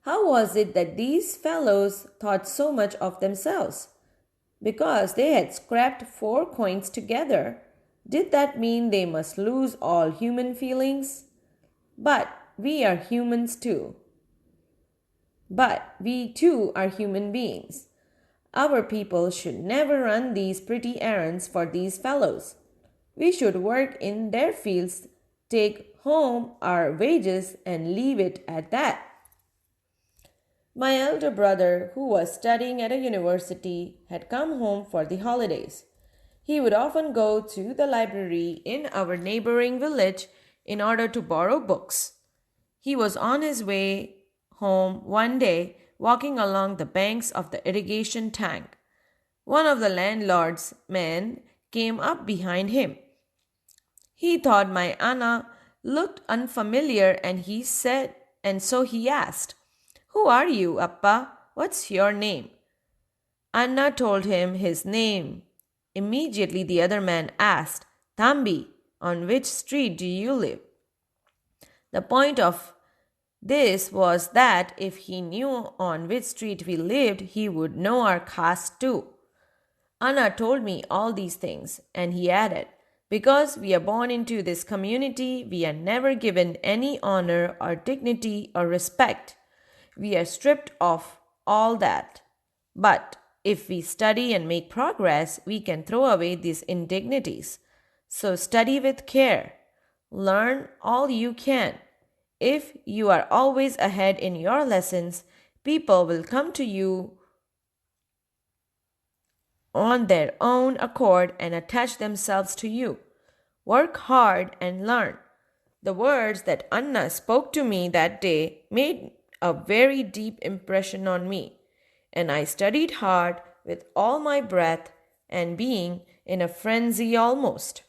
How was it that these fellows thought so much of themselves? Because they had scraped 4 coins together, did that mean they must lose all human feelings? But we are humans too. But we too are human beings. Our people should never run these pretty errands for these fellows. We should work in their fields, take home our wages, and leave it at that. My elder brother, who was studying at a university, had come home for the holidays. He would often go to the library in our neighboring village in order to borrow books. He was on his way home one day, walking along the banks of the irrigation tank. One of the landlord's men came up behind him. He thought my Anna looked unfamiliar and so he asked, "Who are you, Appa? What's your name?" Anna told him his name. Immediately the other man asked, "Thambi, on which street do you live?" The point of this was that if he knew on which street we lived, he would know our caste too. Anna told me all these things, and he added, "Because we are born into this community, we are never given any honor or dignity or respect. We are stripped of all that. But if we study and make progress, we can throw away these indignities. So study with care. Learn all you can. If you are always ahead in your lessons, people will come to you on their own accord and attach themselves to you. Work hard and learn." The words that Anna spoke to me that day made a very deep impression on me, and I studied hard with all my breath and being in a frenzy almost.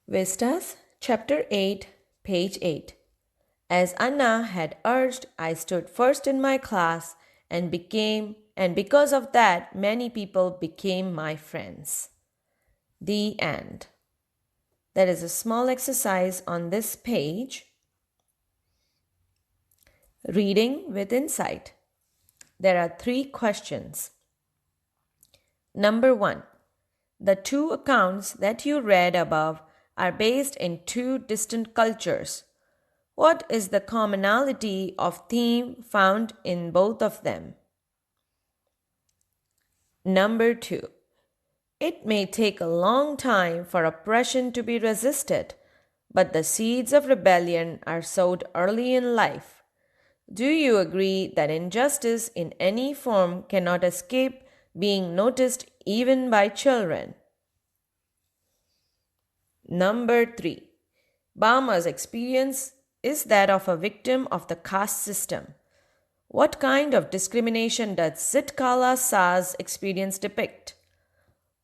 Vistas, Chapter 8, page 8. As Anna had urged, I stood first in my class and because of that, many people became my friends. The end. There is a small exercise on this page. Reading with insight. There are 3 questions. Number 1. The 2 accounts that you read above are based in 2 distant cultures. What is the commonality of theme found in both of them? Number 2. It may take a long time for oppression to be resisted, but the seeds of rebellion are sowed early in life. Do you agree that injustice in any form cannot escape being noticed even by children? Number 3. Bama's experience is that of a victim of the caste system. What kind of discrimination does Zitkala Sa's experience depict?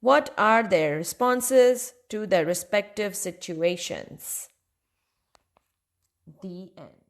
What are their responses to their respective situations? The end.